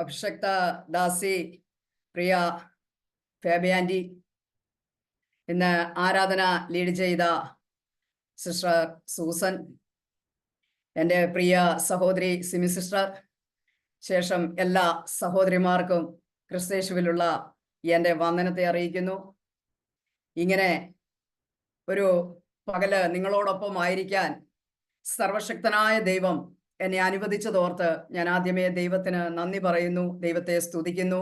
അഭിഷക്ത ദാസി, പ്രിയ ഫാബിയാൻറ്റി, ഇന്ന് ആരാധന ലീഡ് ചെയ്ത സിസ്റ്റർ സൂസൻ, എൻ്റെ പ്രിയ സഹോദരി സിമി സിസ്റ്റർ, ശേഷം എല്ലാ സഹോദരിമാർക്കും ക്രിസ്തയേശുവിലുള്ള എൻ്റെ വന്ദനത്തെ അറിയിക്കുന്നു. ഇങ്ങനെ ഒരു പകല് നിങ്ങളോടൊപ്പം ആയിരിക്കാൻ സർവശക്തനായ ദൈവം എന്നെ അനുവദിച്ചതോർത്ത് ഞാൻ ആദ്യമേ ദൈവത്തിന് നന്ദി പറയുന്നു, ദൈവത്തെ സ്തുതിക്കുന്നു.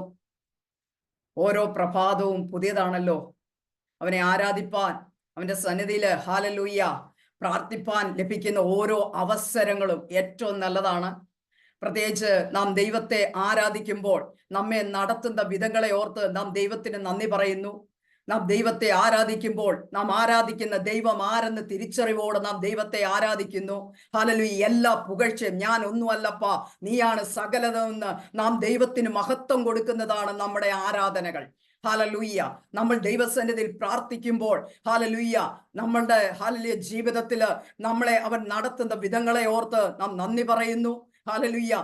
ഓരോ പ്രഭാതവും പുതിയതാണല്ലോ. അവനെ ആരാധിപ്പാൻ, അവൻ്റെ സന്നിധിയിൽ ഹല്ലേലൂയ പ്രാർത്ഥിപ്പാൻ ലഭിക്കുന്ന ഓരോ അവസരങ്ങളും ഏറ്റവും നല്ലതാണ്. പ്രത്യേകിച്ച് നാം ദൈവത്തെ ആരാധിക്കുമ്പോൾ നമ്മെ നടത്തുന്ന വിധങ്ങളെ ഓർത്ത് നാം ദൈവത്തിന് നന്ദി പറയുന്നു. നാം ദൈവത്തെ ആരാധിക്കുമ്പോൾ നാം ആരാധിക്കുന്ന ദൈവം ആരെന്ന് തിരിച്ചറിവോടെ നാം ദൈവത്തെ ആരാധിക്കുന്നു. ഹല്ലേലൂയ. എല്ലാ പുകഴ്ചയും ഞാൻ ഒന്നുമല്ലപ്പാ, നീയാണ് സകലതെന്ന് നാം ദൈവത്തിന് മഹത്വം കൊടുക്കുന്നതാണ് നമ്മുടെ ആരാധനകൾ. ഹല്ലേലൂയ. നമ്മൾ ദൈവസന്നിധിയിൽ പ്രാർത്ഥിക്കുമ്പോൾ ഹല്ലേലൂയ നമ്മളുടെ ഹല്ലേലൂയ ജീവിതത്തില് നമ്മളെ അവൻ നടത്തുന്ന വിധങ്ങളെ ഓർത്ത് നാം നന്ദി പറയുന്നു. ഹല്ലേലൂയ.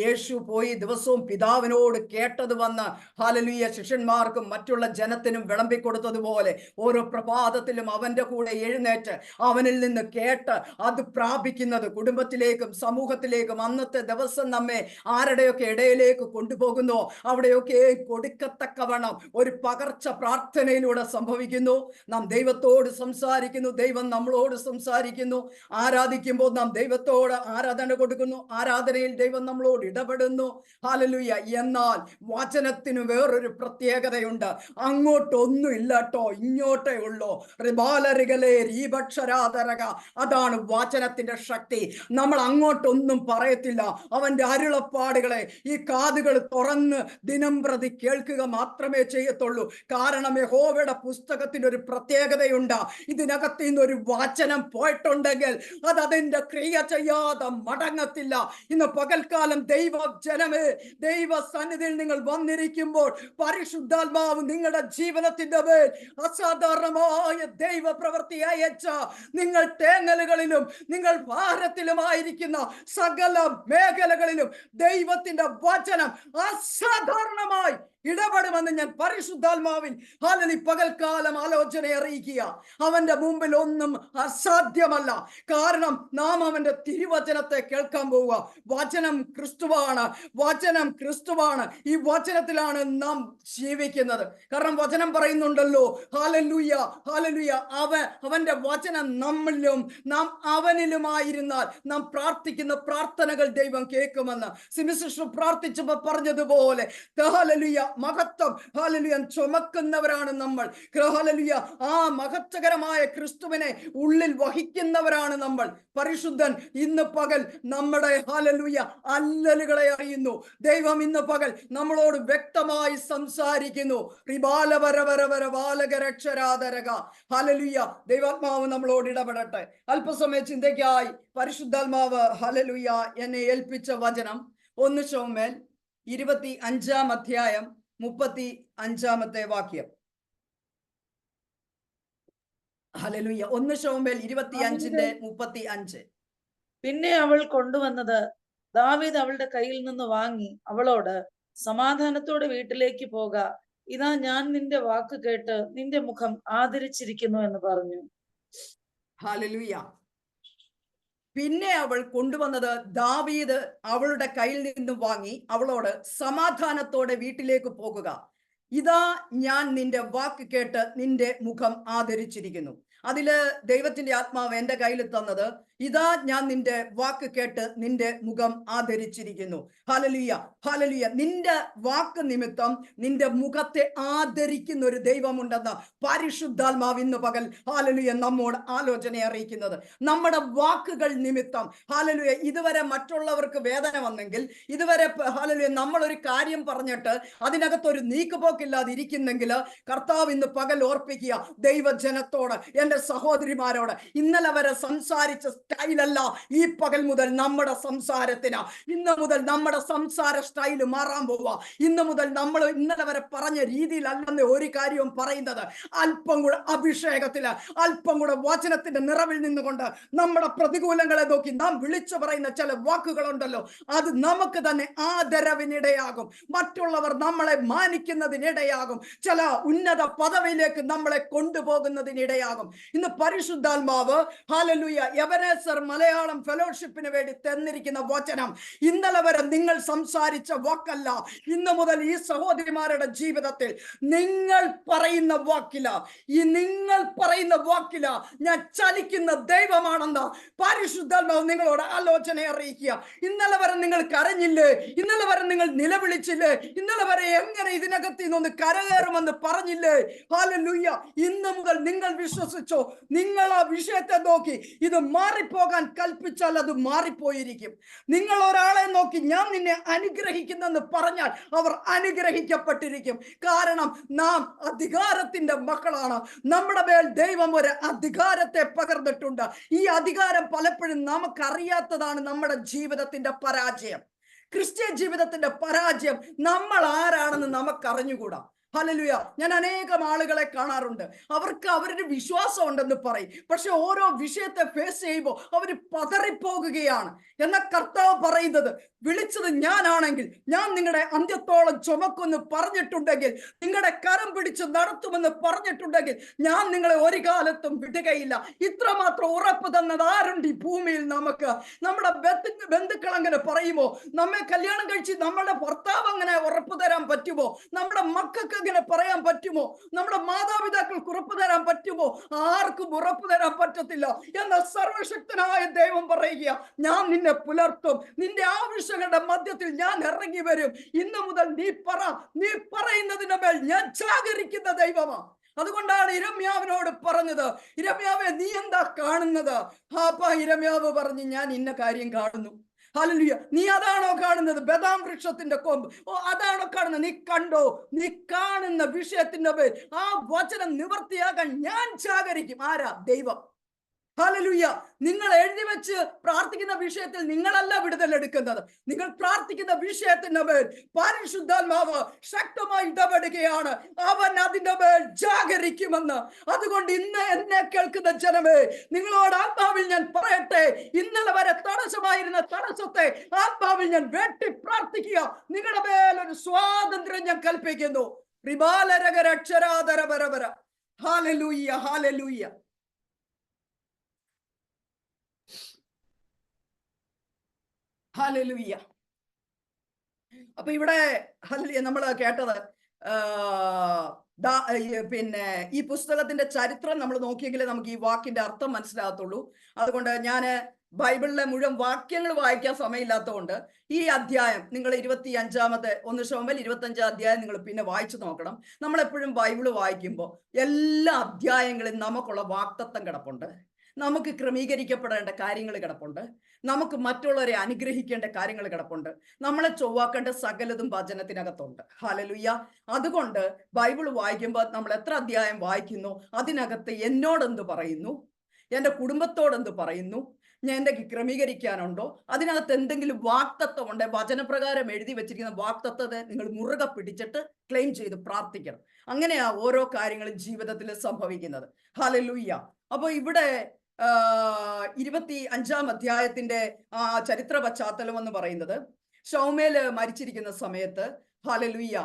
യേശു പോയി ദിവസവും പിതാവിനോട് കേട്ടത് വന്ന് ഹല്ലേലൂയ ശിഷ്യന്മാർക്കും മറ്റുള്ള ജനത്തിനും വിളമ്പിക്കൊടുത്തതുപോലെ ഓരോ പ്രഭാതത്തിലും അവൻ്റെ കൂടെ എഴുന്നേറ്റ് അവനിൽ നിന്ന് കേട്ട് അത് പ്രാപിക്കുന്നത് കുടുംബത്തിലേക്കും സമൂഹത്തിലേക്കും അന്നത്തെ ദിവസം നമ്മെ ആരുടെയൊക്കെ ഇടയിലേക്ക് കൊണ്ടുപോകുന്നു അവിടെയൊക്കെ കൊടുക്കത്തക്കവണ്ണം ഒരു പകർച്ച പ്രാർത്ഥനയിലൂടെ സംഭവിക്കുന്നു. നാം ദൈവത്തോട് സംസാരിക്കുന്നു, ദൈവം നമ്മളോട് സംസാരിക്കുന്നു. ആരാധിക്കുമ്പോൾ നാം ദൈവത്തോട് ആരാധന കൊടുക്കുന്നു, ആരാധനയിൽ ദൈവം നമ്മളോട് ഇടപെടുന്നു. ഹല്ലേലൂയ. എന്നാൽ വചനത്തിന് വേറൊരു പ്രത്യേകതയുണ്ട്. അങ്ങോട്ടൊന്നും ഇല്ലട്ടോ, ഇങ്ങോട്ടേ ഉള്ളൂ. അതാണ് വചനത്തിന്റെ ശക്തി. നമ്മൾ അങ്ങോട്ടൊന്നും പറയത്തില്ല. അവന്റെ അരുളപ്പാടുകളെ ഈ കാതുകൾ തുറന്ന് ദിനം പ്രതി കേൾക്കുക മാത്രമേ ചെയ്യത്തുള്ളൂ. കാരണം യഹോവയുടെ പുസ്തകത്തിന് ഒരു പ്രത്യേകതയുണ്ട്. ഇതിനകത്ത് നിന്ന് ഒരു വചനം പോയിട്ടുണ്ടെങ്കിൽ അത് അതിന്റെ ക്രിയ ചെയ്യാതെ മടങ്ങത്തില്ല. ഇന്ന് പകൽക്കാലം ദൈവ ജനമേ, ദൈവ സന്നിധിയിൽ നിങ്ങൾ വന്നിരിക്കുമ്പോൾ പരിശുദ്ധാത്മാവ് നിങ്ങളുടെ ജീവിതത്തിന്റെ മേൽ അസാധാരണമായ ദൈവ പ്രവൃത്തി അയച്ച നിങ്ങൾ തേങ്ങലുകളിലും നിങ്ങൾ ഭാരത്തിലുമായിരിക്കുന്ന സകല മേഖലകളിലും ദൈവത്തിന്റെ വചനം അസാധാരണമായി ഇടപെടുമെന്ന് ഞാൻ പരിശുദ്ധാത്മാവിൽ ഹല്ലേലൂയ പകൽക്കാലം ആലോചന അറിയിക്കുക. അവന്റെ മുമ്പിൽ ഒന്നും അസാധ്യമല്ല. കാരണം നാം അവന്റെ തിരുവചനത്തെ കേൾക്കാൻ പോവുക. വചനം ക്രിസ്തുവാണ്, വചനം ക്രിസ്തുവാണ്. ഈ വചനത്തിലാണ് നാം ജീവിക്കുന്നത്. കാരണം വചനം പറയുന്നുണ്ടല്ലോ ഹല്ലേലൂയ ഹല്ലേലൂയ, അവന്റെ വചനം നമ്മളിലും നാം അവനിലുമായിരുന്നാൽ നാം പ്രാർത്ഥിക്കുന്ന പ്രാർത്ഥനകൾ ദൈവം കേൾക്കുമെന്ന് സിമിസിസ്റ്റർ പ്രാർത്ഥിച്ചപ്പോൾ പറഞ്ഞതുപോലെ ഹല്ലേലൂയ മഹത്വം ഹല്ലേലൂയ ചുമക്കുന്നവരാണ് നമ്മൾ. ഹല്ലേലൂയ ആ മഹത്വകരമായ ക്രിസ്തുവിനെ ഉള്ളിൽ വഹിക്കുന്നവരാണ് നമ്മൾ. പരിശുദ്ധൻ ഇന്ന് പകൽ നമ്മുടെ ഹല്ലേലൂയ അല്ലലുകളെ അറിയുന്നു. ദൈവം ഇന്ന് പകൽ നമ്മളോട് വ്യക്തമായി സംസാരിക്കുന്നു. ഹല്ലേലൂയ. ദൈവാത്മാവ് നമ്മളോട് ഇടപെടട്ടെ. അല്പസമയ ചിന്തയ്ക്കായി പരിശുദ്ധാത്മാവ് ഹല്ലേലൂയ എന്നെ ഏൽപ്പിച്ച വചനം 1 ശമൂവേൽ 25-ാം അധ്യായം 35-ാമത്തെ വാക്യം. ഹല്ലേലൂയ. 1 ശമൂവേൽ 25:35. പിന്നെ അവൾ കൊണ്ടുവന്നത് ദാവീദ് അവളുടെ കയ്യിൽ നിന്ന് വാങ്ങി അവളോട്, സമാധാനത്തോടെ വീട്ടിലേക്ക് പോക, ഇതാ ഞാൻ നിന്റെ വാക്ക് കേട്ട് നിന്റെ മുഖം ആദരിച്ചിരിക്കുന്നു എന്ന് പറഞ്ഞു. ഹല്ലേലൂയ. പിന്നെ അവൾ കൊണ്ടുവന്നത് ദാവീദ് അവളുടെ കയ്യിൽ നിന്നും വാങ്ങി അവളോട്, സമാധാനത്തോടെ വീട്ടിലേക്ക് പോകുക, ഇതാ ഞാൻ നിന്റെ വാക്ക് കേട്ട് നിന്റെ മുഖം ആദരിച്ചിരിക്കുന്നു. അതില് ദൈവത്തിന്റെ ആത്മാവ് എന്റെ കയ്യിൽ തന്നത്, ഇതാ ഞാൻ നിന്റെ വാക്ക് കേട്ട് നിന്റെ മുഖം ആദരിച്ചിരിക്കുന്നു. Hallelujah hallelujah. നിന്റെ വാക്ക് നിമിത്തം നിന്റെ മുഖത്തെ ആദരിക്കുന്ന ഒരു ദൈവമുണ്ടെന്ന് പരിശുദ്ധാത്മാവ് ഇന്ന് പകൽ ഹല്ലേലൂയ നമ്മോട് ആലോചന അറിയിക്കുന്നത്. നമ്മുടെ വാക്കുകൾ നിമിത്തം ഹല്ലേലൂയ ഇതുവരെ മറ്റുള്ളവർക്ക് വേദന വന്നെങ്കിൽ, ഇതുവരെ ഹല്ലേലൂയ നമ്മളൊരു കാര്യം പറഞ്ഞിട്ട് അതിനകത്തൊരു നീക്കുപോക്കില്ലാതെ ഇരിക്കുന്നെങ്കിൽ കർത്താവ് ഇന്ന് പകൽ ഓർപ്പിക്കുക ദൈവജനത്തോട്, എൻ്റെ സഹോദരിമാരോട്, ഇന്നലെ വരെ സംസാരിച്ച സ്റ്റൈലല്ല ഈ പകൽ മുതൽ നമ്മുടെ സംസാരത്തിന്. ഇന്ന് മുതൽ നമ്മുടെ സംസാര സ്റ്റൈല് മാറാൻ പോവുക. ഇന്ന് മുതൽ നമ്മൾ ഇന്നലെ വരെ പറഞ്ഞ രീതിയിലല്ലെന്ന് ഒരു കാര്യവും പറയുന്നത്. അല്പം കൂടെ അഭിഷേകത്തില്, അല്പം കൂടെ വചനത്തിന്റെ നിറവിൽ നിന്നുകൊണ്ട് നമ്മുടെ പ്രതികൂലങ്ങളെ നോക്കി നാം വിളിച്ചു പറയുന്ന ചില വാക്കുകളുണ്ടല്ലോ, അത് നമുക്ക് തന്നെ ആദരവിനിടയാകും. മറ്റുള്ളവർ നമ്മളെ മാനിക്കുന്നതിനിടയാകും. ചില ഉന്നത പദവിയിലേക്ക് നമ്മളെ കൊണ്ടുപോകുന്നതിനിടയാകും. ഇന്ന് പരിശുദ്ധാത്മാവ് ഹല്ലേലൂയ എബനേസർ മലയാളം ഫെലോഷിപ്പിന് വേണ്ടി തന്നിരിക്കുന്ന വചനം ഇന്നലെ വരെ നിങ്ങൾ സംസാരിച്ച വാക്കല്ല. ഇന്നു മുതൽ ഈ സഹോദരിമാരുടെ ജീവിതത്തിൽ നിങ്ങൾ പറയുന്ന വാക്കില, ഈ നിങ്ങൾ പറയുന്ന വാക്കില ഞാൻ ചലിക്കുന്ന ദൈവമാണെന്ന് പരിശുദ്ധാത്മാവ് നിങ്ങളോട് ആലോചന അറിയിക്കുക. ഇന്നലെ വരെ നിങ്ങൾ കരഞ്ഞില്ലേ? ഇന്നലെ വരെ നിങ്ങൾ നിലവിളിച്ചില്ലേ? ഇന്നലെ വരെ എങ്ങനെ ഇതിനകത്ത് നിന്നൊന്ന് കരകയറുമെന്ന് പറഞ്ഞില്ലേ? ഹല്ലേലൂയ. ഇന്ന് മുതൽ നിങ്ങൾ വിശ്വസിച്ചോ? നിങ്ങൾ ആ വിഷയത്തെ നോക്കി ഇത് മാറിപ്പോകാൻ കൽപ്പിച്ചാൽ അത് മാറിപ്പോയിരിക്കും. നിങ്ങൾ ഒരാളെ നോക്കി ഞാൻ നിന്നെ അനുഗ്രഹിക്കുന്നെന്ന് പറഞ്ഞാൽ അവർ അനുഗ്രഹിക്കപ്പെട്ടിരിക്കും. കാരണം നാം അധികാരത്തിന്റെ മക്കളാണ്. നമ്മുടെ മേൽ ദൈവം ഒരു അധികാരത്തെ പകർന്നിട്ടുണ്ട്. ഈ അധികാരം പലപ്പോഴും നമുക്കറിയാത്തതാണ് നമ്മുടെ ജീവിതത്തിന്റെ പരാജയം. ക്രിസ്ത്യൻ ജീവിതത്തിന്റെ പരാജയം നമ്മൾ ആരാണെന്ന് നമുക്കറിഞ്ഞുകൂടാ. ഹല്ലേലൂയ. ഞാൻ അനേകം ആളുകളെ കാണാറുണ്ട്. അവർക്ക് അവരുടെ വിശ്വാസം ഉണ്ടെന്ന് പറയും, പക്ഷെ ഓരോ വിഷയത്തെ ഫേസ് ചെയ്യുമ്പോൾ അവർ പതറിപ്പോകുകയാണ്. എന്ന കർത്താവ് പറയുന്നത്, വിളിച്ചത് ഞാനാണെങ്കിൽ ഞാൻ നിങ്ങളുടെ അന്ത്യത്തോളം ചുമക്കുമെന്ന് പറഞ്ഞിട്ടുണ്ടെങ്കിൽ, നിങ്ങളുടെ കരം പിടിച്ച് നടത്തുമെന്ന് പറഞ്ഞിട്ടുണ്ടെങ്കിൽ ഞാൻ നിങ്ങളെ ഒരു കാലത്തും വിടുകയില്ല. ഇത്രമാത്രം ഉറപ്പ് തന്നത് ആരുണ്ട് ഈ ഭൂമിയിൽ? നമുക്ക് നമ്മുടെ ബന്ധുക്കൾ അങ്ങനെ പറയുമോ? നമ്മെ കല്യാണം കഴിച്ച് നമ്മുടെ ഭർത്താവ് അങ്ങനെ ഉറപ്പ് തരാൻ പറ്റുമോ? നമ്മുടെ മക്കൾക്ക് അങ്ങനെ പറയാൻ പറ്റുമോ? നമ്മുടെ മാതാപിതാക്കൾക്ക് ഉറപ്പ് തരാൻ പറ്റുമോ? ആർക്കും ഉറപ്പ് തരാൻ പറ്റത്തില്ല. എന്നാൽ സർവശക്തനായ ദൈവം പറയുക, ഞാൻ നിന്നെ പുലർത്തും. നിന്റെ ആവശ്യങ്ങളുടെ മധ്യത്തിൽ ഞാൻ ഇറങ്ങി വരും. ഇന്നു മുതൽ നീ പറയുന്നതിന്റെ മേൽ ഞാൻ ജാഗരിക്കുന്ന ദൈവമാ. അതുകൊണ്ടാണ് ഇരമ്യാവിനോട് പറഞ്ഞത്, ഇരമ്യാവേ നീ എന്താ കാണുന്നത്? ഇരമ്യാവ് പറഞ്ഞു, ഞാൻ ഇന്ന കാര്യം കാണുന്നു. ഹല്ലേലൂയ. നീ അതാണോ കാണുന്നത്? ബദാം വൃക്ഷത്തിന്റെ കൊമ്പ്. അതാണോ കാണുന്നത്? നീ കണ്ടോ? നീ കാണുന്ന വിഷയത്തിന്റെ മേൽ ആ വചനം നിവർത്തിയാകാൻ ഞാൻ ജാഗരിക്കും. ആരാ? ദൈവം. ഹല്ലേലൂയ. നിങ്ങൾ എഴുതി വെച്ച് പ്രാർത്ഥിക്കുന്ന വിഷയത്തിൽ നിങ്ങളല്ല വിടുതൽ എടുക്കുന്നത്. നിങ്ങൾ പ്രാർത്ഥിക്കുന്ന വിഷയത്തിന്റെ മേൽ പരിശുദ്ധാത്മാവ് ശക്തമായി ഇടപെടുകയാണ്. അവൻ അതിന്റെ മേൽ ജാഗരിക്കുമെന്ന്. അതുകൊണ്ട് ഇന്ന് എന്നെ കേൾക്കുന്ന ജനമേ, നിങ്ങളോട് ആത്മാവിൽ ഞാൻ പറയട്ടെ, ഇന്നലെ വരെ തടസ്സമായിരുന്ന തടസ്സത്തെ ആത്മാവിൽ ഞാൻ വെട്ടി പ്രാർത്ഥിക്കുക. നിങ്ങളുടെ മേൽ ഒരു സ്വാതന്ത്ര്യം ഞാൻ കൽപ്പിക്കുന്നു. Hallelujah, hallelujah. ഹല്ലേലൂയ. അപ്പൊ ഇവിടെ നമ്മൾ കേട്ടത് പിന്നെ ഈ പുസ്തകത്തിന്റെ ചരിത്രം നമ്മൾ നോക്കിയെങ്കിലേ നമുക്ക് ഈ വാക്കിന്റെ അർത്ഥം മനസ്സിലാകത്തുള്ളൂ. അതുകൊണ്ട് ഞാൻ ബൈബിളിലെ മുഴുവൻ വാക്യങ്ങൾ വായിക്കാൻ സമയമില്ലാത്തതുകൊണ്ട് ഈ അധ്യായം നിങ്ങൾ 25-ാമത്തെ 1 ശമൂവേൽ 25-ാം അധ്യായം നിങ്ങൾ പിന്നെ വായിച്ചു നോക്കണം. നമ്മളെപ്പോഴും ബൈബിള് വായിക്കുമ്പോൾ എല്ലാ അധ്യായങ്ങളിലും നമുക്കുള്ള വാക്തത്വം കിടപ്പുണ്ട്. നമുക്ക് ക്രമീകരിക്കപ്പെടേണ്ട കാര്യങ്ങൾ കിടപ്പുണ്ട്. നമുക്ക് മറ്റുള്ളവരെ അനുഗ്രഹിക്കേണ്ട കാര്യങ്ങൾ കിടപ്പുണ്ട്. നമ്മളെ ചൊവ്വാക്കേണ്ട സകലതും വചനത്തിനകത്തുണ്ട്. ഹല്ലേലൂയ. അതുകൊണ്ട് ബൈബിൾ വായിക്കുമ്പോൾ നമ്മൾ എത്ര അധ്യായം വായിക്കുന്നു, അതിനകത്ത് എന്നോടെന്ത് പറയുന്നു, എൻ്റെ കുടുംബത്തോടെന്ത് പറയുന്നു, ഞാൻ എന്തെങ്കിലും ക്രമീകരിക്കാനുണ്ടോ, അതിനകത്ത് എന്തെങ്കിലും വാക്തത്വം ഉണ്ട്, വചനപ്രകാരം എഴുതി വെച്ചിരിക്കുന്ന വാക്തത്വത്തെ നിങ്ങൾ മുറുകെ പിടിച്ചിട്ട് ക്ലെയിം ചെയ്ത് പ്രാർത്ഥിക്കണം. അങ്ങനെയാ ഓരോ കാര്യങ്ങളും ജീവിതത്തിൽ സംഭവിക്കുന്നത്. ഹല്ലേലൂയ. അപ്പൊ ഇവിടെ 25-ാം അധ്യായത്തിന്റെ ആ ചരിത്ര പശ്ചാത്തലം എന്ന് പറയുന്നത്, ശൗമേല് മരിച്ചിരിക്കുന്ന സമയത്ത് ഹല്ലേലൂയ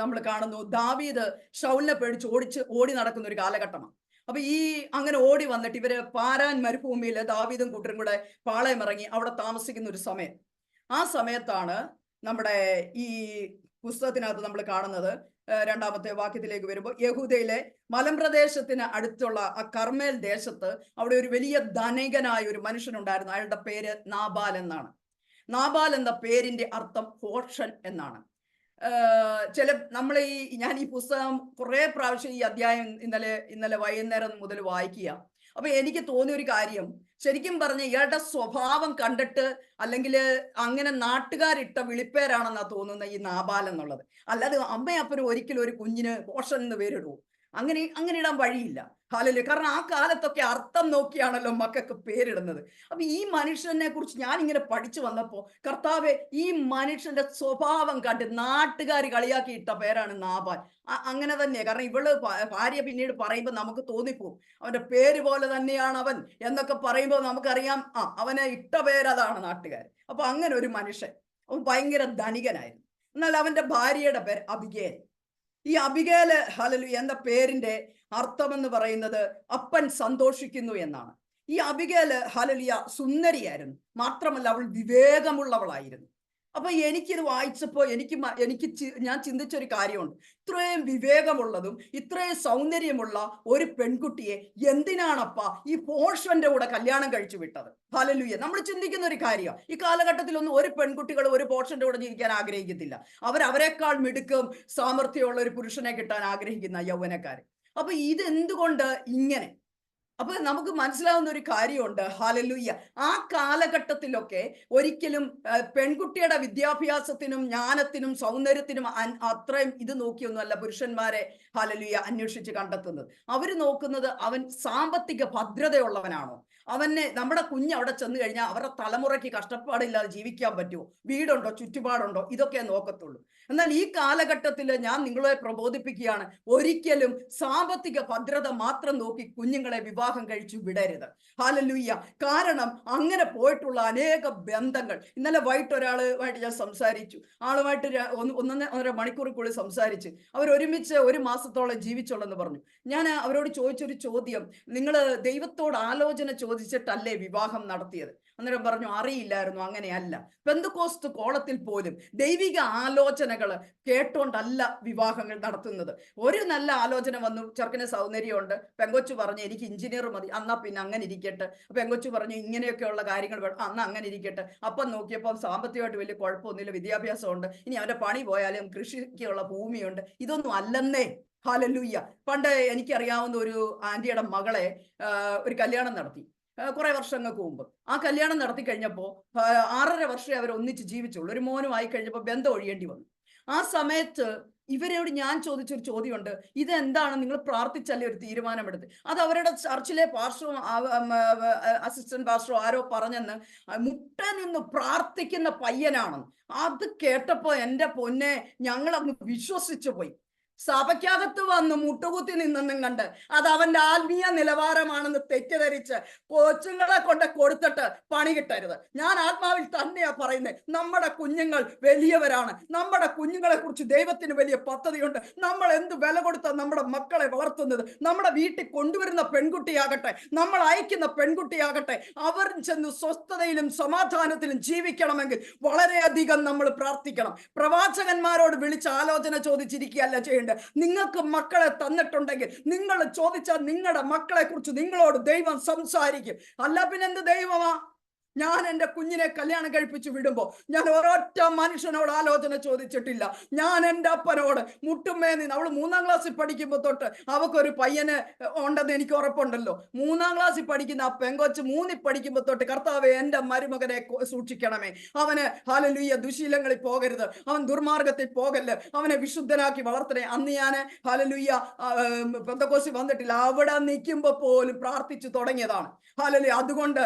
നമ്മൾ കാണുന്നു, ദാവീദ് ശൗലിനെ പേടിച്ച് ഓടി നടക്കുന്ന ഒരു കാലഘട്ടമാണ്. അപ്പൊ ഈ അങ്ങനെ ഓടി വന്നിട്ട് ഇവര് പാരാൻ മരുഭൂമിയിൽ ദാവീദും കൂട്ടരും കൂടെ പാളയം ഇറങ്ങി അവിടെ താമസിക്കുന്ന ഒരു സമയം. ആ സമയത്താണ് നമ്മുടെ ഈ പുസ്തകത്തിനകത്ത് നമ്മൾ കാണുന്നത്, 2-ാമത്തെ വാക്യത്തിലേക്ക് വരുമ്പോൾ, യഹൂദയിലെ മലമ്പ്രദേശത്തിന് അടുത്തുള്ള ആ കർമ്മേൽ ദേശത്ത് അവിടെ ഒരു വലിയ ധനികനായ ഒരു മനുഷ്യനുണ്ടായിരുന്നു. അയാളുടെ പേര് നാബാൽ എന്നാണ്. നാബാൽ എന്ന പേരിന്റെ അർത്ഥം ഭോഷൻ എന്നാണ്. ഞാൻ ഈ പുസ്തകം കുറെ പ്രാവശ്യം ഈ അധ്യായം ഇന്നലെ വൈകുന്നേരം മുതൽ വായിക്കുക. അപ്പൊ എനിക്ക് തോന്നിയ ഒരു കാര്യം, ശരിക്കും പറഞ്ഞ ഇയാളുടെ സ്വഭാവം കണ്ടിട്ട് അല്ലെങ്കിൽ അങ്ങനെ നാട്ടുകാരിട്ട വിളിപ്പേരാണെന്നാ തോന്നുന്ന ഈ നാബാൽ എന്നുള്ളത്. അല്ലാതെ അമ്മയപ്പനും ഒരിക്കലും ഒരു കുഞ്ഞിന് ഭോഷൻ എന്ന് പേരിടുവോ? അങ്ങനെ ഇടാൻ വഴിയില്ല. ഹല്ലേലൂയ. കാരണം ആ കാലത്തൊക്കെ അർത്ഥം നോക്കിയാണല്ലോ മക്കൾക്ക് പേരിടുന്നത്. അപ്പൊ ഈ മനുഷ്യനെ കുറിച്ച് ഞാൻ ഇങ്ങനെ പഠിച്ചു വന്നപ്പോ, കർത്താവെ, ഈ മനുഷ്യന്റെ സ്വഭാവം കണ്ട് നാട്ടുകാർ കളിയാക്കി ഇട്ട പേരാണ് നാബാൽ. അങ്ങനെ തന്നെ. കാരണം ഇവള് ഭാര്യ പിന്നീട് പറയുമ്പോൾ നമുക്ക് തോന്നിപ്പോവും അവന്റെ പേര് പോലെ തന്നെയാണ് അവൻ എന്നൊക്കെ പറയുമ്പോൾ നമുക്കറിയാം, അവനെ ഇട്ട പേരതാണ് നാട്ടുകാർ. അപ്പൊ അങ്ങനെ ഒരു മനുഷ്യൻ, അവൻ ഭയങ്കര ധനികനായിരുന്നു. എന്നാൽ അവന്റെ ഭാര്യയുടെ പേര് അബിഗേൽ. ഈ അബിഗേല്, ഹല്ലേലൂയ, എന്ന പേരിന്റെ അർത്ഥമെന്ന് പറയുന്നത് അപ്പൻ സന്തോഷിക്കുന്നു എന്നാണ്. ഈ അബിഗേല്, ഹല്ലേലൂയ, സുന്ദരിയായിരുന്നു. മാത്രമല്ല അവൾ വിവേകമുള്ളവളായിരുന്നു. അപ്പൊ എനിക്കിത് വായിച്ചപ്പോ ഞാൻ ചിന്തിച്ചൊരു കാര്യമുണ്ട്. ഇത്രയും വിവേകമുള്ളതും ഇത്രയും സൗന്ദര്യമുള്ള ഒരു പെൺകുട്ടിയെ എന്തിനാണപ്പാ ഈ പോർഷന്റെ കൂടെ കല്യാണം കഴിച്ചു വിട്ടത്? ഹല്ലേലൂയ. നമ്മൾ ചിന്തിക്കുന്ന ഒരു കാര്യമാണ്. ഈ കാലഘട്ടത്തിലൊന്നും ഒരു പെൺകുട്ടികൾ ഒരു പോർഷന്റെ കൂടെ ജീവിക്കാൻ ആഗ്രഹിക്കത്തില്ല. അവരെക്കാൾ മിടുക്കും സാമർഥ്യമുള്ള ഒരു പുരുഷനെ കിട്ടാൻ ആഗ്രഹിക്കുന്ന യൗവനക്കാർ. അപ്പൊ ഇത് എന്തുകൊണ്ട് ഇങ്ങനെ? അപ്പൊ നമുക്ക് മനസ്സിലാവുന്ന ഒരു കാര്യമുണ്ട്. ഹല്ലേലൂയ. ആ കാലഘട്ടത്തിലൊക്കെ ഒരിക്കലും പെൺകുട്ടിയുടെ വിദ്യാഭ്യാസത്തിനും ജ്ഞാനത്തിനും സൗന്ദര്യത്തിനും അത്രയും ഇത് നോക്കിയൊന്നുമല്ല പുരുഷന്മാരെ, ഹല്ലേലൂയ, അന്വേഷിച്ച് കണ്ടെത്തുന്നത്. അവര് നോക്കുന്നത് അവൻ സാമ്പത്തിക ഭദ്രതയുള്ളവനാണോ, നമ്മുടെ കുഞ്ഞ് അവിടെ ചെന്ന് കഴിഞ്ഞാൽ അവരുടെ തലമുറയ്ക്ക് കഷ്ടപ്പാടില്ലാതെ ജീവിക്കാൻ പറ്റുമോ, വീടുണ്ടോ, ചുറ്റുപാടുണ്ടോ, ഇതൊക്കെ നോക്കത്തുള്ളൂ. എന്നാൽ ഈ കാലഘട്ടത്തിൽ ഞാൻ നിങ്ങളെ പ്രബോധിപ്പിക്കുകയാണ്, ഒരിക്കലും സാമ്പത്തിക ഭദ്രത മാത്രം നോക്കി കുഞ്ഞുങ്ങളെ വിവാഹം കഴിച്ചു വിടരുത്. ഹല്ലേലൂയ. കാരണം അങ്ങനെ പോയിട്ടുള്ള അനേക ബന്ധങ്ങൾ, ഇന്നലെ വൈകിട്ട് ഒരാളുമായിട്ട് ഞാൻ സംസാരിച്ചു. ആളുമായിട്ട് 1.5 മണിക്കൂറിനുള്ളിൽ സംസാരിച്ച് അവരൊരുമിച്ച് 1 മാസത്തോളം ജീവിച്ചുള്ളെന്ന് പറഞ്ഞു. ഞാൻ അവരോട് ചോദിച്ചൊരു ചോദ്യം, നിങ്ങൾ ദൈവത്തോട് ആലോചന ചോദിച്ചിട്ടല്ലേ വിവാഹം നടത്തിയത്? അന്നേരം പറഞ്ഞു, അറിയില്ലായിരുന്നു, അങ്ങനെയല്ല. പെന്തക്കോസ്ത് കോളത്തിൽ പോലും ദൈവിക ആലോചനകൾ കേട്ടോണ്ടല്ല വിവാഹങ്ങൾ നടത്തുന്നത്. ഒരു നല്ല ആലോചന വന്നു, ചെറുക്കന് സൗന്ദര്യമുണ്ട്, പെങ്കൊച്ചു പറഞ്ഞു എനിക്ക് എഞ്ചിനീയർ മതി, എന്നാ പിന്നെ അങ്ങനെ ഇരിക്കട്ടെ. പെങ്കൊച്ചു പറഞ്ഞു ഇങ്ങനെയൊക്കെയുള്ള കാര്യങ്ങൾ വേണം, അന്ന് അങ്ങനെ ഇരിക്കട്ടെ. അപ്പം നോക്കിയപ്പോൾ സാമ്പത്തികമായിട്ട് വലിയ കുഴപ്പമൊന്നുമില്ല, വിദ്യാഭ്യാസം ഉണ്ട്, ഇനി അവന്റെ പണി പോയാലും കൃഷിക്കുള്ള ഭൂമിയുണ്ട്. ഇതൊന്നും അല്ലെന്നേ. ഹല്ലേലൂയ. പണ്ട് എനിക്കറിയാവുന്ന ഒരു ആന്റിയുടെ മകളെ ഒരു കല്യാണം നടത്തി കുറെ വർഷങ്ങൾക്ക് മുമ്പ്. ആ കല്യാണം നടത്തി കഴിഞ്ഞപ്പോൾ 6.5 വർഷമേ അവർ ഒന്നിച്ച് ജീവിച്ചുള്ളൂ. ഒരു മോനുമായി കഴിഞ്ഞപ്പോൾ ബന്ധം ഒഴിയേണ്ടി വന്നു. ആ സമയത്ത് ഇവരോട് ഞാൻ ചോദിച്ചൊരു ചോദ്യമുണ്ട്, ഇതെന്താണ് നിങ്ങൾ പ്രാർത്ഥിച്ചല്ലേ ഒരു തീരുമാനമെടുത്ത്? അത് അവരുടെ ചർച്ചിലെ പാസ്റ്ററും അസിസ്റ്റന്റ് പാസ്റ്ററും ആരോ പറഞ്ഞെന്ന്, മുട്ട നിന്ന് പ്രാർത്ഥിക്കുന്ന പയ്യനാണെന്ന്. അത് കേട്ടപ്പോ എന്റെ പൊന്നെ, ഞങ്ങളങ്ങ് വിശ്വസിച്ചു പോയി. സഭയ്ക്കകത്ത് വന്ന് മുട്ടുകുത്തി നിന്നെന്നും കണ്ട് അത് അവന്റെ ആത്മീയ നിലവാരമാണെന്ന് തെറ്റിദ്ധരിച്ച് കൊച്ചുങ്ങളെ കൊണ്ട് കൊടുത്തിട്ട് പണി കിട്ടരുത്. ഞാൻ ആത്മാവിൽ തന്നെയാ പറയുന്നത്. നമ്മുടെ കുഞ്ഞുങ്ങൾ വലിയവരാണ്. നമ്മുടെ കുഞ്ഞുങ്ങളെ കുറിച്ച് ദൈവത്തിന് വലിയ പദ്ധതിയുണ്ട്. നമ്മൾ എന്ത് വില കൊടുത്ത നമ്മുടെ മക്കളെ വളർത്തുന്നത്? നമ്മുടെ വീട്ടിൽ കൊണ്ടുവരുന്ന പെൺകുട്ടിയാകട്ടെ, നമ്മൾ അയക്കുന്ന പെൺകുട്ടിയാകട്ടെ, അവർ ചെന്ന് സ്വസ്ഥതയിലും സമാധാനത്തിലും ജീവിക്കണമെങ്കിൽ വളരെയധികം നമ്മൾ പ്രാർത്ഥിക്കണം. പ്രവാചകന്മാരോട് വിളിച്ച് ആലോചന ചോദിച്ചിരിക്കുകയല്ല ചെയ്യേണ്ടത്. നിങ്ങൾക്ക് മക്കളെ തന്നിട്ടുണ്ടെങ്കിൽ നിങ്ങൾ ചോദിച്ചാൽ നിങ്ങളുടെ മക്കളെ കുറിച്ച് നിങ്ങളോട് ദൈവം സംസാരിക്കും. അല്ല പിന്നെന്ത് ദൈവമാ? ഞാൻ എൻ്റെ കുഞ്ഞിനെ കല്യാണം കഴിപ്പിച്ചു വിടുമ്പോൾ ഞാൻ ഒരൊറ്റ മനുഷ്യനോട് ആലോചന ചോദിച്ചിട്ടില്ല. ഞാൻ എൻ്റെ അപ്പനോട് മുട്ടുമേ നിന്ന്, അവൾ 3ാം ക്ലാസ്സിൽ പഠിക്കുമ്പോൾ തൊട്ട് അവക്കൊരു പയ്യന് ഉണ്ടെന്ന് എനിക്ക് ഉറപ്പുണ്ടല്ലോ. 3ാം ക്ലാസ്സിൽ പഠിക്കുന്ന ആ പെങ്കൊച്ച് 3ൽ പഠിക്കുമ്പോൾ തൊട്ട്, കർത്താവേ എൻ്റെ മരുമകനെ സൂക്ഷിക്കണമേ, അവന് ഹല്ലേലൂയ ദുശീലങ്ങളിൽ പോകരുത്, അവൻ ദുർമാർഗത്തിൽ പോകല്ല്, അവനെ വിശുദ്ധനാക്കി വളർത്തണേ. അന്ന് ഞാൻ ഹല്ലേലൂയ പെന്തക്കോസ്തിൽ വന്നിട്ടില്ല. അവിടെ നിൽക്കുമ്പോൾ പോലും പ്രാർത്ഥിച്ചു തുടങ്ങിയതാണ്. ഹല്ലേലൂയ. അതുകൊണ്ട്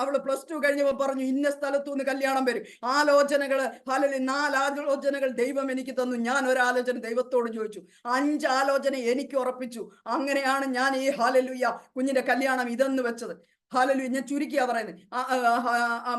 അവള് +2 കഴിഞ്ഞപ്പോൾ പറഞ്ഞു, ഇന്ന സ്ഥലത്തുനിന്ന് കല്യാണം വരും. ആലോചനകള്, ഹല്ലേലൂയ, 4 ആലോചനകൾ ദൈവം എനിക്ക് തന്നു. ഞാൻ ഒരാലോചന ദൈവത്തോട് ചോദിച്ചു, 5 ആലോചന എനിക്ക് ഉറപ്പിച്ചു. അങ്ങനെയാണ് ഞാൻ ഈ ഹല്ലേലൂയ കുഞ്ഞിന്റെ കല്യാണം ഇതെന്ന് വെച്ചത്. ഹല്ലേലൂയ. ഞാൻ ചുരുക്കിയാ പറയുന്നത്.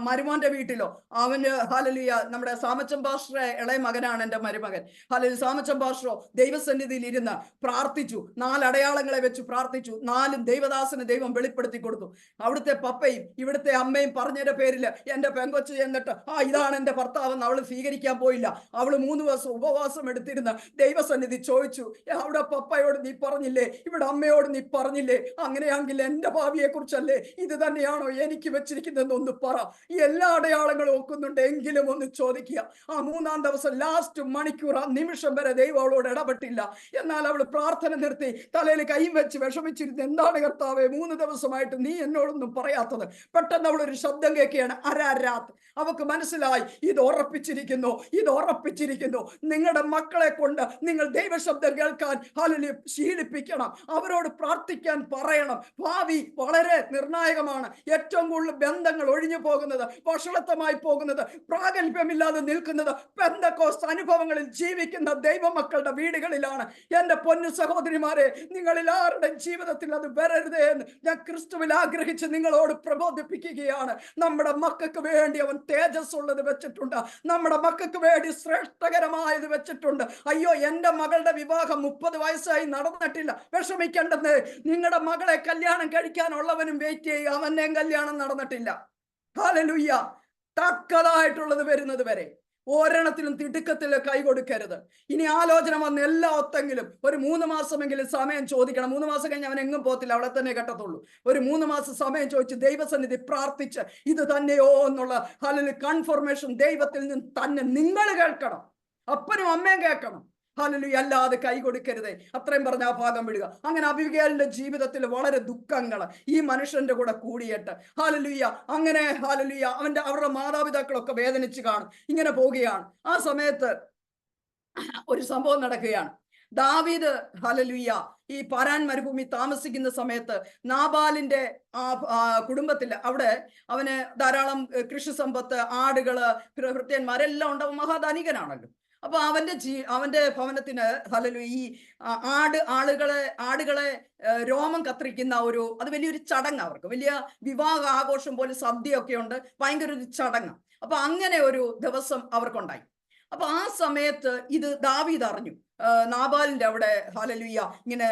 മരുമോന്റെ വീട്ടിലോ അവന് ഹല്ലേലൂയ നമ്മുടെ സാമച്ചൻ പാസ്റ്ററെ ഇളയ മകനാണ് എൻ്റെ മരുമകൻ. ഹല്ലേലൂയ. സാമച്ചൻ പാസ്റ്ററോ ദൈവസന്നിധിയിൽ ഇരുന്ന് പ്രാർത്ഥിച്ചു. 4 അടയാളങ്ങളെ വെച്ച് പ്രാർത്ഥിച്ചു. 4ഉം ദൈവദാസന് ദൈവം വെളിപ്പെടുത്തി കൊടുത്തു. അവിടുത്തെ പപ്പയും ഇവിടുത്തെ അമ്മയും പറഞ്ഞതിന്റെ പേരിൽ എൻ്റെ പെങ്കൊച്ച് എന്നിട്ട് ഇതാണ് എൻ്റെ ഭർത്താവെന്ന് അവള് സ്വീകരിക്കാൻ പോയില്ല. അവള് 3 ദിവസം ഉപവാസം എടുത്തിരുന്ന് ദൈവസന്നിധി ചോദിച്ചു, അവിടെ പപ്പയോട് നീ പറഞ്ഞില്ലേ, ഇവിടെ അമ്മയോട് നീ പറഞ്ഞില്ലേ, അങ്ങനെയാണെങ്കിൽ എൻ്റെ ഭാവിയെ കുറിച്ചല്ലേ ഇത് തന്നെയാണോ എനിക്ക് വെച്ചിരിക്കുന്നതെന്ന് ഒന്ന് പറ. എല്ലാ അടയാളങ്ങളും ഒക്കുന്നുണ്ട് എങ്കിലും ഒന്ന് ചോദിക്കുക. ആ 3-ാം ദിവസം ലാസ്റ്റ് മണിക്കൂർ, ആ നിമിഷം വരെ ദൈവം അവളോട് ഇടപെട്ടില്ല. എന്നാൽ അവൾ പ്രാർത്ഥന നിർത്തി തലയിൽ കൈയും വെച്ച് വിഷമിച്ചിരുന്നു. എന്താണ് കർത്താവേ 3 ദിവസമായിട്ട് നീ എന്നോടൊന്നും പറയാത്തത്? പെട്ടെന്ന് അവൾ ഒരു ശബ്ദം കേൾക്കുകയാണ്, അരാരാത്ത്. അവക്ക് മനസ്സിലായി, ഇത് ഉറപ്പിച്ചിരിക്കുന്നു, ഇത് ഉറപ്പിച്ചിരിക്കുന്നു. നിങ്ങളുടെ മക്കളെ കൊണ്ട് നിങ്ങൾ ദൈവശബ്ദം കേൾക്കാൻ ഹല്ലേലൂയ ശീലിപ്പിക്കണം. അവരോട് പ്രാർത്ഥിക്കാൻ പറയണം. ഭാവി വളരെ നിർണായകമാണ്. ഏറ്റവും കൂടുതൽ ബന്ധങ്ങൾ ഒഴിഞ്ഞു പോകുന്നത്, വഷളത്വമായി പോകുന്നത്, പ്രാഗൽഭ്യമില്ലാതെ നിൽക്കുന്നത് പെന്തക്കോസ്ത് അനുഭവങ്ങളിൽ ജീവിക്കുന്ന ദൈവമക്കളുടെ വീടുകളിലാണ്. എന്റെ പൊന്നു സഹോദരിമാരെ, നിങ്ങളിൽ ആരുടെ ജീവിതത്തിൽ അത് വരരുതേ എന്ന് ഞാൻ ക്രിസ്തുവിൽ ആഗ്രഹിച്ച് നിങ്ങളോട് പ്രബോധിപ്പിക്കുകയാണ്. നമ്മുടെ മക്കൾക്ക് വേണ്ടി അവൻ തേജസ് ഉള്ളത് വെച്ചിട്ടുണ്ട്. നമ്മുടെ മക്കൾക്ക് വേണ്ടി ശ്രേഷ്ഠകരമായത് വെച്ചിട്ടുണ്ട്. അയ്യോ, എന്റെ മകളുടെ വിവാഹം 30 വയസ്സായി നടന്നിട്ടില്ല, വിഷമിക്കേണ്ടെന്ന്. നിങ്ങളുടെ മകളെ കല്യാണം കഴിക്കാനുള്ളവനും വെയിറ്റ് ചെയ്യുക, അവന്റെയും കല്യാണം നടന്നിട്ടില്ല. ഹല്ലേലൂയ. തക്കതായിട്ടുള്ളത് വരുന്നത് വരെ ഒരെണ്ണത്തിലും തിടുക്കത്തിൽ കൈ കൊടുക്കരുത്. ഇനി ആലോചന വന്ന് എല്ലാ ഒത്തെങ്കിലും ഒരു 3 മാസമെങ്കിലും സമയം ചോദിക്കണം. 3 മാസം കഴിഞ്ഞ് അവൻ എങ്ങും പോകത്തില്ല, അവളെ തന്നെ കെട്ടത്തുള്ളൂ. ഒരു 3 മാസം സമയം ചോദിച്ച് ദൈവസന്നിധി പ്രാർത്ഥിച്ച് ഇത് തന്നെയോ എന്നുള്ള ഹല്ലേലൂയ കൺഫർമേഷൻ ദൈവത്തിൽ നിന്ന് തന്നെ നിങ്ങൾ കേൾക്കണം. അപ്പനും അമ്മയും കേൾക്കണം. ഹല്ലേലൂയ. അല്ലാതെ കൈ കൊടുക്കരുതേ. അത്രയും പറഞ്ഞ ആ ഭാഗം വിടുക. അങ്ങനെ അബിഗേലിന്റെ ജീവിതത്തിൽ വളരെ ദുഃഖങ്ങൾ ഈ മനുഷ്യന്റെ കൂടെ കൂടിയിട്ട് ഹല്ലേലൂയ. അങ്ങനെ ഹല്ലേലൂയ അവരുടെ മാതാപിതാക്കളൊക്കെ വേദനിച്ച് കാണും. ഇങ്ങനെ പോവുകയാണ്. ആ സമയത്ത് ഒരു സംഭവം നടക്കുകയാണ്. ദാവീദ് ഹല്ലേലൂയ ഈ പാരാൻ മരുഭൂമി താമസിക്കുന്ന സമയത്ത് നാബാലിന്റെ കുടുംബത്തിൽ അവിടെ അവന് ധാരാളം കൃഷി സമ്പത്ത്, ആടുകള്, ഭൃത്യന്മാരെല്ലാം ഉണ്ടാവും. മഹാധനികനാണല്ലോ. അപ്പൊ അവന്റെ ഭവനത്തിന് ഹല്ലേലൂയ ഈ ആടുകളെ രോമം കത്തിരിക്കുന്ന അത് വലിയൊരു ചടങ്ങ്. അവർക്ക് വലിയ വിവാഹ ആഘോഷം പോലെ സദ്യയൊക്കെ ഉണ്ട്, ഭയങ്കര ഒരു ചടങ്ങ്. അപ്പൊ അങ്ങനെ ഒരു ദിവസം അവർക്കുണ്ടായി. അപ്പൊ ആ സമയത്ത് ഇത് ദാവീദ് അറിഞ്ഞു, നാബാലിന്റെ അവിടെ ഹല്ലേലൂയ ഇങ്ങനെ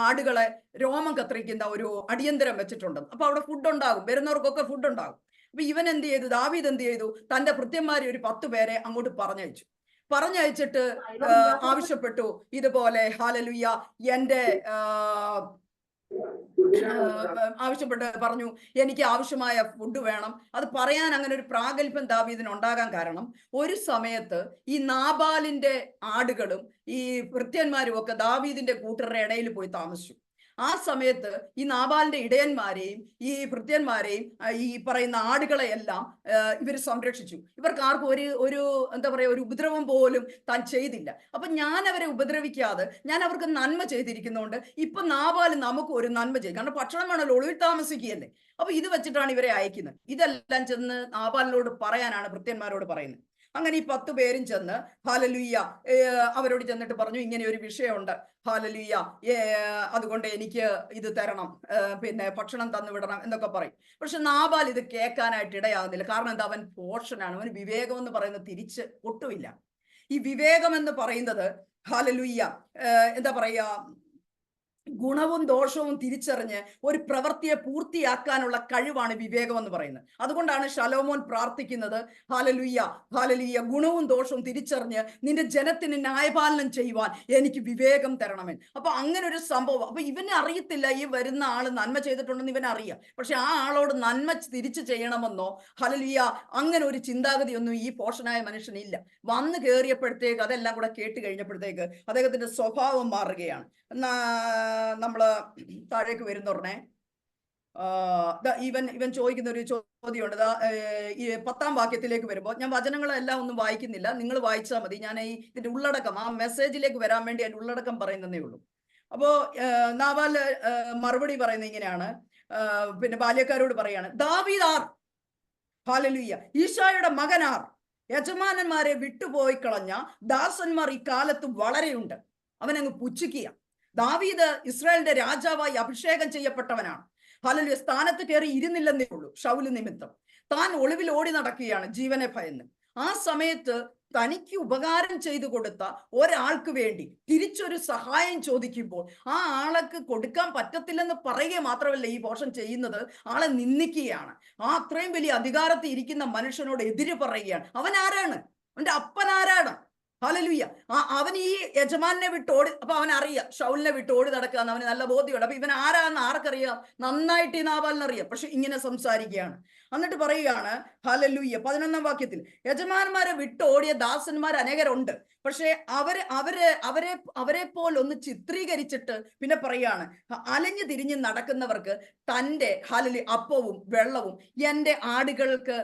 ആടുകളെ രോമം കത്തിരിക്കുന്ന ഒരു അടിയന്തരം വെച്ചിട്ടുണ്ട്. അപ്പൊ അവിടെ ഫുഡ് ഉണ്ടാകും, വരുന്നവർക്കൊക്കെ ഫുഡ് ഉണ്ടാകും. അപ്പൊ ഇവൻ എന്ത് ചെയ്തു, ദാവീദ് എന്ത് ചെയ്തു, തന്റെ ഭൃത്യന്മാരെ ഒരു 10 പേരെ അങ്ങോട്ട് പറഞ്ഞയച്ചിട്ട് ആവശ്യപ്പെട്ടു, ഇതുപോലെ ഹല്ലേലൂയ എന്റെ ആവശ്യപ്പെട്ട് പറഞ്ഞു, എനിക്ക് ആവശ്യമായ ഫുഡ് വേണം. അത് പറയാൻ അങ്ങനെ ഒരു പ്രാഗൽഭ്യം ദാവീദിന് ഉണ്ടാകാൻ കാരണം ഒരു സമയത്ത് ഈ നാബാലിന്റെ ആടുകളും ഈ ഭൃത്യന്മാരും ഒക്കെ ദാവീദിന്റെ കൂട്ടരുടെ ഇടയിൽ പോയി താമസിച്ചു. ആ സമയത്ത് ഈ നാബാലിന്റെ ഇടയന്മാരെയും ഈ ഭൃത്യന്മാരെയും ഈ പറയുന്ന ആടുകളെയെല്ലാം ഇവർ സംരക്ഷിച്ചു. ഇവർക്ക് ആർക്കും ഒരു എന്താ പറയാ ഒരു ഉപദ്രവം പോലും താൻ ചെയ്തില്ല. അപ്പൊ ഞാൻ അവരെ ഉപദ്രവിക്കാതെ ഞാൻ അവർക്ക് നന്മ ചെയ്തിരിക്കുന്നതുകൊണ്ട് ഇപ്പൊ നാബാൽ നമുക്ക് ഒരു നന്മ ചെയ്യും. കാരണം ഭക്ഷണം വേണമല്ലോ, ഒളിവിൽ താമസിക്കുകയല്ലേ. അപ്പൊ ഇത് വെച്ചിട്ടാണ് ഇവരെ അയക്കുന്നത്. ഇതെല്ലാം ചെന്ന് നാബാലിനോട് പറയാനാണ് ഭൃത്യന്മാരോട് പറയുന്നത്. അങ്ങനെ ഈ 10 പേരും ചെന്ന് ഹല്ലേലൂയ അവരോട് ചെന്നിട്ട് പറഞ്ഞു, ഇങ്ങനെ ഒരു വിഷയമുണ്ട് ഹല്ലേലൂയ, അതുകൊണ്ട് എനിക്ക് ഇത് തരണം, പിന്നെ ഭക്ഷണം തന്നു വിടണം എന്നൊക്കെ പറയും. പക്ഷെ നാബാൽ ഇത് കേൾക്കാനായിട്ട് ഇടയാകുന്നില്ല. കാരണം എന്താ, അവൻ പോഷനാണ്. അവന് വിവേകം എന്ന് പറയുന്നത് തിരിച്ച് ഒട്ടുമില്ല. ഈ വിവേകം എന്ന് പറയുന്നത് ഹല്ലേലൂയ എന്താ പറയാ, ഗുണവും ദോഷവും തിരിച്ചറിഞ്ഞ് ഒരു പ്രവൃത്തിയെ പൂർത്തിയാക്കാനുള്ള കഴിവാണ് വിവേകം എന്ന് പറയുന്നത്. അതുകൊണ്ടാണ് ശലോമോൻ പ്രാർത്ഥിക്കുന്നത്, ഹല്ലേലൂയ ഹല്ലേലൂയ, ഗുണവും ദോഷവും തിരിച്ചറിഞ്ഞ് നിന്റെ ജനത്തിന് ന്യായപാലനം ചെയ്യുവാൻ എനിക്ക് വിവേകം തരണമെന്ന്. അപ്പൊ അങ്ങനെ ഒരു സംഭവം. അപ്പൊ ഇവന് അറിയത്തില്ല ഈ വരുന്ന ആള് നന്മ ചെയ്തിട്ടുണ്ടെന്ന് ഇവനറിയാം. പക്ഷെ ആ ആളോട് നന്മ തിരിച്ചു ചെയ്യണമെന്നോ ഹല്ലേലൂയ അങ്ങനെ ഒരു ചിന്താഗതിയൊന്നും ഈ പോഷനായ മനുഷ്യനില്ല. വന്ന് കയറിയപ്പോഴത്തേക്ക് അതെല്ലാം കൂടെ കേട്ട് കഴിഞ്ഞപ്പോഴത്തേക്ക് അദ്ദേഹത്തിന്റെ സ്വഭാവം മാറുകയാണ്. നമ്മള് താഴേക്ക് വരുന്നുടനെ ഇവൻ ചോദിക്കുന്ന ഒരു ചോദ്യമുണ്ട്. ഈ 10-ാം വാക്യത്തിലേക്ക് വരുമ്പോൾ ഞാൻ വചനങ്ങളെല്ലാം ഒന്നും വായിക്കുന്നില്ല, നിങ്ങൾ വായിച്ചാൽ മതി. ഞാൻ ഇതിന്റെ ഉള്ളടക്കം ആ മെസ്സേജിലേക്ക് വരാൻ വേണ്ടി അതിന്റെ ഉള്ളടക്കം പറയുന്നതേ ഉള്ളൂ. അപ്പോ നാബാൽ മറുപടി പറയുന്നത് ഇങ്ങനെയാണ്, പിന്നെ ബാല്യക്കാരോട് പറയാണ്, ദാവീദാർ ഹല്ലേലൂയ, ഈശായുടെ മകനാർ, യജമാനന്മാരെ വിട്ടുപോയി കളഞ്ഞ ദാസന്മാർ ഈ കാലത്ത് വളരെയുണ്ട്. അവനങ്ങ് പുച്ഛിക്കുക. ദാവീദ് ഇസ്രായേലിന്റെ രാജാവായി അഭിഷേകം ചെയ്യപ്പെട്ടവനാണ്. ഹല്ലേലൂയ. സ്ഥാനത്ത് കയറി ഇരുന്നില്ലെന്നേ ഉള്ളൂ. ശൗല് നിമിത്തം താൻ ഒളിവിൽ ഓടി നടക്കുകയാണ് ജീവനെ ഭയന്ന്. ആ സമയത്ത് തനിക്ക് ഉപകാരം ചെയ്തു കൊടുത്ത ഒരാൾക്ക് വേണ്ടി തിരിച്ചൊരു സഹായം ചോദിക്കുമ്പോൾ ആ ആൾക്ക് കൊടുക്കാൻ പറ്റത്തില്ലെന്ന് പറയുക മാത്രമല്ല, ഈ പോഷൻ ചെയ്യുന്നത് ആളെ നിന്ദിക്കുകയാണ്. ആ അത്രയും വലിയ അധികാരത്തിൽ ഇരിക്കുന്ന മനുഷ്യനോട് എതിര് പറയുകയാണ്. അവൻ ആരാണ്? അവന്റെ അപ്പൻ ആരാണ്? ഹല്ലേലൂയ. അവൻ ഈ യജമാനെ വിട്ട് ഓടി, അപ്പൊ അവൻ അറിയാം ശൗലിനെ വിട്ട് ഓടി നടക്കാന്ന് അവന് നല്ല ബോധ്യമുണ്ട്. അപ്പൊ ഇവൻ ആരാന്ന് ആർക്കറിയാം? നന്നായിട്ട് ഈ നാബാലിനറിയാം. പക്ഷെ ഇങ്ങനെ സംസാരിക്കുകയാണ്. എന്നിട്ട് പറയുകയാണ് ഹല്ലേലൂയ 11-ാം വാക്യത്തിൽ, യജമാനന്മാരെ വിട്ട് ഓടിയ ദാസന്മാർ അനേകരുണ്ട്, പക്ഷെ അവരെ പോലൊന്ന് ചിത്രീകരിച്ചിട്ട് പിന്നെ പറയാണ്, അലഞ്ഞു തിരിഞ്ഞ് നടക്കുന്നവർക്ക് തൻ്റെ അപ്പവും വെള്ളവും എൻ്റെ ആടുകൾക്ക്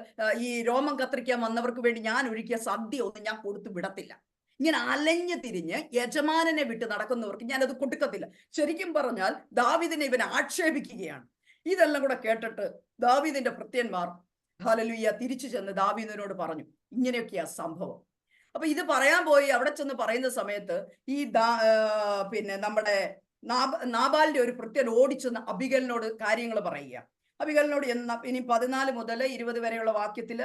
ഈ രോമം കത്തിരിക്കാൻ വന്നവർക്ക് വേണ്ടി ഞാൻ ഒരുക്കിയ സദ്യ ഒന്നും ഞാൻ കൊടുത്തു വിടത്തില്ല. ഇങ്ങനെ അലഞ്ഞു തിരിഞ്ഞ് യജമാനനെ വിട്ട് നടക്കുന്നവർക്ക് ഞാനത് കൊടുക്കത്തില്ല. ശരിക്കും പറഞ്ഞാൽ ദാവീദിനെ ഇവൻ ആക്ഷേപിക്കുകയാണ്. ഇതെല്ലാം കൂടെ കേട്ടിട്ട് ദാവീദിന്റെ ഭൃത്യന്മാർ തിരിച്ചു ചെന്ന് ദാവീദിനോട് പറഞ്ഞു, ഇങ്ങനെയൊക്കെയാ സംഭവം. അപ്പൊ ഇത് പറയാൻ പോയി അവിടെ ചെന്ന് പറയുന്ന സമയത്ത് ഈ പിന്നെ നമ്മുടെ നാബാലിന്റെ ഒരു ഭൃത്യൻ ഓടിച്ചെന്ന് അബിഗലിനോട് കാര്യങ്ങൾ പറയുക. അബിഗലിനോട് ഇനി 14 മുതൽ 20 വരെയുള്ള വാക്യത്തിൽ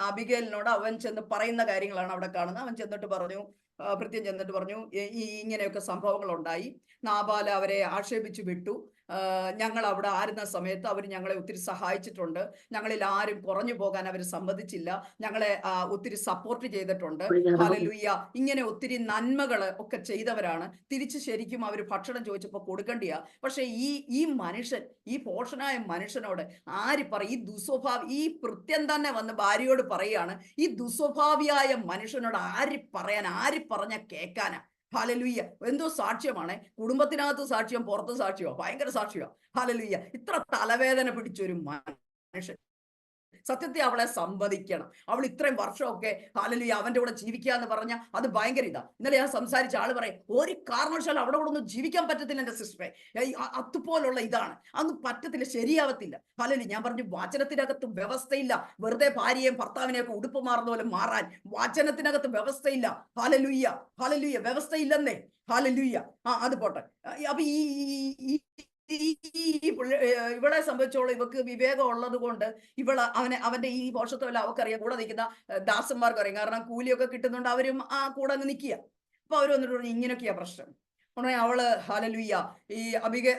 അബിഗലിനോട് അവൻ ചെന്ന് പറയുന്ന കാര്യങ്ങളാണ് അവിടെ കാണുന്നത്. അവൻ ചെന്നിട്ട് പറഞ്ഞു, ഭൃത്യൻ ചെന്നിട്ട് പറഞ്ഞു, ഈ ഇങ്ങനെയൊക്കെ സംഭവങ്ങൾ ഉണ്ടായി, നാബാൽ അവരെ ആക്ഷേപിച്ചു വിട്ടു, ഞങ്ങൾ അവിടെ ആയിരുന്ന സമയത്ത് അവർ ഞങ്ങളെ ഒത്തിരി സഹായിച്ചിട്ടുണ്ട്, ഞങ്ങളിൽ ആരും കുറഞ്ഞു പോകാൻ അവർ സമ്മതിച്ചില്ല, ഞങ്ങളെ ഒത്തിരി സപ്പോർട്ട് ചെയ്തിട്ടുണ്ട്. ഹല്ലേലൂയ. ഇങ്ങനെ ഒത്തിരി നന്മകൾ ഒക്കെ ചെയ്തവരാണ്. തിരിച്ച് ശരിക്കും അവർ ഭക്ഷണം ചോദിച്ചപ്പോൾ കൊടുക്കണ്ടിയാ. പക്ഷെ ഈ മനുഷ്യൻ, ഈ പോഷനായ മനുഷ്യനോട് ആര് പറയും? ഈ ഈ ഭൃത്യൻ തന്നെ വന്ന് ഭാര്യയോട് പറയുകയാണ്, ഈ ദുസ്വഭാവിയായ മനുഷ്യനോട് ആര് പറഞ്ഞ കേൾക്കാനാ? ഹല്ലേലൂയ. എന്തോ സാക്ഷ്യമാണ്, കുടുംബത്തിനകത്ത് സാക്ഷ്യം, പുറത്ത് സാക്ഷ്യമോ, ഭയങ്കര സാക്ഷിയോ. ഹല്ലേലൂയ. ഇത്ര തലവേദന പിടിച്ചൊരു മനുഷ്യൻ സത്യത്തെ അവളെ സമ്മതിക്കണം. അവൾ ഇത്രയും വർഷമൊക്കെ ഹല്ലേലൂയ അവന്റെ കൂടെ ജീവിക്കാന്ന് പറഞ്ഞ അത് ഭയങ്കര ഇതാ. ഇന്നലെ ഞാൻ സംസാരിച്ച ആള് പറയും, ഒരു കാരണവശാലും അവിടെ കൂടെ ഒന്നും ജീവിക്കാൻ പറ്റത്തില്ല എന്റെ സിസ്റ്ററെ, അതുപോലുള്ള ഇതാണ്, അതൊന്നും പറ്റത്തില്ല, ശരിയാവത്തില്ല. ഹല്ലേലൂയ. ഞാൻ പറഞ്ഞു, വചനത്തിനകത്ത് വ്യവസ്ഥയില്ല വെറുതെ ഭാര്യയും ഭർത്താവിനെയൊക്കെ ഉടുപ്പ് മാറുന്ന പോലെ മാറാൻ. വചനത്തിനകത്ത് വ്യവസ്ഥയില്ല. ഹല്ലേലൂയ. ഹല്ലേലൂയ. വ്യവസ്ഥയില്ലെന്നേ. ഹല്ലേലൂയ. അത് പോട്ടെ. അപ്പൊ ഇവളെ സംബന്ധിച്ചോളം ഇവക്ക് വിവേകം ഉള്ളത് കൊണ്ട് അവന്റെ ഈ പോഷത്വമല്ല അവക്കറിയാം. കൂടെ നിൽക്കുന്ന ദാസന്മാർക്ക് അറിയാം, കാരണം കൂലിയൊക്കെ കിട്ടുന്നുണ്ട്, അവരും ആ കൂടെ അങ്ങ് നിൽക്കുക. അപ്പൊ അവര് വന്നിട്ട് പറഞ്ഞു, ഇങ്ങനെയൊക്കെയാ പ്രശ്നം. ഉടനെ അവള് ഹല്ലേലൂയ ഈ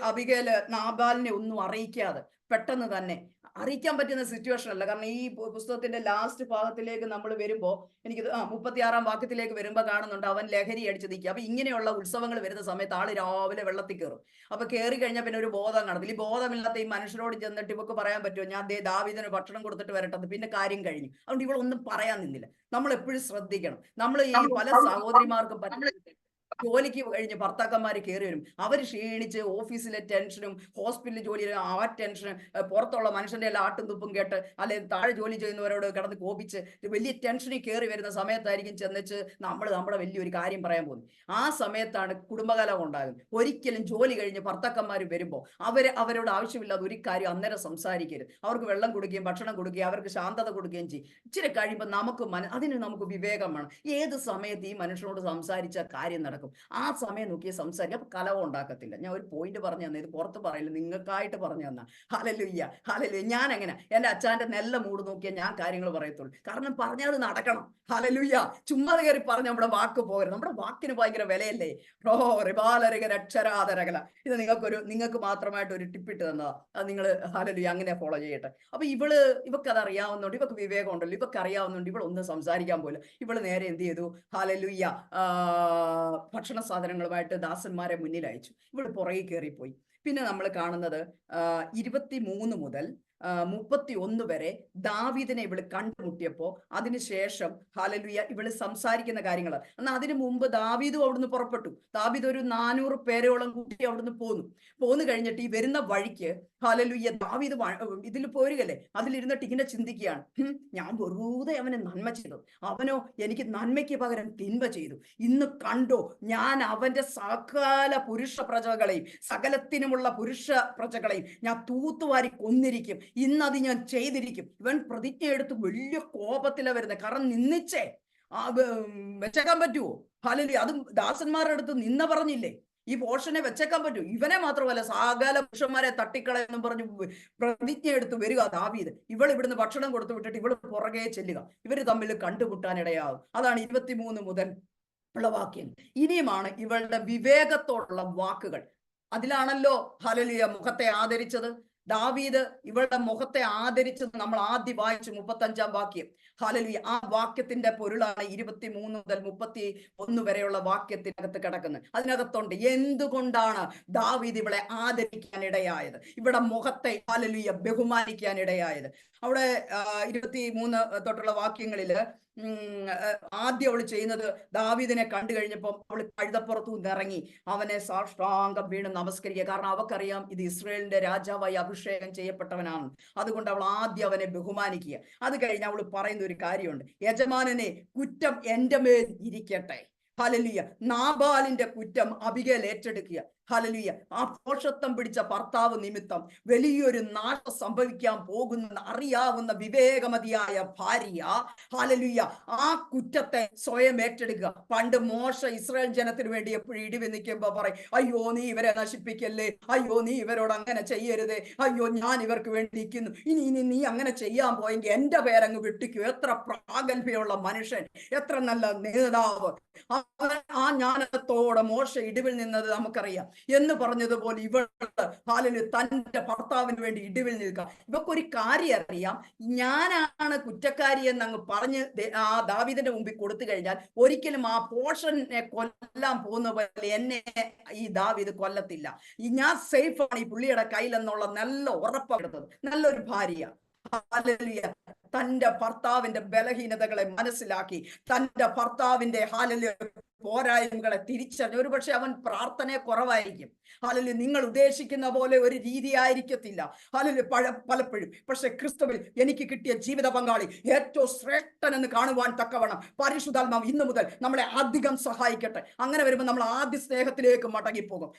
അബിഗേല് നാബാലിനെ ഒന്നും അറിയിക്കാതെ പെട്ടെന്ന് തന്നെ, അറിയിക്കാൻ പറ്റുന്ന സിറ്റുവേഷൻ അല്ല, കാരണം ഈ പുസ്തകത്തിന്റെ ലാസ്റ്റ് ഭാഗത്തിലേക്ക് നമ്മൾ വരുമ്പോ എനിക്ക് 36-ാം വാക്യത്തിലേക്ക് വരുമ്പോ കാണുന്നുണ്ട്, അവൻ ലഹരി അടിച്ച് നിൽക്കുക. അപ്പൊ ഇങ്ങനെയുള്ള ഉത്സവങ്ങൾ വരുന്ന സമയത്ത് ആള് രാവിലെ വെള്ളത്തിൽ കയറും. അപ്പൊ കയറി കഴിഞ്ഞാൽ പിന്നെ ഒരു ബോധം കാണത്തില്ല. ഈ ബോധമില്ലാത്ത ഈ മനുഷ്യരോട് ചെന്നിട്ട് ഇവക്ക് പറയാൻ പറ്റുമോ, ഞാൻ ദാവീദിന് ഭക്ഷണം കൊടുത്തിട്ട് വരട്ടെ, പിന്നെ കാര്യം കഴിഞ്ഞു. അതുകൊണ്ട് ഇവളൊന്നും പറയാൻ നിന്നില്ല. നമ്മൾ എപ്പോഴും ശ്രദ്ധിക്കണം. നമ്മൾ ഈ പല സഹോദരിമാർക്കും ജോലിക്ക് കഴിഞ്ഞ് ഭർത്താക്കന്മാര് കയറി വരും, അവർ ക്ഷീണിച്ച് ഓഫീസിലെ ടെൻഷനും ഹോസ്പിറ്റലിൽ ജോലിയിലും ആ ടെൻഷനും പുറത്തുള്ള മനുഷ്യന്റെ എല്ലാം ആട്ടും തുപ്പും കേട്ട്, അല്ലെങ്കിൽ താഴെ ജോലി ചെയ്യുന്നവരോട് കിടന്ന് കോപിച്ച് വലിയ ടെൻഷനിൽ കയറി വരുന്ന സമയത്തായിരിക്കും ചെന്നിച്ച് നമ്മുടെ വലിയൊരു കാര്യം പറയാൻ പോകുന്നത്. ആ സമയത്താണ് കുടുംബകലഹം ഉണ്ടാകുന്നത്. ഒരിക്കലും ജോലി കഴിഞ്ഞ് ഭർത്താക്കന്മാർ വരുമ്പോൾ അവരോട് ആവശ്യമില്ലാതെ ഒരു കാര്യം അന്നേരം സംസാരിക്കരുത്. അവർക്ക് വെള്ളം കൊടുക്കുകയും ഭക്ഷണം കൊടുക്കുകയും അവർക്ക് ശാന്തത കൊടുക്കുകയും ചെയ്യും. ഇച്ചിരി കഴിയുമ്പോൾ നമുക്ക് വിവേകം വേണം. ഏത് സമയത്ത് ഈ മനുഷ്യനോട് സംസാരിച്ച കാര്യം നടക്കും, ആ സമയം നോക്കി സംസാരിക്കുക. അപ്പൊ കലഹം ഉണ്ടാക്കത്തില്ല. ഞാൻ ഒരു പോയിന്റ് പറഞ്ഞു തന്നെ, ഇത് പുറത്ത് പറയില്ല, നിങ്ങൾക്കായിട്ട് പറഞ്ഞു തന്ന. ഹല്ലേലൂയ. ഹല്ലേലൂയ. ഞാൻ എങ്ങനെ എൻ്റെ അച്ഛൻ്റെ നല്ല മൂഡ് നോക്കിയാൽ ഞാൻ കാര്യങ്ങൾ പറയത്തുള്ളൂ. കാരണം പറഞ്ഞത് നടക്കണം. ഹല്ലേലൂയ. ചുമ്മാ കയറി പറഞ്ഞ് നമ്മുടെ വാക്ക് പോകരുത്. നമ്മുടെ വാക്കിന് ഭയങ്കര വിലയല്ലേ. അക്ഷരാധരകല. ഇത് നിങ്ങൾക്ക് മാത്രമായിട്ട് ഒരു ടിപ്പിട്ട് തന്നതാ. അത് നിങ്ങൾ ഹല്ലേലൂയ അങ്ങനെ ഫോളോ ചെയ്യട്ടെ. അപ്പൊ ഇവക്ക് അത് അറിയാവുന്നുണ്ട്, ഇവക്ക് വിവേകം ഉണ്ടല്ലോ, ഇവക്ക് അറിയാവുന്നുണ്ട്, ഇവളൊന്നും സംസാരിക്കാൻ പോലും. ഇവള് നേരെ എന്ത് ചെയ്തു? ഹല്ലേലൂയ ഭക്ഷണ സാധനങ്ങളുമായിട്ട് ദാസന്മാരെ മുന്നിൽ അയച്ചു. ഇവള് പുറകെ കയറിപ്പോയി. പിന്നെ നമ്മൾ കാണുന്നത് 23 മുതൽ 31 വരെ ദാവീദിനെ ഇവള് കണ്ടുമുട്ടിയപ്പോ അതിനുശേഷം ഹല്ലേലൂയ ഇവള് സംസാരിക്കുന്ന കാര്യങ്ങൾ. എന്നാൽ അതിനു മുമ്പ് ദാവീദും അവിടുന്ന് പുറപ്പെട്ടു. ദാവീദ് ഒരു 400 പേരോളം കൂട്ടി അവിടുന്ന് പോന്നു കഴിഞ്ഞിട്ട് ഈ വരുന്ന വഴിക്ക് ഹല്ലേലൂയ ദാവീദ് ഇതിൽ പോരുകല്ലേ, അതിലിരുന്നിട്ട് ഇങ്ങനെ ചിന്തിക്കുകയാണ്, ഞാൻ വെറുതെ അവനെ നന്മ ചെയ്തു, അവനോ എനിക്ക് നന്മയ്ക്ക് പകരം തിന്മ ചെയ്തു. ഇന്ന് കണ്ടോ, ഞാൻ അവന്റെ സകല പുരുഷ പ്രജകളെയും, സകലത്തിനുമുള്ള പുരുഷ പ്രജകളെയും ഞാൻ തൂത്തുവാരി കൊന്നിരിക്കും, ഇന്നത് ഞാൻ ചെയ്തിരിക്കും. ഇവൻ പ്രതിജ്ഞ എടുത്ത് വലിയ കോപത്തിലാ വരുന്നത്. കാരണം നിന്നിച്ചേ വെച്ചേക്കാൻ പറ്റുമോ? ഹല്ലേലൂയ. അതും ദാസന്മാരുടെ അടുത്ത് നിന്ന പറഞ്ഞില്ലേ, ഈ പോഷനെ വെച്ചേക്കാൻ പറ്റൂ? ഇവനെ മാത്രമല്ല സകല പുരുഷന്മാരെ തട്ടിക്കളയെന്നും പറഞ്ഞു പ്രതിജ്ഞ എടുത്ത് വരിക ദാവീദ്. ഇവിടുന്ന് ഭക്ഷണം കൊടുത്തു വിട്ടിട്ട് ഇവള് പുറകെ ചെല്ലുക. ഇവര് തമ്മിൽ കണ്ടുമുട്ടാനിടയാകും. അതാണ് 23 മുതൽ ഉള്ള വാക്യം. ഇനിയുമാണ് ഇവളുടെ വിവേകത്തോടുള്ള വാക്കുകൾ. അതിലാണല്ലോ ഹല്ലേലൂയ മുഖത്തെ ആദരിച്ചത്. ദാവീദ് ഇവളുടെ മുഖത്തെ ആദരിച്ച് നമ്മൾ ആദ്യം വായിച്ചു 35-ാം വാക്യം. ഹല്ലേലൂയ. ആ വാക്യത്തിന്റെ പൊരുളാണ് 23 മുതൽ 31 വരെയുള്ള വാക്യത്തിനകത്ത് കിടക്കുന്നത്. അതിനകത്തുണ്ട് എന്തുകൊണ്ടാണ് ദാവീദ് ഇവളെ ആദരിക്കാൻ ഇടയായത്, ഇവിടെ മുഖത്തെ ഹല്ലേലൂയ ബഹുമാനിക്കാൻ ഇടയായത്. അവിടെ 23 തൊട്ടുള്ള വാക്യങ്ങളില് ആദ്യം അവൾ ചെയ്യുന്നത്, ദാവീദിനെ കണ്ടു കഴിഞ്ഞപ്പോൾ അവൾ കഴുതപ്പുറത്തു നിന്നിറങ്ങി അവനെ സാഷ്ടാംഗം വീണ് നമസ്കരിക്കുക. കാരണം അവക്കറിയാം ഇത് ഇസ്രായേലിന്റെ രാജാവായി അഭിഷേകം ചെയ്യപ്പെട്ടവനാണ്. അതുകൊണ്ട് അവൾ ആദ്യം അവനെ ബഹുമാനിക്കുക. അത് കഴിഞ്ഞ് അവൾ പറയുന്ന ഒരു കാര്യമുണ്ട്, യജമാനനെ കുറ്റം എൻ്റെ മേൽ ഇരിക്കട്ടെ. ഹല്ലേലൂയ. നാബാലിന്റെ കുറ്റം അബിഗേൽ ഏറ്റെടുക്കുക. ഹല്ലേലൂയ. ആ പോഷത്വം പിടിച്ച ഭർത്താവ് നിമിത്തം വലിയൊരു നാശം സംഭവിക്കാൻ പോകുന്ന അറിയാവുന്ന വിവേകമതിയായ ഭാര്യ ഹല്ലേലൂയ ആ കുറ്റത്തെ സ്വയം ഏറ്റെടുക്കുക. പണ്ട് മോശ ഇസ്രായേൽ ജനത്തിന് വേണ്ടി എപ്പോഴും ഇടിവി നിൽക്കുമ്പോ പറയും, അയ്യോ നീ ഇവരെ നശിപ്പിക്കല്ലേ, അയ്യോ നീ ഇവരോട് അങ്ങനെ ചെയ്യരുതേ, അയ്യോ ഞാൻ ഇവർക്ക് വേണ്ടി നിൽക്കുന്നു, ഇനി നീ അങ്ങനെ ചെയ്യാൻ പോയെങ്കിൽ എന്റെ പേരങ്ങ് വിട്ടിക്കൂ. എത്ര പ്രാഗൽഭ്യമുള്ള മനുഷ്യൻ, എത്ര നല്ല നേതാവ്. ആ ജ്ഞാനത്തോടെ മോശ ഇടിവിൽ നിന്നത് നമുക്കറിയാം. എന്ന് പറഞ്ഞതുപോലെ ഇവള് ഹാലലൂയ തന്റെ ഭർത്താവിന് വേണ്ടി ഇടിവിൽ നിൽക്കുക. ഇവക്കൊരു കാര്യം അറിയാം, ഞാനാണ് കുറ്റക്കാരി എന്ന് അങ്ങ് പറഞ്ഞ് ആ ദാവീദിന്റെ മുമ്പിൽ കൊടുത്തു കഴിഞ്ഞാൽ ഒരിക്കലും ആ പോഷനെ കൊല്ലാൻ പോകുന്ന പോലെ എന്നെ ഈ ദാവീദ് കൊല്ലത്തില്ല, ഞാൻ സേഫ് ആണ് ഈ പുള്ളിയുടെ കയ്യിലെന്നുള്ള നല്ല ഉറപ്പെടുത്തത് നല്ലൊരു ഭാര്യ. ഹല്ലേലൂയ. തന്റെ ഭർത്താവിന്റെ ബലഹീനതകളെ മനസ്സിലാക്കി തന്റെ ഭർത്താവിന്റെ ഹല്ലേലൂയ പോരായ്മകളെ തിരിച്ചറിഞ്ഞു. ഒരുപക്ഷെ അവൻ പ്രാർത്ഥന കുറവായിരിക്കും, ഹല്ലേലൂയ നിങ്ങൾ ഉദ്ദേശിക്കുന്ന പോലെ ഒരു രീതി ആയിരിക്കത്തില്ല, ഹല്ലേലൂയ പലപ്പോഴും. പക്ഷെ ക്രിസ്തുവിൽ എനിക്ക് കിട്ടിയ ജീവിത പങ്കാളി ഏറ്റവും ശ്രേഷ്ഠൻ എന്ന് കാണുവാൻ തക്കവണ്ണം പരിശുദ്ധാത്മാവ് ഇന്നു മുതൽ നമ്മളെ അധികം സഹായിക്കട്ടെ. അങ്ങനെ വരുമ്പോൾ നമ്മൾ ആദ്യ സ്നേഹത്തിലേക്ക് മടങ്ങിപ്പോകും.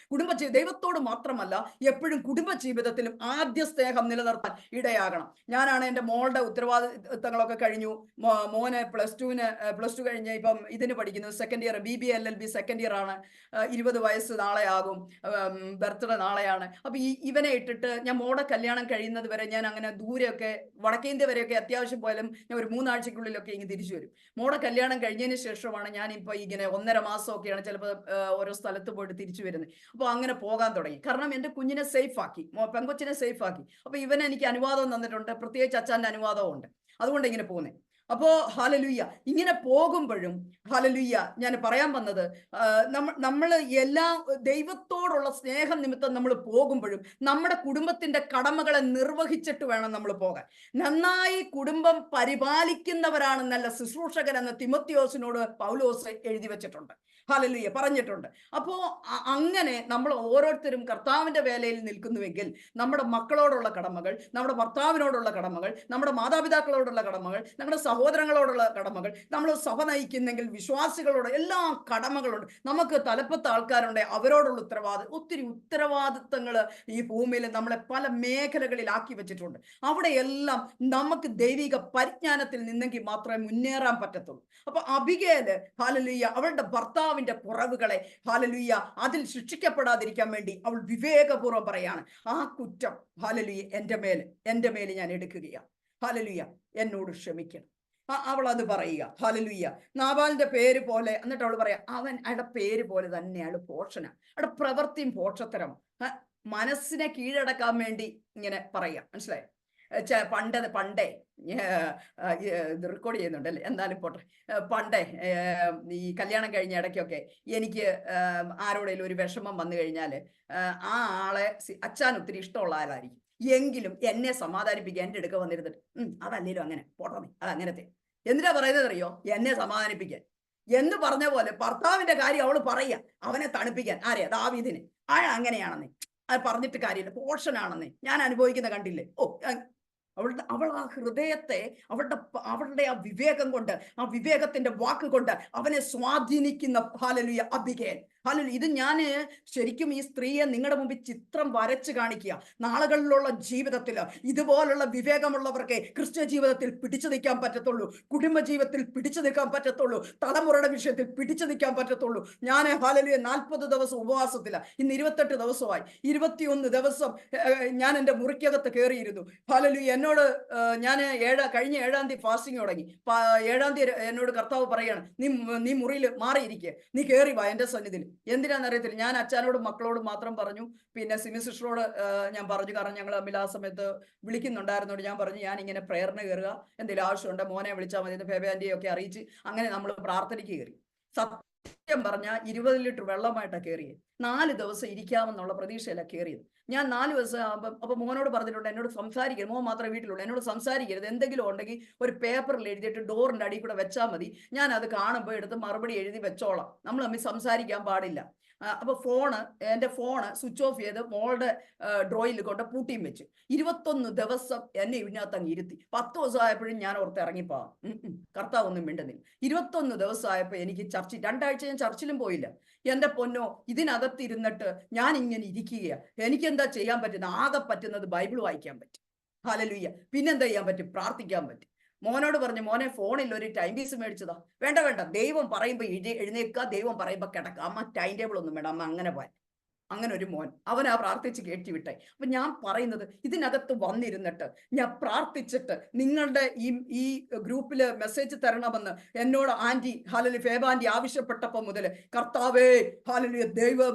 ദൈവത്തോട് മാത്രമല്ല എപ്പോഴും കുടുംബ ജീവിതത്തിലും ആദ്യ സ്നേഹം നിലനിർത്താൻ ഇടയാകണം. ഞാനാണ് എൻ്റെ മോളുടെ ഉത്തരവാദിത്തങ്ങളൊക്കെ കഴിഞ്ഞു. മോനെ പ്ലസ് ടു കഴിഞ്ഞ് ഇപ്പം ഇതിന് പഠിക്കുന്നു, second year BBA LLB second year ആണ്. 20 വയസ്സ് നാളെ ആകും, ബർത്ത്ഡേ നാളെയാണ്. അപ്പൊ ഇവനെ ഇട്ടിട്ട് ഞാൻ മോടെ കല്യാണം കഴിയുന്നത് വരെ ഞാൻ അങ്ങനെ ദൂരെയൊക്കെ വടക്കേന്ത്യ വരെയൊക്കെ അത്യാവശ്യം പോയാലും ഞാൻ ഒരു 3 ആഴ്ചക്കുള്ളിലൊക്കെ ഇങ്ങനെ തിരിച്ചു വരും. മോടെ കല്യാണം കഴിഞ്ഞതിന് ശേഷമാണ് ഞാൻ ഇപ്പൊ ഇങ്ങനെ 1.5 മാസമൊക്കെയാണ് ചിലപ്പോൾ ഓരോ സ്ഥലത്ത് പോയിട്ട് തിരിച്ചു വരുന്നത്. അപ്പോൾ അങ്ങനെ പോകാൻ തുടങ്ങി. കാരണം എൻ്റെ കുഞ്ഞിനെ സേഫ് ആക്കി, പെങ്കൊച്ചിനെ സേഫ് ആക്കി. അപ്പൊ ഇവൻ എനിക്ക് അനുവാദം തന്നിട്ടുണ്ട്, പ്രത്യേകിച്ച് അച്ഛൻ്റെ അനുവാദവും ഉണ്ട്. അതുകൊണ്ട് ഇങ്ങനെ പോകുന്നത്. അപ്പോ ഹല്ലേലൂയ ഇങ്ങനെ പോകുമ്പോഴും ഹല്ലേലൂയ ഞാൻ പറയാൻ വന്നത്, നമ്മൾ എല്ലാ ദൈവത്തോടുള്ള സ്നേഹം നിമിത്തം നമ്മൾ പോകുമ്പോഴും നമ്മുടെ കുടുംബത്തിന്റെ കടമകളെ നിർവഹിച്ചിട്ട് വേണം നമ്മൾ പോകാൻ. നന്നായി കുടുംബം പരിപാലിക്കുന്നവരാണ് നല്ല ശുശ്രൂഷകരെന്ന് തിമോത്തിയോസിനോട് പൗലോസ് എഴുതി വെച്ചിട്ടുണ്ട്, ഹല്ലേലൂയ പറഞ്ഞിട്ടുണ്ട്. അപ്പോ അങ്ങനെ നമ്മൾ ഓരോരുത്തരും കർത്താവിന്റെ വേലയിൽ നിൽക്കുന്നുവെങ്കിൽ നമ്മുടെ മക്കളോടുള്ള കടമകൾ, നമ്മുടെ ഭർത്താവിനോടുള്ള കടമകൾ, നമ്മുടെ മാതാപിതാക്കളോടുള്ള കടമകൾ, നമ്മുടെ സഹോദരങ്ങളോടുള്ള കടമകൾ, നമ്മൾ സഭ നയിക്കുന്നെങ്കിൽ വിശ്വാസികളോട് എല്ലാ കടമകളുണ്ട്. നമുക്ക് തലപ്പത്ത് ആൾക്കാരുണ്ട്, അവരോടുള്ള ഒത്തിരി ഉത്തരവാദിത്തങ്ങൾ ഈ ഭൂമിയിൽ നമ്മളെ പല മേഖലകളിലാക്കി വെച്ചിട്ടുണ്ട്. അവിടെയെല്ലാം നമുക്ക് ദൈവിക പരിജ്ഞാനത്തിൽ നിന്നെങ്കിൽ മാത്രമേ മുന്നേറാൻ പറ്റത്തുള്ളൂ. അപ്പൊ അബിഗേല് ഹല്ലേലൂയ അവളുടെ ഭർത്താവിന്റെ കുറവുകളെ ഹല്ലേലൂയ അതിൽ ശിക്ഷിക്കപ്പെടാതിരിക്കാൻ വേണ്ടി അവൾ വിവേകപൂർവ്വം പറയാണ്, ആ കുറ്റം ഹല്ലേലൂയ എൻ്റെ മേൽ ഞാൻ എടുക്കുകയാണ്, ഹല്ലേലൂയ എന്നോട് ക്ഷമിക്കണം. അവൾ അത് പറയുക, ഹല്ലേലൂയ. നാബാലിന്റെ പേര് പോലെ, എന്നിട്ട് അവൾ പറയാ അയാളുടെ പേര് പോലെ തന്നെ അയാൾ പോഷന, അയാളുടെ പ്രവൃത്തിയും പോഷത്തരം, മനസ്സിനെ കീഴടക്കാൻ വേണ്ടി ഇങ്ങനെ പറയുക. മനസ്സിലായോ? പണ്ടേ ഇത് റെക്കോർഡ് ചെയ്യുന്നുണ്ട് അല്ലേ, എന്നാലും പോട്ടെ. പണ്ടേ ഈ കല്യാണം കഴിഞ്ഞ ഇടയ്ക്കൊക്കെ എനിക്ക് ആരോടെങ്കിലും ഒരു വിഷമം വന്നു കഴിഞ്ഞാൽ ആ ആളെ അച്ഛൻ ഒത്തിരി ഇഷ്ടമുള്ള ആളായിരിക്കും, എങ്കിലും എന്നെ സമാധാനിപ്പിക്കുക എൻ്റെ അടുക്ക വന്നിരുന്നിട്ട് അതല്ലേലും അങ്ങനെ പോട്ടെ അത് അങ്ങനത്തെ എന്തിനാ പറയുന്നത് അറിയോ, എന്നെ സമാധാനിപ്പിക്കാൻ എന്ന് പറഞ്ഞ പോലെ ഭർത്താവിന്റെ കാര്യം അവൾ പറയുക, അവനെ തണുപ്പിക്കാൻ. ആരെയാ? ദാവീദിനെ. അങ്ങനെയാണെന്നേ, അത് പറഞ്ഞിട്ട് കാര്യമില്ല, പോഷനാണെന്നേ ഞാൻ അനുഭവിക്കുന്ന കണ്ടില്ലേ. അവൾ ആ ഹൃദയത്തെ അവളുടെ ആ വിവേകം കൊണ്ട്, ആ വിവേകത്തിന്റെ വാക്ക് കൊണ്ട് അവനെ സ്വാധീനിക്കുന്ന ഹല്ലേലൂയ അബിഗേൽ. ഹല്ലേലൂയ. ഇത് ഞാൻ ശരിക്കും ഈ സ്ത്രീയെ നിങ്ങളുടെ മുമ്പിൽ ചിത്രം വരച്ച് കാണിക്കുക. നാളുകളിലുള്ള ജീവിതത്തിൽ ഇതുപോലുള്ള വിവേകമുള്ളവർക്ക് ക്രിസ്ത്യ ജീവിതത്തിൽ പിടിച്ചു നിൽക്കാൻ പറ്റത്തുള്ളൂ, കുടുംബ ജീവിതത്തിൽ പിടിച്ചു നിൽക്കാൻ പറ്റത്തുള്ളൂ, തലമുറയുടെ വിഷയത്തിൽ പിടിച്ചു നിൽക്കാൻ പറ്റത്തുള്ളൂ. ഞാൻ ഹല്ലേലൂയ 40 ദിവസം ഉപവാസത്തില, ഇന്ന് 28 ദിവസമായി. 21 ദിവസം ഞാൻ എൻ്റെ മുറിക്കകത്ത് കയറിയിരുന്നു. ഹല്ലേലൂയ. എന്നോട് ഞാൻ കഴിഞ്ഞ 7-ാം തീയതി ഫാസ്റ്റിംഗ് തുടങ്ങി. 7-ാം തീയതി എന്നോട് കർത്താവ് പറയാണ്, നീ മുറിയിൽ മാറിയിരിക്കുക, നീ കയറി വാ എൻ്റെ സന്നിധിയിൽ. എന്തിനാണെന്നറിയത്തില്ല. ഞാൻ അച്ഛനോടും മക്കളോടും മാത്രം പറഞ്ഞു. പിന്നെ സിമി സിസ്റ്ററോട് ഞാൻ പറഞ്ഞു. കാരണം ഞങ്ങൾ തമ്മിൽ ആ സമയത്ത് വിളിക്കുന്നുണ്ടായിരുന്നോണ്ട് ഞാൻ പറഞ്ഞു, ഞാൻ ഇങ്ങനെ പ്രേയറിന് കയറുക, എന്തെങ്കിലും ആവശ്യമുണ്ട് മോനെ വിളിച്ചാൽ മതി എന്ന് ഫേബ ആന്റിയെ ഒക്കെ അറിയിച്ച് അങ്ങനെ നമ്മൾ പ്രാർത്ഥനയ്ക്ക് കയറി. സത്യം പറഞ്ഞാൽ 20 ലിറ്റർ വെള്ളമായിട്ടാണ് കയറിയത്. 4 ദിവസം ഇരിക്കാമെന്നുള്ള പ്രതീക്ഷയിലാണ് കയറിയത്. ഞാൻ 4 ദിവസം അപ്പൊ മോനോട് പറഞ്ഞിട്ടുണ്ട്, എന്നോട് സംസാരിക്കരുത്, മോൻ മാത്രമേ വീട്ടിലുള്ളൂ, എന്നോട് സംസാരിക്കരുത്, എന്തെങ്കിലും ഉണ്ടെങ്കിൽ ഒരു പേപ്പറിൽ എഴുതിയിട്ട് ഡോറിന്റെ അടിയിൽ കൂടെ വെച്ചാൽ മതി, ഞാൻ അത് കാണുമ്പോൾ എടുത്ത് മറുപടി എഴുതി വെച്ചോളാം, നമ്മൾ തമ്മിൽ സംസാരിക്കാൻ പാടില്ല. അപ്പൊ എൻ്റെ ഫോണ് സ്വിച്ച് ഓഫ് ചെയ്ത് മോളുടെ ഡ്രോയിൽ കൊണ്ട് പൂട്ടിയും വെച്ചു. 21 ദിവസം എന്നെ ഇതിനകത്ത് അങ്ങ് ഇരുത്തി. 10 ദിവസം ആയപ്പോഴും ഞാൻ ഓർത്ത് ഇറങ്ങിപ്പോവാം, കർത്താവ് ഒന്നും മിണ്ടുന്നില്ല. 21 ദിവസം ആയപ്പോൾ എനിക്ക് ചർച്ചിൽ 2 ആഴ്ച ഞാൻ ചർച്ചിലും പോയില്ല. എന്റെ പൊന്നോ, ഇതിനകത്തിരുന്നിട്ട് ഞാൻ ഇങ്ങനെ ഇരിക്കുകയാണ്. എനിക്കെന്താ ചെയ്യാൻ പറ്റുന്നത്? ആകെ പറ്റുന്നത് ബൈബിൾ വായിക്കാൻ പറ്റും. ഹല്ലേലൂയ. പിന്നെന്താ ചെയ്യാൻ പറ്റും? പ്രാർത്ഥിക്കാൻ പറ്റും. മോനോട് പറഞ്ഞു, മോനെ ഫോണിൽ ഒരു ടൈം പീസ് മേടിച്ചതാ. വേണ്ട വേണ്ട, ദൈവം പറയുമ്പോൾ എഴുന്നേൽക്കുക, ദൈവം പറയുമ്പോൾ കിടക്കുക, അമ്മ ടൈം ടേബിൾ ഒന്നും വേണ്ട, അമ്മ അങ്ങനെ പോയി. അങ്ങനെ ഒരു മോൻ, അവനാ പ്രാർത്ഥിച്ച് കയറ്റി വിട്ടെ. അപ്പൊ ഞാൻ പറയുന്നത്, ഇതിനകത്ത് വന്നിരുന്നിട്ട് ഞാൻ പ്രാർത്ഥിച്ചിട്ട് നിങ്ങളുടെ ഈ ഗ്രൂപ്പില് മെസ്സേജ് തരണമെന്ന് എന്നോട് ആന്റി ഫേബ ആന്റി ആവശ്യപ്പെട്ടപ്പോൾ മുതൽ, കർത്താവേ ഹല്ലേലൂയ, ദൈവം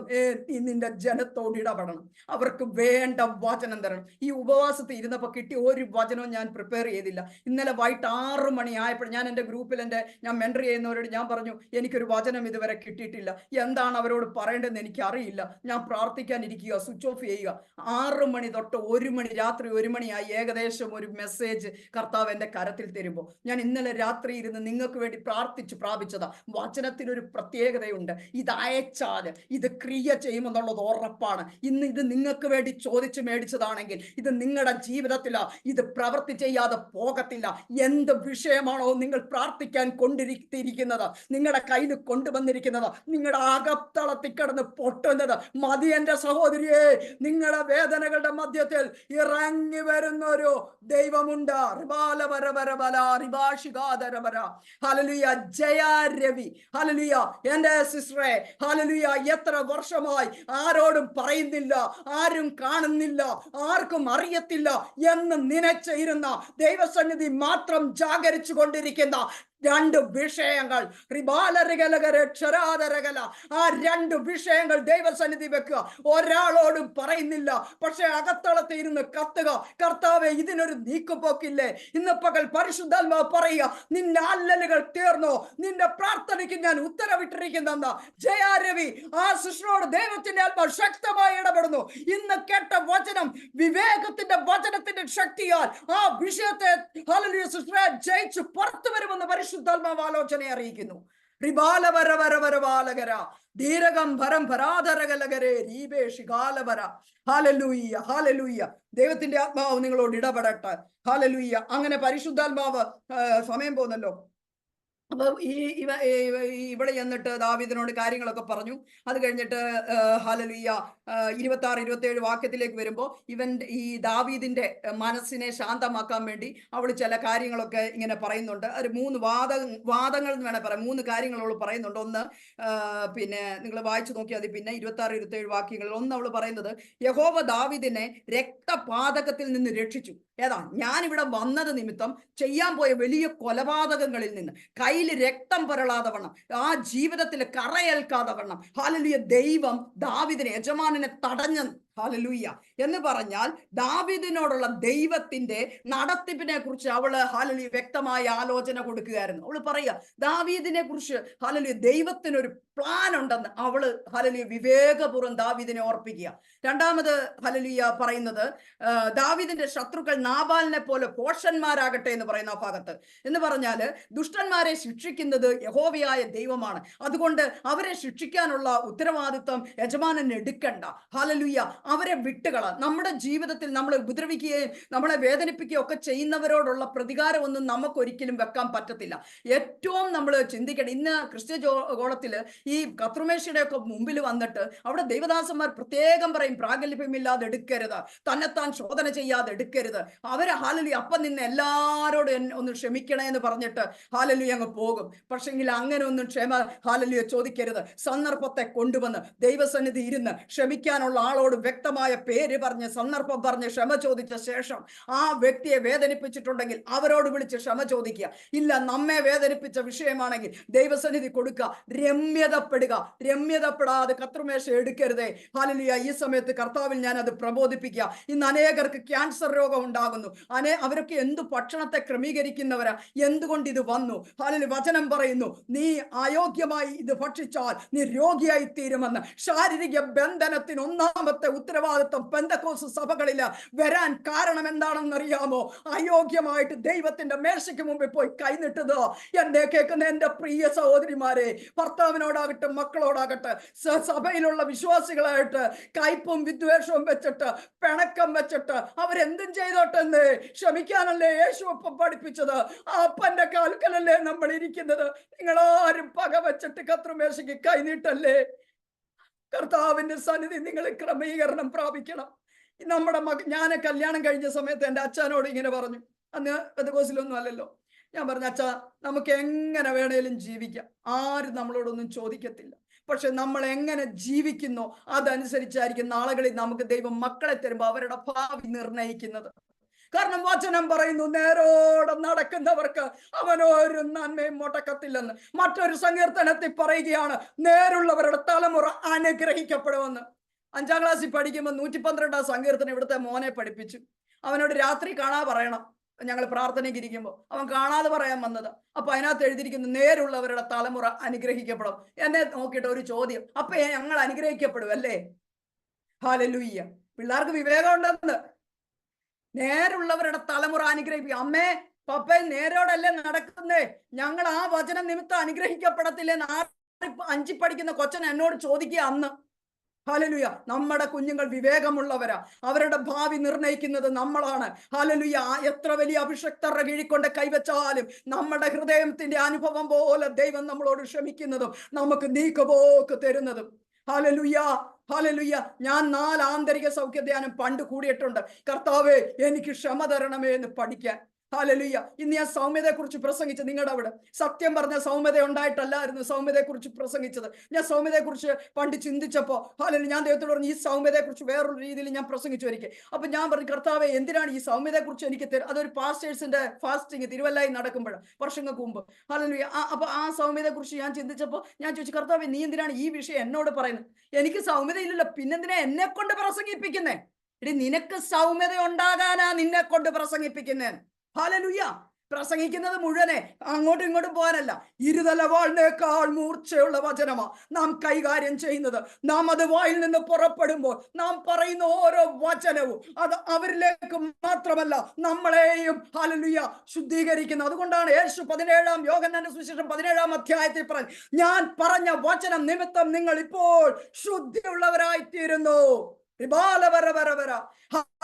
നിന്റെ ജനത്തോട് ഇടപെടണം, അവർക്ക് വേണ്ട വചനം തരണം. ഈ ഉപവാസത്തിൽ ഇരുന്നപ്പോൾ കിട്ടിയ ഒരു വചനവും ഞാൻ പ്രിപ്പയർ ചെയ്തില്ല. ഇന്നലെ വൈകിട്ട് 6 മണി ആയപ്പോൾ ഞാൻ എൻ്റെ ഗ്രൂപ്പിൽ ഞാൻ മെൻറ്റർ ചെയ്യുന്നവരോട് ഞാൻ പറഞ്ഞു, എനിക്കൊരു വചനം ഇതുവരെ കിട്ടിയിട്ടില്ല, എന്താണ് അവരോട് പറയേണ്ടതെന്ന് എനിക്കറിയില്ല, ഞാൻ പ്രാർത്ഥിക്കാനിരിക്കുക, സ്വിച്ച് ഓഫ് ചെയ്യുക. 6 മണി തൊട്ട് 1 മണി, രാത്രി 1 മണിയായി ഏകദേശം ഒരു മെസ്സേജ് കർത്താവ് എൻ്റെ കരത്തിൽ തരുമ്പോൾ ഞാൻ ഇന്നലെ രാത്രി ഇരുന്ന് നിങ്ങൾക്ക് വേണ്ടി പ്രാർത്ഥിച്ച് പ്രാപിച്ചതാ. വചനത്തിനൊരു പ്രത്യേകതയുണ്ട്. ഇത് അയച്ചാൽ ഇത് ക്രിയ ചെയ്യുമെന്നുള്ളത് ഉറപ്പാണ്. ഇന്ന് ഇത് നിങ്ങൾക്ക് വേണ്ടി ചോദിച്ച് മേടിച്ചതാണെങ്കിൽ ഇത് നിങ്ങളുടെ ജീവിതത്തിലാ, ഇത് പ്രവൃത്തി ചെയ്യാതെ പോകത്തില്ല. എന്ത് വിഷയമാണോ നിങ്ങൾ പ്രാർത്ഥിക്കാൻ കൊണ്ടിരിക്കുന്നത്, നിങ്ങളുടെ കയ്യിൽ കൊണ്ടുവന്നിരിക്കുന്നത്, നിങ്ങളുടെ അകത്തളത്തിൽ കിടന്ന് പൊട്ടുന്നത് മതി എന്റെ സഹോദരിയെ. നിങ്ങളുടെ വേദനകളുടെ മധ്യത്തിൽ ഇറങ്ങി വരുന്ന ഒരു ദൈവമുണ്ട്. ഹല്ലേലൂയ. ജയ രവി, ഹല്ലേലൂയ. എന്റെ സിസ്റ്ററെ, ഹല്ലേലൂയ, എത്ര വർഷമായി ആരോടും പറയുന്നില്ല, ആരും കാണുന്നില്ല, ആർക്കും അറിയത്തില്ല എന്ന് നനച്ചിരുന്ന ദൈവസന്നിധി മാത്രം ജാഗരിച്ചു കൊണ്ടിരിക്കുന്ന 2 വിഷയങ്ങൾ, ആ 2 വിഷയങ്ങൾ ദൈവസന്നിധി വെക്കുക. ഒരാളോടും പറയുന്നില്ല, പക്ഷെ അകത്തളത്തിൽ ഇരുന്ന് കത്തുക, കർത്താവെ ഇതിനൊരു നീക്കുപോക്കില്ലേ? ഇന്ന് പകൽ പരിശുദ്ധാത്മാവ് പറയുക, നിന്റെ അല്ലലുകൾ തീർന്നോ, നിന്റെ പ്രാർത്ഥനയ്ക്ക് ഞാൻ ഉത്തരവിട്ടിരിക്കുന്ന ജയാരവി ആ ശിഷ്യോട് ദൈവത്തിന്റെ ആത്മാവ് ശക്തമായി ഇടപെടുന്നു. ഇന്ന് കേട്ട വചനം വിവേകത്തിന്റെ വചനത്തിന്റെ ശക്തിയാൽ ആ വിഷയത്തെ ഹല്ലേലൂയ സിസ്റ്ററെ ജയിച്ചു പുറത്തു വരുമെന്ന് പരിശുദ്ധാത്മാവ് ആലോചന അറിയിക്കുന്നു. ദൈവത്തിന്റെ ആത്മാവ് നിങ്ങളോട് ഇടപെടട്ടെ. ഹല്ലേലൂയ. അങ്ങനെ പരിശുദ്ധാത്മാവ്, സമയം പോകുന്നല്ലോ, അപ്പൊ ഇവിടെ എന്നിട്ട് ദാവീദിനോട് കാര്യങ്ങളൊക്കെ പറഞ്ഞു. അത് കഴിഞ്ഞിട്ട് ഹല്ലേലൂയ 26, 27 വാക്യത്തിലേക്ക് വരുമ്പോൾ ഈ ദാവീദിന്റെ മനസ്സിനെ ശാന്തമാക്കാൻ വേണ്ടി അവൾ ചില കാര്യങ്ങളൊക്കെ ഇങ്ങനെ പറയുന്നുണ്ട്. ഒരു 3 വാദങ്ങൾ എന്ന് വേണേൽ പറയാം. 3 കാര്യങ്ങൾ അവൾ പറയുന്നുണ്ട്. ഒന്ന്, പിന്നെ നിങ്ങൾ വായിച്ചു നോക്കിയാൽ മതി. പിന്നെ 26, 27 വാക്യങ്ങളിൽ ഒന്ന് അവൾ പറയുന്നത്, യഹോവ ദാവീദിനെ രക്തപാതകത്തിൽ നിന്ന് രക്ഷിച്ചു. ഏതാ? ഞാനിവിടെ വന്നത് നിമിത്തം ചെയ്യാൻ പോയ വലിയ കൊലപാതകങ്ങളിൽ നിന്ന് കയ്യിൽ രക്തം പുരളാതെ വണ്ണം, ആ ജീവിതത്തിൽ കറയേൽക്കാതെ വണ്ണം, ഹല്ലേലൂയ, ദൈവം ദാവീദിനെ, യജമാനനെ തടഞ്ഞു. ഹല്ലേലൂയ. എന്ന് പറഞ്ഞാൽ ദാവീദിനോടുള്ള ദൈവത്തിന്റെ നടത്തിപ്പിനെ കുറിച്ച് അവള് ഹല്ലേലൂയ വ്യക്തമായ ആലോചന കൊടുക്കുകയായിരുന്നു. അവള് പറയുക, ദാവീദിനെ കുറിച്ച് ഹല്ലേലൂയ ദൈവത്തിനൊരു പ്ലാൻ ഉണ്ടെന്ന് അവള് ഹല്ലേലൂയ വിവേകപൂർവ്വം ദാവീദിനെ ഓർപ്പിക്കുക. രണ്ടാമത് ഹല്ലേലൂയ പറയുന്നത്, ദാവീദിന്റെ ശത്രുക്കൾ നാബാലിനെ പോലെ പോഷന്മാരാകട്ടെ എന്ന് പറയുന്ന ആ ഭാഗത്ത്. എന്ന് പറഞ്ഞാല് ദുഷ്ടന്മാരെ ശിക്ഷിക്കുന്നത് യഹോവയായ ദൈവമാണ്. അതുകൊണ്ട് അവരെ ശിക്ഷിക്കാനുള്ള ഉത്തരവാദിത്വം യജമാനൻ എടുക്കണ്ട. ഹല്ലേലൂയ. അവരെ വിട്ടുകള. നമ്മുടെ ജീവിതത്തിൽ നമ്മളെ ഉപദ്രവിക്കുകയും നമ്മളെ വേദനിപ്പിക്കുകയും ഒക്കെ ചെയ്യുന്നവരോടുള്ള പ്രതികാരമൊന്നും നമുക്ക് ഒരിക്കലും വെക്കാൻ പറ്റത്തില്ല. ഏറ്റവും നമ്മൾ ചിന്തിക്കണം. ഇന്ന് ക്രിസ്ത്യ ഗോളത്തില് ഈ കത്രുമേശയുടെ ഒക്കെ മുമ്പിൽ വന്നിട്ട് അവിടെ ദൈവദാസന്മാർ പ്രത്യേകം പറയും, പ്രാഗൽഭ്യമില്ലാതെ എടുക്കരുത്, തന്നെത്താൻ ശോധന ചെയ്യാതെ എടുക്കരുത്. അവരെ ഹല്ലേലൂയ അപ്പം നിന്ന് എല്ലാരോടും ഒന്ന് ക്ഷമിക്കണേ എന്ന് പറഞ്ഞിട്ട് ഹല്ലേലൂയ അങ്ങ് പോകും. പക്ഷെങ്കിൽ അങ്ങനെ ഒന്നും ഹല്ലേലൂയ ചോദിക്കരുത്. സന്ദർഭത്തെ കൊണ്ടുവന്ന് ദൈവസന്നിധി ഇരുന്ന് ക്ഷമിക്കാനുള്ള ആളോട് വ്യക്തമായ പേര് പറഞ്ഞ് സന്ദർഭം പറഞ്ഞ് ക്ഷമ ചോദിച്ച ശേഷം ആ വ്യക്തിയെ വേദനിപ്പിച്ചിട്ടുണ്ടെങ്കിൽ അവരോട് വിളിച്ച് ക്ഷമ ചോദിക്കുക. ഇല്ല, നമ്മെ വേദനിപ്പിച്ച വിഷയമാണെങ്കിൽ ദൈവസന്നിധി കൊടുക്കുക. രമ്യതപ്പെടാതെ കർത്തൃമേശ എടുക്കരുതേ. ഹല്ലേലൂയ. ഈ സമയത്ത് കർത്താവിൽ ഞാൻ അത് പ്രബോധിപ്പിക്കുക. ഇന്ന് അനേകർക്ക് ക്യാൻസർ രോഗം ഉണ്ടാകുന്നു. അവരൊക്കെ എന്ത് ഭക്ഷണത്തെ ക്രമീകരിക്കുന്നവരാ? എന്തുകൊണ്ട് ഇത് വന്നു? ഹല്ലേലൂയ. വചനം പറയുന്നു, നീ അയോഗ്യമായി ഇത് ഭക്ഷിച്ചാൽ നീ രോഗിയായി തീരുമെന്ന്. ശാരീരിക ബന്ധനത്തിന് ഒന്നാമത്തെ ഉത്തരവാദിത്വം പെന്തക്കോസ്ത് സഭകളിൽ വരാൻ കാരണം എന്താണെന്നറിയാമോ? അയോഗ്യമായിട്ട് ദൈവത്തിന്റെ മേശയ്ക്ക് മുമ്പിൽ പോയി കൈനിട്ടത്. എന്നെ കേൾക്കുന്ന എന്റെ പ്രിയ സഹോദരിമാരെ, ഭർത്താവിനോടാകട്ടെ മക്കളോടാകട്ടെ സഭയിലുള്ള വിശ്വാസികളായിട്ട് കയ്പും വിദ്വേഷവും വെച്ചിട്ട് പിണക്കം വെച്ചിട്ട് അവരെന്തും ചെയ്തോട്ടെന്ന് ക്ഷമിക്കാനല്ലേ യേശു അപ്പം പഠിപ്പിച്ചത്? ആ അപ്പന്റെ കാൽക്കലല്ലേ നമ്മൾ ഇരിക്കുന്നത്? നിങ്ങളാരും പക വെച്ചിട്ട് കർത്തൃമേശയ്ക്ക് കൈനീട്ടല്ലേ. കർത്താവിന്റെ സന്നിധി നിങ്ങൾ ക്രമീകരണം പ്രാപിക്കണം. നമ്മുടെ ഞാൻ കല്യാണം കഴിഞ്ഞ സമയത്ത് എൻ്റെ അച്ഛനോട് ഇങ്ങനെ പറഞ്ഞു. അന്ന് പെന്തക്കോസ്തിലൊന്നും അല്ലല്ലോ. ഞാൻ പറഞ്ഞു, അച്ഛാ, നമുക്ക് എങ്ങനെ വേണേലും ജീവിക്കാം, ആരും നമ്മളോടൊന്നും ചോദിക്കത്തില്ല. പക്ഷെ നമ്മൾ എങ്ങനെ ജീവിക്കുന്നോ അതനുസരിച്ചായിരിക്കും നാളുകളിൽ നമുക്ക് ദൈവം മക്കളെ തരുമ്പോൾ അവരുടെ ഭാവി നിർണയിക്കുന്നത്. കാരണം വചനം പറയുന്നു, നേരോടെ നടക്കുന്നവർക്ക് അവനൊരു നന്മയും മുടക്കത്തില്ലെന്ന്. മറ്റൊരു സങ്കീർത്തനത്തിൽ പറയുകയാണ്, നേരുള്ളവരുടെ തലമുറ അനുഗ്രഹിക്കപ്പെടുമെന്ന്. 5ാം ക്ലാസ്സിൽ പഠിക്കുമ്പോൾ 112 സങ്കീർത്തനം ഇവിടുത്തെ മോനെ പഠിപ്പിച്ചു. അവനോട് രാത്രി കാണാ പറയണം. ഞങ്ങൾ പ്രാർത്ഥനയ്ക്ക് ഇരിക്കുമ്പോൾ അവൻ കാണാതെ പറയാൻ വന്നത്. അപ്പൊ അതിനകത്ത് എഴുതിയിരിക്കുന്നു, നേരുള്ളവരുടെ തലമുറ അനുഗ്രഹിക്കപ്പെടും. എന്നെ നോക്കിയിട്ട് ഒരു ചോദ്യം, അപ്പൊ ഞങ്ങൾ അനുഗ്രഹിക്കപ്പെടും അല്ലേ? ഹല്ലേലൂയ. പിള്ളേർക്ക് വിവേകം ഉണ്ടെന്ന്. നേരുള്ളവരുടെ തലമുറ അനുഗ്രഹിക്കും. അമ്മേ പപ്പേ നേരോടല്ലേ നടക്കുന്നേ, ഞങ്ങൾ ആ വചനം നിമിത്തം അനുഗ്രഹിക്കപ്പെടത്തില്ലെന്ന് 5 പഠിക്കുന്ന കൊച്ചൻ എന്നോട് ചോദിക്കുക അന്ന്. ഹല്ലേലൂയ. നമ്മുടെ കുഞ്ഞുങ്ങൾ വിവേകമുള്ളവരാ. അവരുടെ ഭാവി നിർണയിക്കുന്നത് നമ്മളാണ്. ഹല്ലേലൂയ. എത്ര വലിയ അഭിഷക്തരുടെ കീഴിക്കൊണ്ട് കൈവച്ചാലും നമ്മുടെ ഹൃദയത്തിന്റെ അനുഭവം പോലെ ദൈവം നമ്മളോട് ക്ഷമിക്കുന്നതും നമുക്ക് നീക്കുപോക്ക് തരുന്നതും. ഹല്ലേലൂയ. ഹല്ലേലൂയ. ഞാൻ 4 ആന്തരിക സൗഖ്യധ്യാനം പണ്ട് കൂടിയിട്ടുണ്ട്. കർത്താവേ, എനിക്ക് ക്ഷമ തരണമേ എന്ന് പഠിക്കാൻ. ഹല്ലേലൂയ. ഇന്ന് ഞാൻ സൗമ്യതയെ കുറിച്ച് പ്രസംഗിച്ചു. നിങ്ങളുടെ അവിടെ സത്യം പറഞ്ഞ സൗമ്യത ഉണ്ടായിട്ടല്ലായിരുന്നു സൗമ്യതയെ കുറിച്ച് പ്രസംഗിച്ചത്. ഞാൻ സൗമ്യതയെ കുറിച്ച് പണ്ട് ചിന്തിച്ചപ്പോ ഹല്ലേലൂയ, ഞാൻ ദൈവത്തോട് പറഞ്ഞു, ഈ സൗമ്യതയെ കുറിച്ച് വേറൊരു രീതിയിൽ ഞാൻ പ്രസംഗിച്ചു ഒരിക്കൽ. അപ്പൊ ഞാൻ പറഞ്ഞു, കർത്താവേ, എന്തിനാണ് ഈ സൗമ്യതയെ കുറിച്ച് എനിക്ക് അതൊരു പാസ്റ്റേഴ്സിന്റെ ഫാസ്റ്റിംഗ് തിരുവല്ലായി നടക്കുമ്പോൾ വർഷങ്ങൾക്ക് മുമ്പ്. ഹല്ലേലൂയ. അപ്പൊ ആ സൗമ്യതയെ കുറിച്ച് ഞാൻ ചിന്തിച്ചപ്പോ ഞാൻ ചോദിച്ചു, കർത്താവേ, നീ എന്തിനാണ് ഈ വിഷയം എന്നോട് പറയുന്നത്? എനിക്ക് സൗമ്യത ഇല്ലല്ലോ, പിന്നെന്തിനാ എന്നെ കൊണ്ട് പ്രസംഗിപ്പിക്കുന്നേ? ഇനി നിനക്ക് സൗമ്യത ഉണ്ടാകാനാ നിന്നെ കൊണ്ട് പ്രസംഗിപ്പിക്കുന്നേ. ഹല്ലേലൂയ. പ്രസംഗിക്കുന്നത് മുഴുവനെ അങ്ങോട്ടും ഇങ്ങോട്ടും പോകാനല്ല. ഇരുതലവാളിനേക്കാൾ മൂർച്ചയുള്ള വചനമാ നാം കൈകാര്യം ചെയ്യുന്നത്. നാം അത് വായിൽ നിന്ന് പുറപ്പെടുമ്പോൾ നാം പറയുന്ന ഓരോ വചനവും അത് അവരിലേക്ക് മാത്രമല്ല നമ്മളെയും ഹല്ലേലൂയ ശുദ്ധീകരിക്കുന്നത്. അതുകൊണ്ടാണ് യേശു 17 യോഹന്നാന്റെ സുവിശേഷം 17 അധ്യായത്തിൽ പറഞ്ഞു, ഞാൻ പറഞ്ഞ വചനം നിമിത്തം നിങ്ങൾ ഇപ്പോൾ ശുദ്ധിയുള്ളവരായിത്തീരുന്നു.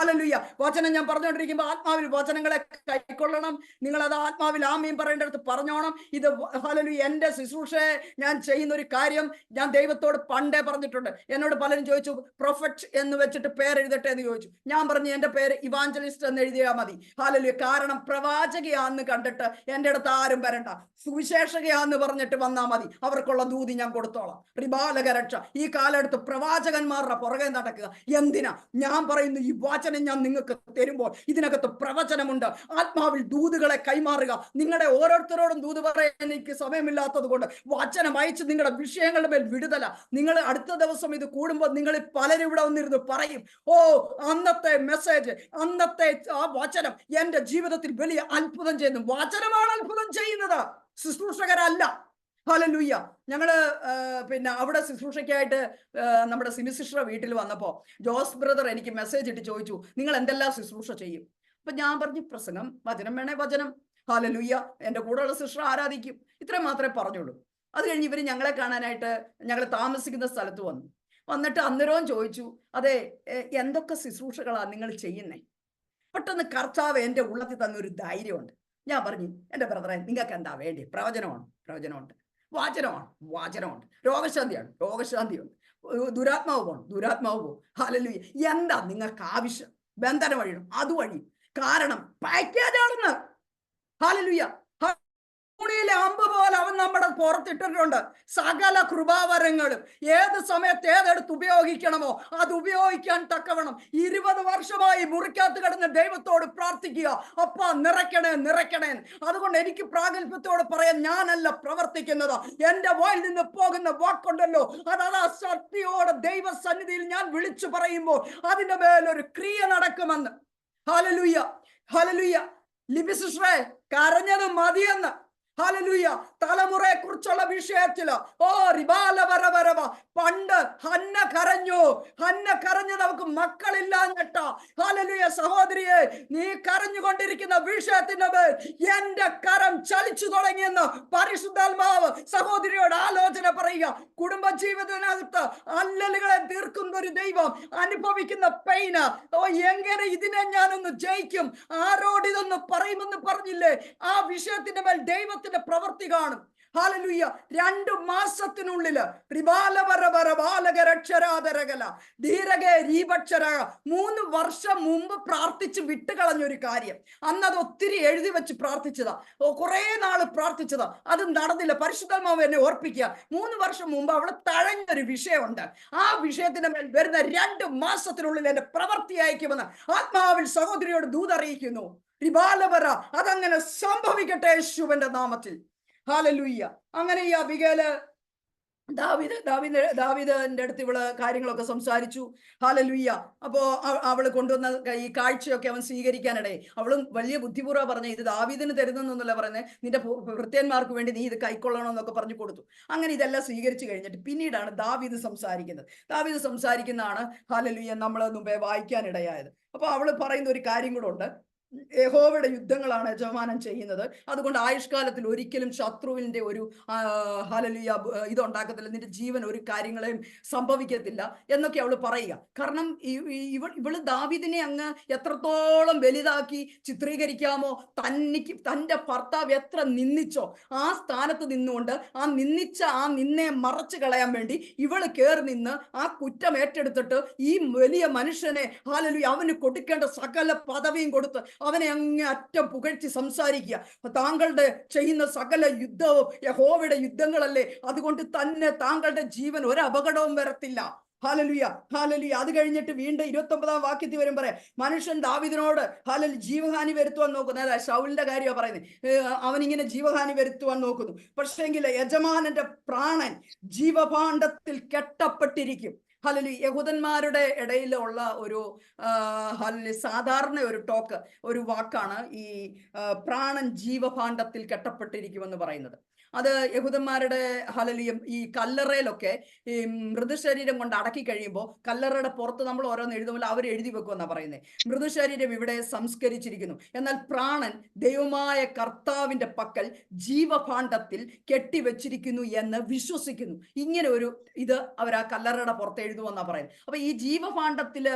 ഹല്ലേലൂയ. വചനം ഞാൻ പറഞ്ഞുകൊണ്ടിരിക്കുമ്പോൾ ആത്മാവിൽ വചനങ്ങളെ കൈക്കൊള്ളണം. നിങ്ങൾ അത് ആത്മാവിൽ ആമീൻ പറയേണ്ടടുത്ത് പറഞ്ഞോണം. ഇത് ഹല്ലേലൂയ, എന്റെ ശുശ്രൂഷയെ ഞാൻ ചെയ്യുന്ന ഒരു കാര്യം ഞാൻ ദൈവത്തോട് പണ്ടേ പറഞ്ഞിട്ടുണ്ട്. എന്നോട് പലരും ചോദിച്ചു, പ്രൊഫറ്റ് എന്ന് വെച്ചിട്ട് പേരെഴുതട്ടെ എന്ന് ചോദിച്ചു. ഞാൻ പറഞ്ഞു, എന്റെ പേര് ഇവാഞ്ചലിസ്റ്റ് എന്ന് എഴുതിയാൽ മതി. ഹല്ലേലൂയ. കാരണം പ്രവാചകയാന്ന് കണ്ടിട്ട് എന്റെ അടുത്ത് ആരും വരണ്ട. സുവിശേഷകയാന്ന് പറഞ്ഞിട്ട് വന്നാൽ മതി. അവർക്കുള്ള ദൂതി ഞാൻ കൊടുത്തോളാം. റിബാലകരക്ഷ. ഈ കാലത്ത് പ്രവാചകന്മാരുടെ പുറകെ നടക്കുക എന്തിനാ? ഞാൻ പറയുന്നു, ഈ വചനം ഞാൻ നിങ്ങൾക്ക് തരുമ്പോൾ ഇതിനകത്ത് പ്രവചനമുണ്ട്. ആത്മാവിൽ ദൂതുകളെ കൈമാറുക. നിങ്ങളുടെ ഓരോരുത്തരോടും ദൂത് പറയാൻ എനിക്ക് സമയമില്ലാത്തത് കൊണ്ട് വചനം അയച്ച് നിങ്ങളുടെ വിഷയങ്ങളുടെ മേൽ വിടുതല. നിങ്ങൾ അടുത്ത ദിവസം ഇത് കൂടുമ്പോൾ നിങ്ങൾ പലരും ഇവിടെ വന്നിരുന്ന് പറയും, ഓ, അന്നത്തെ മെസ്സേജ്, അന്നത്തെ ആ വചനം എന്റെ ജീവിതത്തിൽ വലിയ അത്ഭുതം ചെയ്യുന്നു. വചനമാണ് അത്ഭുതം ചെയ്യുന്നത്, ശുശ്രൂഷകരല്ല. ഹല്ലേലൂയ. ഞങ്ങള് പിന്നെ അവിടെ ശുശ്രൂഷയ്ക്കായിട്ട് നമ്മുടെ സിമിസിസ്റ്റർ വീട്ടിൽ വന്നപ്പോ ജോസ് ബ്രദർ എനിക്ക് മെസ്സേജ് ഇട്ട് ചോദിച്ചു, നിങ്ങൾ എന്തെല്ലാം ശുശ്രൂഷ ചെയ്യും? അപ്പൊ ഞാൻ പറഞ്ഞു, പ്രസംഗം, വചനം വേണേ വചനം. ഹല്ലേലൂയ. എന്റെ കൂടെയുള്ള സിസ്റ്റർ ആരാധിക്കും. ഇത്രയും മാത്രമേ പറഞ്ഞുള്ളൂ. അത് കഴിഞ്ഞ് ഇവര് ഞങ്ങളെ കാണാനായിട്ട് ഞങ്ങൾ താമസിക്കുന്ന സ്ഥലത്ത് വന്നിട്ട് അന്നേരവും ചോദിച്ചു, അതെ, എന്തൊക്കെ ശുശ്രൂഷകളാ നിങ്ങൾ ചെയ്യുന്നേ? പെട്ടെന്ന് കർത്താവ് എന്റെ ഉള്ളത്തിൽ തന്നൊരു ധൈര്യമുണ്ട്. ഞാൻ പറഞ്ഞു, എന്റെ ബ്രദറെ, നിങ്ങൾക്ക് എന്താ വേണ്ടി? പ്രവചനമുണ്ട്. വാചനമുണ്ട്. രോഗശാന്തിയാണ്, രോഗശാന്തിയുണ്ട്. ദുരാത്മാവ് പോകും. ഹല്ലേലൂയ. എന്താ നിങ്ങൾക്ക് ആവശ്യം? ബന്ധനം വഴിയും അത് വഴിയും. കാരണം പാക്കേജാണെന്ന്. ഹല്ലേലൂയ. ിലെ അമ്പ് പോലെ അവൻ നമ്മുടെ പുറത്തിട്ടിട്ടുണ്ട്. സകല കൃപാവരങ്ങളും ഏത് സമയത്ത് ഏതെടുത്ത് ഉപയോഗിക്കണമോ അത് ഉപയോഗിക്കാൻ തക്കവണ്ണം 20 വർഷമായി മുറിക്കകത്ത് കിടന്ന് ദൈവത്തോട് പ്രാർത്ഥിക്കുക, അപ്പ നിറയ്ക്കണേ നിറയ്ക്കണേ. അതുകൊണ്ട് എനിക്ക് പ്രാഗൽഭ്യത്തോട് പറയാൻ, ഞാനല്ല പ്രവർത്തിക്കുന്നത്, എന്റെ വായിൽ നിന്ന് പോകുന്ന വാക്കുണ്ടല്ലോ, അതാ ശക്തിയോടെ ദൈവസന്നിധിയിൽ ഞാൻ വിളിച്ചു പറയുമ്പോൾ അതിന്റെ മേലൊരു ക്രിയ നടക്കുമെന്ന്. Hallelujah, hallelujah. ലിബി സിസ്റ്ററെ, കരഞ്ഞത് മതിയെന്ന്. ഹല്ലേലൂയ. തലമുറയെ കുറിച്ചുള്ള വിഷയത്തില് പണ്ട് ഹന്ന കരഞ്ഞു. ഹന്ന കരഞ്ഞത് അവൾക്ക് മക്കളില്ലാഞ്ഞിട്ട. ഹല്ലേലൂയ. സഹോദരിയെ, നീ കരഞ്ഞുകൊണ്ടിരിക്കുന്ന വിഷയത്തിന്റെ മേൽ എന്റെ കരം ചലിച്ചു തുടങ്ങിയെന്ന് പരിശുദ്ധാത്മാവ് സഹോദരിയോട് ആലോചന പറയുക. കുടുംബജീവിതത്തിനകത്ത് അല്ലലുകളെ തീർക്കുന്ന ഒരു ദൈവം അനുഭവിക്കുന്ന പെയിന്, എങ്ങനെ ഇതിനെ ഞാനൊന്ന് ജയിക്കും, ആരോട് ഇതൊന്ന് പറയുമെന്ന് പറഞ്ഞില്ലേ, ആ വിഷയത്തിന്റെ മേൽ ദൈവത്തിന്റെ പ്രവൃത്തി കാണും. ഹല്ലേലൂയ. 2 മാസത്തിനുള്ളില് 3 വർഷം മുമ്പ് പ്രാർത്ഥിച്ച് വിട്ടുകളഞ്ഞൊരു കാര്യം. അന്നത് ഒത്തിരി എഴുതി വെച്ച് പ്രാർത്ഥിച്ചതാ, കുറെ നാള് പ്രാർത്ഥിച്ചതാ, അത് നടന്നില്ല. പരിശുദ്ധാത്മാവ് എന്നെ ഓർപ്പിക്കുക, 3 വർഷം മുമ്പ് അവള് തഴഞ്ഞൊരു വിഷയമുണ്ട്. ആ വിഷയത്തിന്റെ മേൽ വരുന്ന 2 മാസത്തിനുള്ളിൽ എന്റെ പ്രവൃത്തി അയക്കുമെന്ന് ആത്മാവിൽ സഹോദരിയോട് ദൂതറിയിക്കുന്നു. അതങ്ങനെ സംഭവിക്കട്ടെ യേശുവിന്റെ നാമത്തിൽ. ഹല്ലേലൂയ. അങ്ങനെ ഈ അബിഗേല് ദാവീദിന്റെ അടുത്ത് ഇവള് കാര്യങ്ങളൊക്കെ സംസാരിച്ചു. ഹല്ലേലൂയ. അപ്പോ അവള് കൊണ്ടുവന്ന ഈ കാഴ്ചയൊക്കെ അവൻ സ്വീകരിക്കാനിടയെ. അവളും വലിയ ബുദ്ധിപൂർവ്വം പറഞ്ഞ, ഇത് ദാവീദിന് തരുന്നൊന്നുമല്ല പറയുന്നത്, നിന്റെ ഭൃത്യന്മാർക്ക് വേണ്ടി നീ ഇത് കൈക്കൊള്ളണം എന്നൊക്കെ പറഞ്ഞു കൊടുത്തു. അങ്ങനെ ഇതെല്ലാം സ്വീകരിച്ചു കഴിഞ്ഞിട്ട് പിന്നീടാണ് ദാവീദ് സംസാരിക്കുന്നത്. ദാവീദ് സംസാരിക്കുന്നതാണ് ഹല്ലേലൂയ നമ്മൾ മുമ്പേ വായിക്കാനിടയായത്. അപ്പൊ അവള് പറയുന്ന ഒരു കാര്യം കൂടെ ഉണ്ട്. യഹോവയുടെ യുദ്ധങ്ങളാണ് യജമാനൻ ചെയ്യുന്നത്, അതുകൊണ്ട് ആയുഷ്കാലത്തിൽ ഒരിക്കലും ശത്രുവിന്റെ ഒരു ഹല്ലേലൂയ ഇതുണ്ടാക്കത്തില്ല, നിന്റെ ജീവൻ ഒരു കാര്യങ്ങളെയും സംഭവിക്കത്തില്ല എന്നൊക്കെ അവള് പറയുക. കാരണം ഇവള് ദാവീദിനെ അങ്ങ് എത്രത്തോളം വലുതാക്കി ചിത്രീകരിക്കാമോ, തന്റെ ഭർത്താവ് എത്ര നിന്ദിച്ചോ ആ സ്ഥാനത്ത് നിന്നുകൊണ്ട് ആ നിന്നെ മറച്ചു കളയാൻ വേണ്ടി ഇവള് കയറി നിന്ന് ആ കുറ്റം ഏറ്റെടുത്തിട്ട് ഈ വലിയ മനുഷ്യനെ ഹല്ലേലൂയ അവന് കൊടുക്കേണ്ട സകല പദവിയും കൊടുത്ത് അവനെ അങ്ങ് അറ്റം പുകഴ്ത്തി സംസാരിക്കുക. താങ്കളുടെ ചെയ്യുന്ന സകല യുദ്ധവും യഹോവയുടെ യുദ്ധങ്ങളല്ലേ, അതുകൊണ്ട് തന്നെ താങ്കളുടെ ജീവൻ ഒരു അപകടവും വരത്തില്ല. Hallelujah, hallelujah. അത് കഴിഞ്ഞിട്ട് വീണ്ടും 29-ാം വാക്യത്തിൽ വരും പറയാം, മനുഷ്യൻ ദാവീദിനോട് ഹല്ലേലൂയ ജീവഹാനി വരുത്തുവാൻ നോക്കുന്നു. അതായത് ശൗലിന്റെ കാര്യമാണ് പറയുന്നത്. അവനിങ്ങനെ ജീവഹാനി വരുത്തുവാൻ നോക്കുന്നു. പക്ഷേങ്കിൽ യജമാനന്റെ പ്രാണൻ ജീവഭാണ്ഡത്തിൽ കെട്ടപ്പെട്ടിരിക്കും. ഹല്ലേലൂയ. യഹൂദന്മാരുടെ ഇടയിലുള്ള ഒരു ഹല്ലേലൂയ സാധാരണ ഒരു ഒരു വാക്കാണ് ഈ പ്രാണൻ ജീവഭാണ്ഡത്തിൽ കെട്ടപ്പെട്ടിരിക്കുമെന്ന് പറയുന്നത്. അത് യഹൂദന്മാരുടെ ഹല്ലേലൂയ ഈ കല്ലറയിലൊക്കെ ഈ മൃതശരീരം കൊണ്ട് അടക്കി കഴിയുമ്പോൾ കല്ലറയുടെ പുറത്ത് നമ്മൾ ഓരോന്ന് എഴുതുമ്പോൾ അവർ എഴുതി വെക്കുമെന്നാ പറയുന്നത്, മൃതശരീരം ഇവിടെ സംസ്കരിച്ചിരിക്കുന്നു. എന്നാൽ പ്രാണൻ ദൈവമായ കർത്താവിന്റെ പക്കൽ ജീവഭാണ്ഡത്തിൽ കെട്ടിവെച്ചിരിക്കുന്നു എന്ന് വിശ്വസിക്കുന്നു. ഇങ്ങനെ ഒരു ഇത് അവർ ആ കല്ലറയുടെ പുറത്ത് എഴുതുമെന്നാ പറയുന്നത്. അപ്പൊ ഈ ജീവഭാണ്ഡത്തില്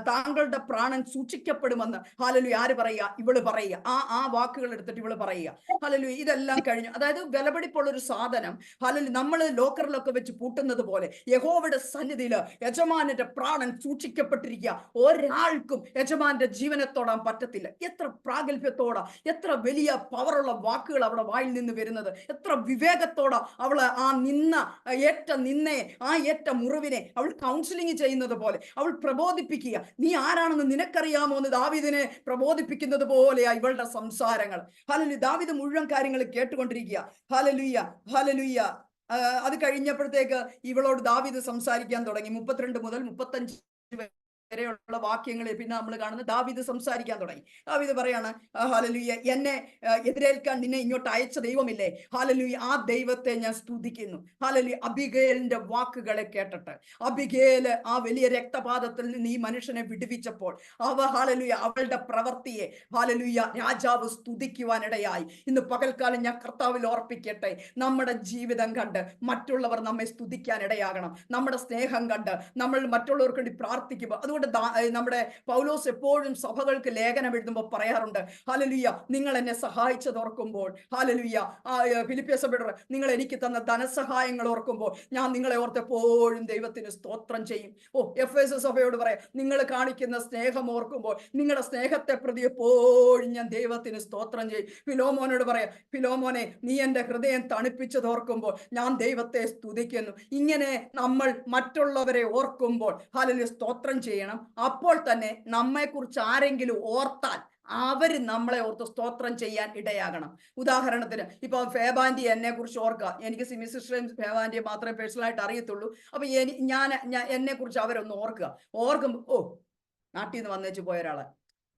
താങ്കളുടെ പ്രാണൻ സൂക്ഷിക്കപ്പെടുമെന്ന് ഹല്ലേലൂയ ആര് പറയുക? ഇവള് പറയുക. ആ വാക്കുകൾ എടുത്തിട്ട് ഇവള് പറയുക. ഹല്ലേലൂയ. ഇതെല്ലാം കഴിഞ്ഞു. അതായത് വിലപിടിപ്പുള്ളൊരു സാധനം ഹല്ലേലൂയ നമ്മൾ ലോക്കറിലൊക്കെ വെച്ച് പൂട്ടുന്നത് പോലെ യഹോവയുടെ സന്നിധിയില് യജമാനന്റെ പ്രാണൻ സൂക്ഷിക്കപ്പെട്ടിരിക്കുക. ഒരാൾക്കും യജമാന്റെ ജീവനെ തൊടാൻ പറ്റത്തില്ല. എത്ര പ്രാഗൽഭ്യത്തോടെ, എത്ര വലിയ പവറുള്ള വാക്കുകൾ അവിടെ വായിൽ നിന്ന് വരുന്നത്, എത്ര വിവേകത്തോടെ അവള് ഏറ്റ മുറിവിനെ അവൾ കൗൺസിലിംഗ് ചെയ്യുന്നത് പോലെ അവൾ പ്രബോധിപ്പിക്കുക. നീ ആരാണെന്ന് നിനക്കറിയാമോ എന്ന് ദാവീദിനെ പ്രബോധിപ്പിക്കുന്നത് പോലെയാ ഇവളുടെ സംസാരങ്ങൾ. ഹല്ലേലൂയ. ദാവീദ് മുഴുവൻ കാര്യങ്ങൾ കേട്ടുകൊണ്ടിരിക്കുക. Hallelujah, hallelujah. അത് കഴിഞ്ഞപ്പോഴത്തേക്ക് ഇവളോട് ദാവീദ് സംസാരിക്കാൻ തുടങ്ങി. 32 മുതൽ 35 വരെയുള്ള വാക്യങ്ങളിൽ പിന്നെ നമ്മൾ കാണുന്നത് ദാവീദ് സംസാരിക്കാൻ തുടങ്ങി. ദാവീദ് പറയാണ്, ഹല്ലേലൂയ, എന്നെ എതിരേൽക്കാൻ നിന്നെ ഇങ്ങോട്ട് അയച്ച ദൈവമില്ലേ, ഹല്ലേലൂയ ആ ദൈവത്തെ ഞാൻ സ്തുതിക്കുന്നു. ഹല്ലേലൂയ. അബിഗേലിന്റെ വാക്കുകളെ കേട്ടിട്ട് അബിഗേല് ആ വലിയ രക്തപാതത്തിൽ നിന്ന് ഈ മനുഷ്യനെ വിടുവിച്ചപ്പോൾ ഹല്ലേലൂയ അവളുടെ പ്രവൃത്തിയെ ഹല്ലേലൂയ രാജാവ് സ്തുതിക്കുവാനിടയായി. ഇന്ന് പകൽക്കാലം ഞാൻ കർത്താവിൽ ഓർപ്പിക്കട്ടെ, നമ്മുടെ ജീവിതം കണ്ട് മറ്റുള്ളവർ നമ്മെ സ്തുതിക്കാൻ ഇടയാകണം. നമ്മുടെ സ്നേഹം കണ്ട് നമ്മൾ മറ്റുള്ളവർക്ക് വേണ്ടി പ്രാർത്ഥിക്കുമ്പോൾ അതുകൊണ്ട് നമ്മുടെ പൗലോസ് എപ്പോഴും സഭകൾക്ക് ലേഖനം എഴുതുമ്പോൾ പറയാറുണ്ട്, ഹല്ലേലൂയ, നിങ്ങൾ എന്നെ സഹായിച്ചത് ഓർക്കുമ്പോൾ, ഹല്ലേലൂയ, ഫിലിപ്പിയ സഭയുടെ നിങ്ങൾ എനിക്ക് തന്ന ധനസഹായങ്ങൾ ഓർക്കുമ്പോൾ ഞാൻ നിങ്ങളെ ഓർത്ത് എപ്പോഴും ദൈവത്തിന് സ്തോത്രം ചെയ്യും. എഫേസു സഭയോട് പറയാം, നിങ്ങൾ കാണിക്കുന്ന സ്നേഹം ഓർക്കുമ്പോൾ നിങ്ങളുടെ സ്നേഹത്തെ പ്രതി എപ്പോഴും ഞാൻ ദൈവത്തിന് സ്തോത്രം ചെയ്യും. ഫിലോമോനോട് പറയാം, ഫിലോമോനെ, നീ എൻ്റെ ഹൃദയം തണുപ്പിച്ചത് ഓർക്കുമ്പോൾ ഞാൻ ദൈവത്തെ സ്തുതിക്കുന്നു. ഇങ്ങനെ നമ്മൾ മറ്റുള്ളവരെ ഓർക്കുമ്പോൾ ഹല്ലേലൂയ സ്തോത്രം ചെയ്യണം. അപ്പോൾ തന്നെ നമ്മെക്കുറിച്ച് ആരെങ്കിലും ഓർത്താൽ അവര് നമ്മളെ ഓർത്ത് സ്തോത്രം ചെയ്യാൻ ഇടയാകണം. ഉദാഹരണത്തിന് ഇപ്പൊ ഫേബാൻഡി എന്നെ കുറിച്ച് ഓർക്കുക, എനിക്ക് സിമി സിസ്റ്ററേയും ഫേബാൻഡിയെ മാത്രമേ പേഴ്സണലായിട്ട് അറിയത്തുള്ളൂ. അപ്പൊ ഞാൻ എന്നെ കുറിച്ച് അവരൊന്ന് ഓർക്കുമ്പോ നാട്ടിൽ നിന്ന് വന്നേച്ച് പോയ ഒരാള്,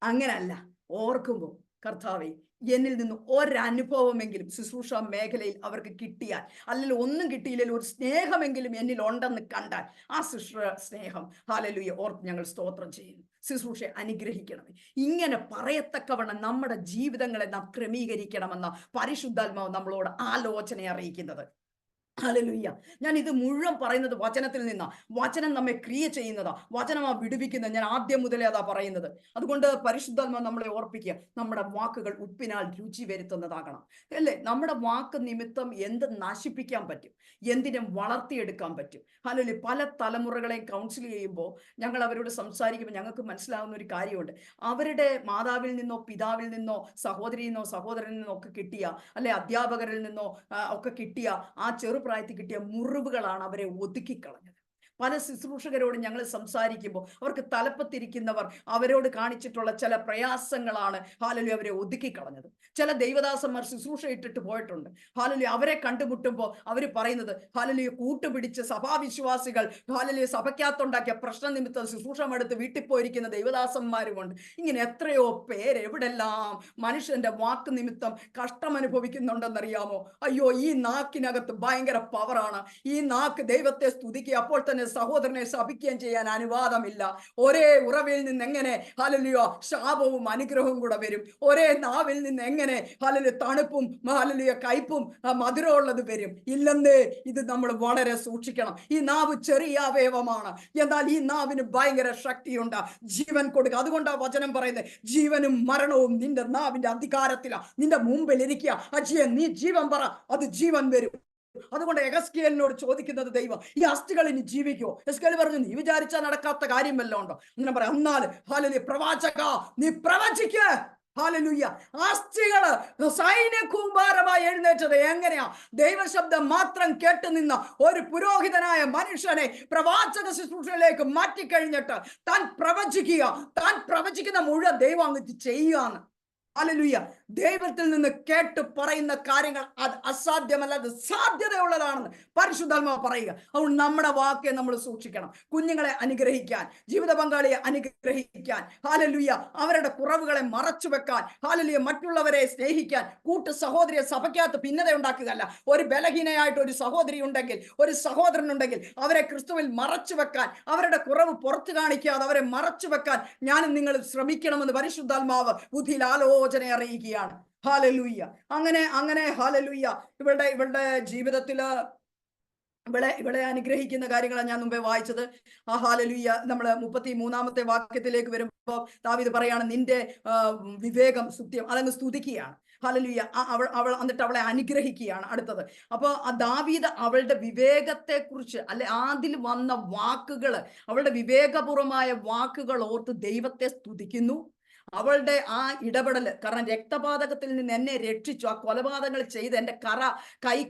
അങ്ങനല്ല, ഓർക്കുമ്പോ കർത്താവേ, എന്നിൽ നിന്ന് ഒരനുഭവമെങ്കിലും ശുശ്രൂഷ മേഖലയിൽ അവർക്ക് കിട്ടിയാൽ, അല്ലെങ്കിൽ ഒന്നും കിട്ടിയില്ലെങ്കിൽ ഒരു സ്നേഹമെങ്കിലും എന്നിൽ ഉണ്ടെന്ന് കണ്ടാൽ ആ സ്നേഹം ഹല്ലേലൂയ ഓർത്ത് ഞങ്ങൾ സ്തോത്രം ചെയ്യുന്നു. ശുശ്രൂഷ അനുഗ്രഹിക്കണമേ. ഇങ്ങനെ പറയത്തക്കവണ്ണം നമ്മുടെ ജീവിതങ്ങളെ നാം ക്രമീകരിക്കണമെന്ന പരിശുദ്ധാത്മാവ് നമ്മളോട് ആലോചന അറിയിക്കുന്നത്. ഹല്ലേലൂയ. ഞാൻ ഇത് മുഴുവൻ പറയുന്നത് വചനത്തിൽ നിന്നാ. വചനം നമ്മെ ക്രിയ ചെയ്യുന്നതാ, വചനമാ വിടുവിക്കുന്നത്. ഞാൻ ആദ്യം മുതലേ അതാ പറയുന്നത്. അതുകൊണ്ട് പരിശുദ്ധാത്മാവ് നമ്മളെ ഓർപ്പിക്കുക, നമ്മുടെ വാക്കുകൾ ഉപ്പിനാൽ രുചി വരുത്തുന്നതാകണം, അല്ലേ? നമ്മുടെ വാക്ക് നിമിത്തം എന്ത് നശിപ്പിക്കാൻ പറ്റും, എന്തിനും വളർത്തിയെടുക്കാൻ പറ്റും. ഹല്ലേലൂയ. പല തലമുറകളെയും കൗൺസിൽ ചെയ്യുമ്പോൾ ഞങ്ങൾ അവരോട് സംസാരിക്കുമ്പോൾ ഞങ്ങൾക്ക് മനസ്സിലാവുന്ന ഒരു കാര്യമുണ്ട്. അവരുടെ മാതാവിൽ നിന്നോ പിതാവിൽ നിന്നോ സഹോദരിയിൽ നിന്നോ സഹോദരനിൽ നിന്നോ ഒക്കെ കിട്ടിയ, അല്ലെ അധ്യാപകരിൽ നിന്നോ ഒക്കെ കിട്ടിയ ആ ചെറുപ്രായത്തിൽ കിട്ടിയ മുറിവുകളാണ് അവരെ ഒതുക്കിക്കളഞ്ഞത്. പല ശുശ്രൂഷകരോട് ഞങ്ങൾ സംസാരിക്കുമ്പോൾ അവർക്ക് തലപ്പത്തിരിക്കുന്നവർ അവരോട് കാണിച്ചിട്ടുള്ള ചില പ്രയാസങ്ങളാണ് ഹല്ലേലൂയ അവരെ ഒതുക്കിക്കളഞ്ഞത്. ചില ദൈവദാസന്മാർ ശുശ്രൂഷ ഇട്ടിട്ട് പോയിട്ടുണ്ട്. ഹല്ലേലൂയ അവരെ കണ്ടുമുട്ടുമ്പോൾ അവർ പറയുന്നത്, ഹല്ലേലൂയ കൂട്ടുപിടിച്ച് സഭാവിശ്വാസികൾ ഹല്ലേലൂയ സഭയ്ക്കകത്തുണ്ടാക്കിയ പ്രശ്ന നിമിത്തം ശുശ്രൂഷ എടുത്ത് വീട്ടിൽ പോയിരിക്കുന്ന ദൈവദാസന്മാരുമുണ്ട്. ഇങ്ങനെ എത്രയോ പേര് എവിടെല്ലാം മനുഷ്യന്റെ വാക്ക് നിമിത്തം കഷ്ടം അനുഭവിക്കുന്നുണ്ടെന്നറിയാമോ? അയ്യോ, ഈ നാക്കിനകത്ത് ഭയങ്കര പവറാണ്. ഈ നാക്ക് ദൈവത്തെ സ്തുതിക്കുക, അപ്പോൾ തന്നെ സഹോദരനെ ശപിക്കുകയും ചെയ്യാൻ അനുവാദമില്ല. ഒരേ ഉറവിൽ നിന്ന് എങ്ങനെ ഹല്ലേലൂയ ശാപവും അനുഗ്രഹവും കൂടെ വരും? ഒരേ നാവിൽ നിന്ന് എങ്ങനെ ഹല്ലേലൂയ തണുപ്പും ഹല്ലേലൂയ കയ്പും മധുരമുള്ളത് വരും? ഇല്ലെന്നേ. ഇത് നമ്മൾ വളരെ സൂക്ഷിക്കണം. ഈ നാവ് ചെറിയ അവയവമാണ്, എന്നാൽ ഈ നാവിന് ഭയങ്കര ശക്തിയുണ്ട്, ജീവൻ കൊടുക്കുക. അതുകൊണ്ടാ വചനം പറയുന്നത്, ജീവനും മരണവും നിന്റെ നാവിന്റെ അധികാരത്തിലാണ്, നിന്റെ മുമ്പിൽ ഇരിക്കുക. അജിയെ, നീ ജീവൻ പറ, അത് ജീവൻ വരും. അതുകൊണ്ട് എഹെസ്കേലിനോട് ചോദിക്കുന്നത് ദൈവം, ഈ അസ്ഥികൾ ഇനി ജീവിക്കുമോ? എഹെസ്കേൽ പറഞ്ഞു, നീ വിചാരിച്ചാൽ നടക്കാത്ത കാര്യം വല്ലതും ഉണ്ടോ? അങ്ങനെ പറയാം. എന്നാൽ ഹല്ലേലൂയ പ്രവാചക, നീ പ്രവചിക്ക. ഹല്ലേലൂയ. അസ്ഥികള് സൈന്യകൂമ്പാരമായി എഴുന്നേറ്റത് എങ്ങനെയാ? ദൈവശബ്ദം മാത്രം കേട്ടു നിന്ന ഒരു പുരോഹിതനായ മനുഷ്യനെ പ്രവാചക ശുശ്രൂഷയിലേക്ക് മാറ്റിക്കഴിഞ്ഞിട്ട് താൻ പ്രവചിക്കുക, താൻ പ്രവചിക്കുന്ന മുഴുവൻ ദൈവം അങ്ങ് ചെയ്യുകയാണ്. ഹല്ലേലൂയ. ദൈവത്തിൽ നിന്ന് കേട്ട് പറയുന്ന കാര്യങ്ങൾ അത് അസാധ്യമല്ല, അത് സാധ്യതയുള്ളതാണെന്ന് പരിശുദ്ധാത്മാവ് പറയുക. അതുകൊണ്ട് നമ്മുടെ വാക്കെ നമ്മൾ സൂക്ഷിക്കണം. കുഞ്ഞുങ്ങളെ അനുഗ്രഹിക്കാൻ, ജീവിത പങ്കാളിയെ അനുഗ്രഹിക്കാൻ, ഹല്ലേലൂയ അവരുടെ കുറവുകളെ മറച്ചു വെക്കാൻ, ഹല്ലേലൂയ മറ്റുള്ളവരെ സ്നേഹിക്കാൻ, കൂട്ടു സഹോദരിയെ സഭയ്ക്കകത്ത് ഭിന്നത ഉണ്ടാക്കുകയല്ല. ഒരു ബലഹീനയായിട്ട് ഒരു സഹോദരി ഉണ്ടെങ്കിൽ, ഒരു സഹോദരനുണ്ടെങ്കിൽ അവരെ ക്രിസ്തുവിൽ മറച്ചു വെക്കാൻ, അവരുടെ കുറവ് പുറത്തു കാണിക്കാതെ അവരെ മറച്ചു വെക്കാൻ ഞാനും നിങ്ങൾ ശ്രമിക്കണമെന്ന് പരിശുദ്ധാത്മാവ് ബുദ്ധിയിൽ ആലോചന അറിയിക്കുകയാണ്. ഹല്ലേലൂയ. അങ്ങനെ ഹല്ലേലൂയ ഇവളുടെ ജീവിതത്തില് ഇവളെ അനുഗ്രഹിക്കുന്ന കാര്യങ്ങളാണ് ഞാൻ മുമ്പേ വായിച്ചത്. ഹല്ലേലൂയ. നമ്മൾ 33-ാമത്തെ വാക്യത്തിലേക്ക് വരുമ്പോൾ ദാവീദ് പറയാണ്, നിന്റെ വിവേകം സത്യം, അതങ്ങ് സ്തുതിക്കുകയാണ്. ഹല്ലേലൂയ. അവൾ എന്നിട്ട് അവളെ അനുഗ്രഹിക്കുകയാണ് അടുത്തത്. അപ്പൊ ദാവീദ് അവളുടെ വിവേകത്തെ കുറിച്ച്, അല്ലെ അതിൽ വന്ന വാക്കുകൾ, അവളുടെ വിവേകപൂർവമായ വാക്കുകൾ ഓർത്ത് ദൈവത്തെ സ്തുതിക്കുന്നു. അവളുടെ ആ ഇടപെടൽ, കാരണം രക്തപാതകത്തിൽ നിന്ന് എന്നെ രക്ഷിച്ചു, ആ കൊലപാതകങ്ങൾ ചെയ്ത് എൻ്റെ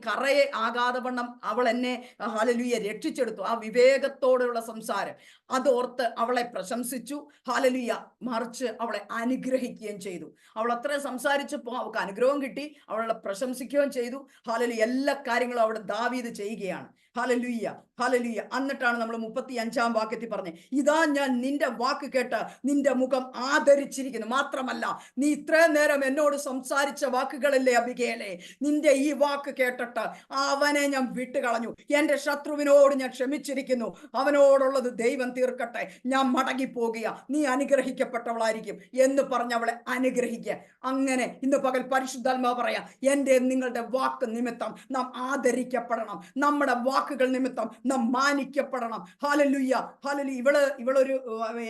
കറയെ ആകാതെ വണ്ണം അവൾ എന്നെ ഹല്ലേലൂയ രക്ഷിച്ചെടുത്തു. ആ വിവേകത്തോടുള്ള സംസാരം അതോർത്ത് അവളെ പ്രശംസിച്ചു. ഹല്ലേലൂയ. മറിച്ച് അവളെ അനുഗ്രഹിക്കുകയും ചെയ്തു. അവൾ അത്ര സംസാരിച്ചപ്പോൾ അവൾക്ക് അനുഗ്രഹം കിട്ടി, അവളെ പ്രശംസിക്കുകയും ചെയ്തു. ഹല്ലേലൂയ. എല്ലാ കാര്യങ്ങളും അവിടെ ദാവീദ് ചെയ്യുകയാണ്. ഹല്ലേലൂയ. ഹല്ലേലൂയ. എന്നിട്ടാണ് നമ്മൾ 35-ാം വാക്യത്തിൽ പറഞ്ഞത്, ഇതാ ഞാൻ നിന്റെ വാക്ക് കേട്ട് നിന്റെ മുഖം ആദരിച്ചിരിക്കുന്നു. ശമിച്ചിരിക്കുന്നു. മാത്രമല്ല, നീ ഇത്രയും നേരം എന്നോട് സംസാരിച്ച വാക്കുകളല്ലേ അബിഗേലേ, നിന്റെ ഈ വാക്ക് കേട്ടിട്ട് അവനെ ഞാൻ വിട്ടുകളഞ്ഞു. എന്റെ ശത്രുവിനോട് ഞാൻ ക്ഷമിച്ചിരിക്കുന്നു. അവനോടുള്ളത് ദൈവം തീർക്കട്ടെ. ഞാൻ മടങ്ങിപ്പോകുക. നീ അനുഗ്രഹിക്കപ്പെട്ടവളായിരിക്കും എന്ന് പറഞ്ഞ് അവളെ അനുഗ്രഹിക്കുക. അങ്ങനെ ഇന്ന് പകൽ പരിശുദ്ധാത്മാവ് പറയാ, എന്റെ നിങ്ങളുടെ വാക്ക് നിമിത്തം നാം ആദരിക്കപ്പെടണം. നമ്മുടെ വാക്കുകൾ നിമിത്തം നാം മാനിക്കപ്പെടണം. Hallelujah, hallelujah. ഇവളൊരു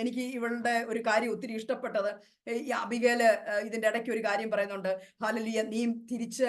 എനിക്ക് ഇവളുടെ ഒരു കാര്യം ഒത്തിരി ഇഷ്ടപ്പെട്ടത്, ഈ അബിഗേല് ഇതിന്റെ ഇടയ്ക്ക് ഒരു കാര്യം പറയുന്നുണ്ട്. ഹല്ലേലൂയ, നീ തിരിച്ച്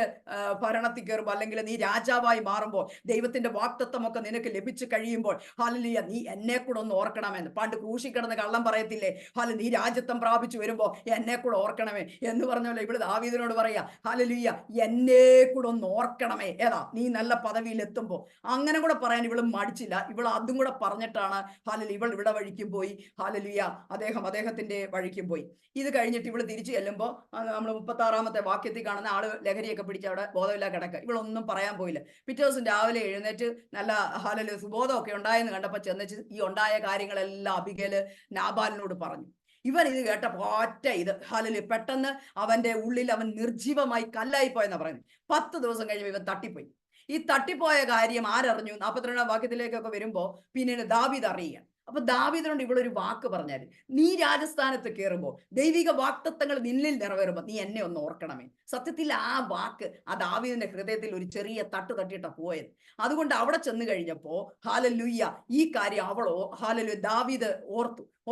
ഭരണത്തിൽ കയറുമ്പോൾ, അല്ലെങ്കിൽ നീ രാജാവായി മാറുമ്പോൾ, ദൈവത്തിന്റെ വാഗ്ദത്തമൊക്കെ നിനക്ക് ലഭിച്ചു കഴിയുമ്പോൾ, ഹല്ലേലൂയ, നീ എന്നെ കൂടെ ഒന്ന് ഓർക്കണമെന്ന്. പണ്ട് ക്രൂശിൽ കിടന്ന് കള്ളം പറയത്തില്ലേ, ഹല്ലേലൂയ, നീ രാജ്യത്വം പ്രാപിച്ചു വരുമ്പോ എന്നെ കൂടെ ഓർക്കണമേ എന്ന് പറഞ്ഞല്ലോ. ഇവിടെ ദാവീദിനോട് പറയാ, ഹല്ലേലൂയ, എന്നെ കൂടെ ഒന്ന് ഓർക്കണമേ. ഏതാ, നീ നല്ല പദവിയിൽ എത്തുമ്പോ. അങ്ങനെ കൂടെ പറയാൻ ഇവള് മടിച്ചില്ല. ഇവൾ അതും കൂടെ പറഞ്ഞിട്ടാണ് ഹല്ലേലൂയ ഇവൾ ഇവിടെ വഴിക്കും പോയി, ഹല്ലേലൂയ അദ്ദേഹത്തിന്റെ വഴിക്കും പോയി. ഇത് കഴിഞ്ഞിട്ട് ഇവള് തിരിച്ചു ചെല്ലുമ്പോ നമ്മൾ 36-ാമത്തെ വാക്യത്തിൽ കാണുന്ന ആള് ലഹരിയൊക്കെ പിടിച്ച് അവിടെ ബോധമില്ല കിടക്കുക. ഇവളൊന്നും പറയാൻ പോയില്ല. പിറ്റേ ദിവസം രാവിലെ എഴുന്നേറ്റ് നല്ല ഹല്ലേലൂയ സുബോധമൊക്കെ ഉണ്ടായെന്ന് കണ്ടപ്പോ ചെന്നിച്ച് ഈ ഉണ്ടായ കാര്യങ്ങളെല്ലാം അബിഗേല് നാബാലിനോട് പറഞ്ഞു. ഇവൻ ഇത് കേട്ടപ്പോ ഒറ്റ ഇത് ഹല്ലേലൂയ, പെട്ടെന്ന് അവന്റെ ഉള്ളിൽ അവൻ നിർജീവമായി കല്ലായി പോയെന്നാ പറയുന്നത്. 10 ദിവസം കഴിയുമ്പോൾ ഇവൻ തട്ടിപ്പോയി. ഈ തട്ടിപ്പോയ കാര്യം ആരറിഞ്ഞു? 42-ാം വാക്യത്തിലേക്കൊക്കെ വരുമ്പോ പിന്നീട് ദാവീദ് അറിയുക. അപ്പൊ ദാവീദിനോട് ഇവളൊരു വാക്ക് പറഞ്ഞാൽ, നീ രാജസ്ഥാനത്ത് കയറുമ്പോൾ, ദൈവിക വാക്തത്വങ്ങൾ നിന്നിൽ നിറവേറുമ്പോൾ നീ എന്നെ ഒന്ന് ഓർക്കണമേ. സത്യത്തിൽ ആ വാക്ക് ആ ദാവീദിന്റെ ഹൃദയത്തിൽ ഒരു ചെറിയ തട്ട് തട്ടിയിട്ടാ പോയത്. അതുകൊണ്ട് അവിടെ ചെന്ന് കഴിഞ്ഞപ്പോ ഹല്ലേലൂയ ഈ കാര്യം അവളോ ഹല്ലേലൂയ ദാവീദ്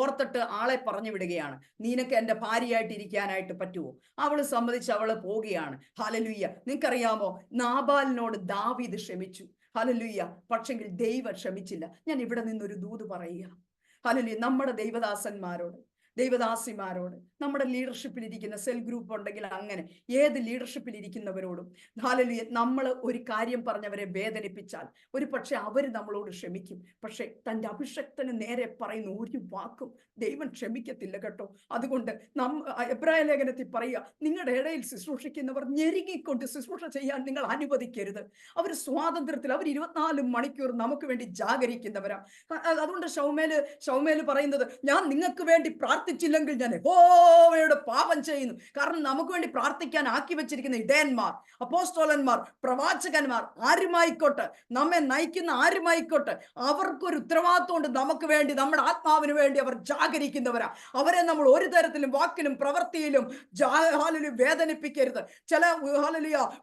ഓർത്തിട്ട് ആളെ പറഞ്ഞു വിടുകയാണ്. നിനക്ക് എന്റെ ഭാര്യയായിട്ട് ഇരിക്കാനായിട്ട് പറ്റുമോ? അവള് സമ്മതിച്ച് അവള് പോവുകയാണ്. ഹല്ലേലൂയ. നിനക്കറിയാമോ, നാബാലിനോട് ദാവീദ് ക്ഷമിച്ചു. ഹല്ലേലൂയ. പക്ഷെങ്കിൽ ദൈവം ക്ഷമിച്ചില്ല. ഞാൻ ഇവിടെ നിന്നൊരു ദൂത് പറയുക. ഹല്ലേലൂയ. നമ്മുടെ ദൈവദാസന്മാരോട്, ദൈവദാസിമാരോട്, നമ്മുടെ ലീഡർഷിപ്പിൽ ഇരിക്കുന്ന സെൽ ഗ്രൂപ്പ് ഉണ്ടെങ്കിൽ അങ്ങനെ ഏത് ലീഡർഷിപ്പിൽ ഇരിക്കുന്നവരോടും ഹല്ലേലൂയ, നമ്മൾ ഒരു കാര്യം പറഞ്ഞവരെ വേദനിപ്പിച്ചാൽ ഒരു പക്ഷെ അവർ നമ്മളോട് ക്ഷമിക്കും. പക്ഷെ തൻ്റെ അഭിഷക്തന് നേരെ പറയുന്ന ഒരു വാക്കും ദൈവം ക്ഷമിക്കത്തില്ല കേട്ടോ. അതുകൊണ്ട് എബ്രായ ലേഖനത്തിൽ പറയുക, നിങ്ങളുടെ ഇടയിൽ ശുശ്രൂഷിക്കുന്നവർ ഞെരുങ്ങിക്കൊണ്ട് ശുശ്രൂഷ ചെയ്യാൻ നിങ്ങൾ അനുവദിക്കരുത്. അവർ സ്വാതന്ത്ര്യത്തിൽ, അവർ 24 മണിക്കൂർ നമുക്ക് വേണ്ടി ജാഗരിക്കുന്നവരാ. അതുകൊണ്ട് ശൗമേല് പറയുന്നത്, ഞാൻ നിങ്ങൾക്ക് വേണ്ടി പ്രാർത്ഥിച്ചില്ലെങ്കിൽ ഞാൻ യഹോവയോട് പാപം ചെയ്യുന്നു. കാരണം നമുക്ക് വേണ്ടി പ്രാർത്ഥിക്കാൻ ആക്കി വെച്ചിരിക്കുന്ന ഇടയന്മാർ, അപ്പോസ്തലന്മാർ, പ്രവാചകന്മാർ, ആരുമായിക്കോട്ടെ, നമ്മെ നയിക്കുന്ന ആരുമായിക്കോട്ടെ, അവർക്കൊരു ഉത്തരവാദിത്വം ഉണ്ട്. നമുക്ക് വേണ്ടി, നമ്മുടെ ആത്മാവിന് വേണ്ടി അവർ ജാഗരിക്കുന്നവരാ. അവരെ നമ്മൾ ഒരു തരത്തിലും വാക്കിലും പ്രവൃത്തിയിലും വേദനിപ്പിക്കരുത്. ചില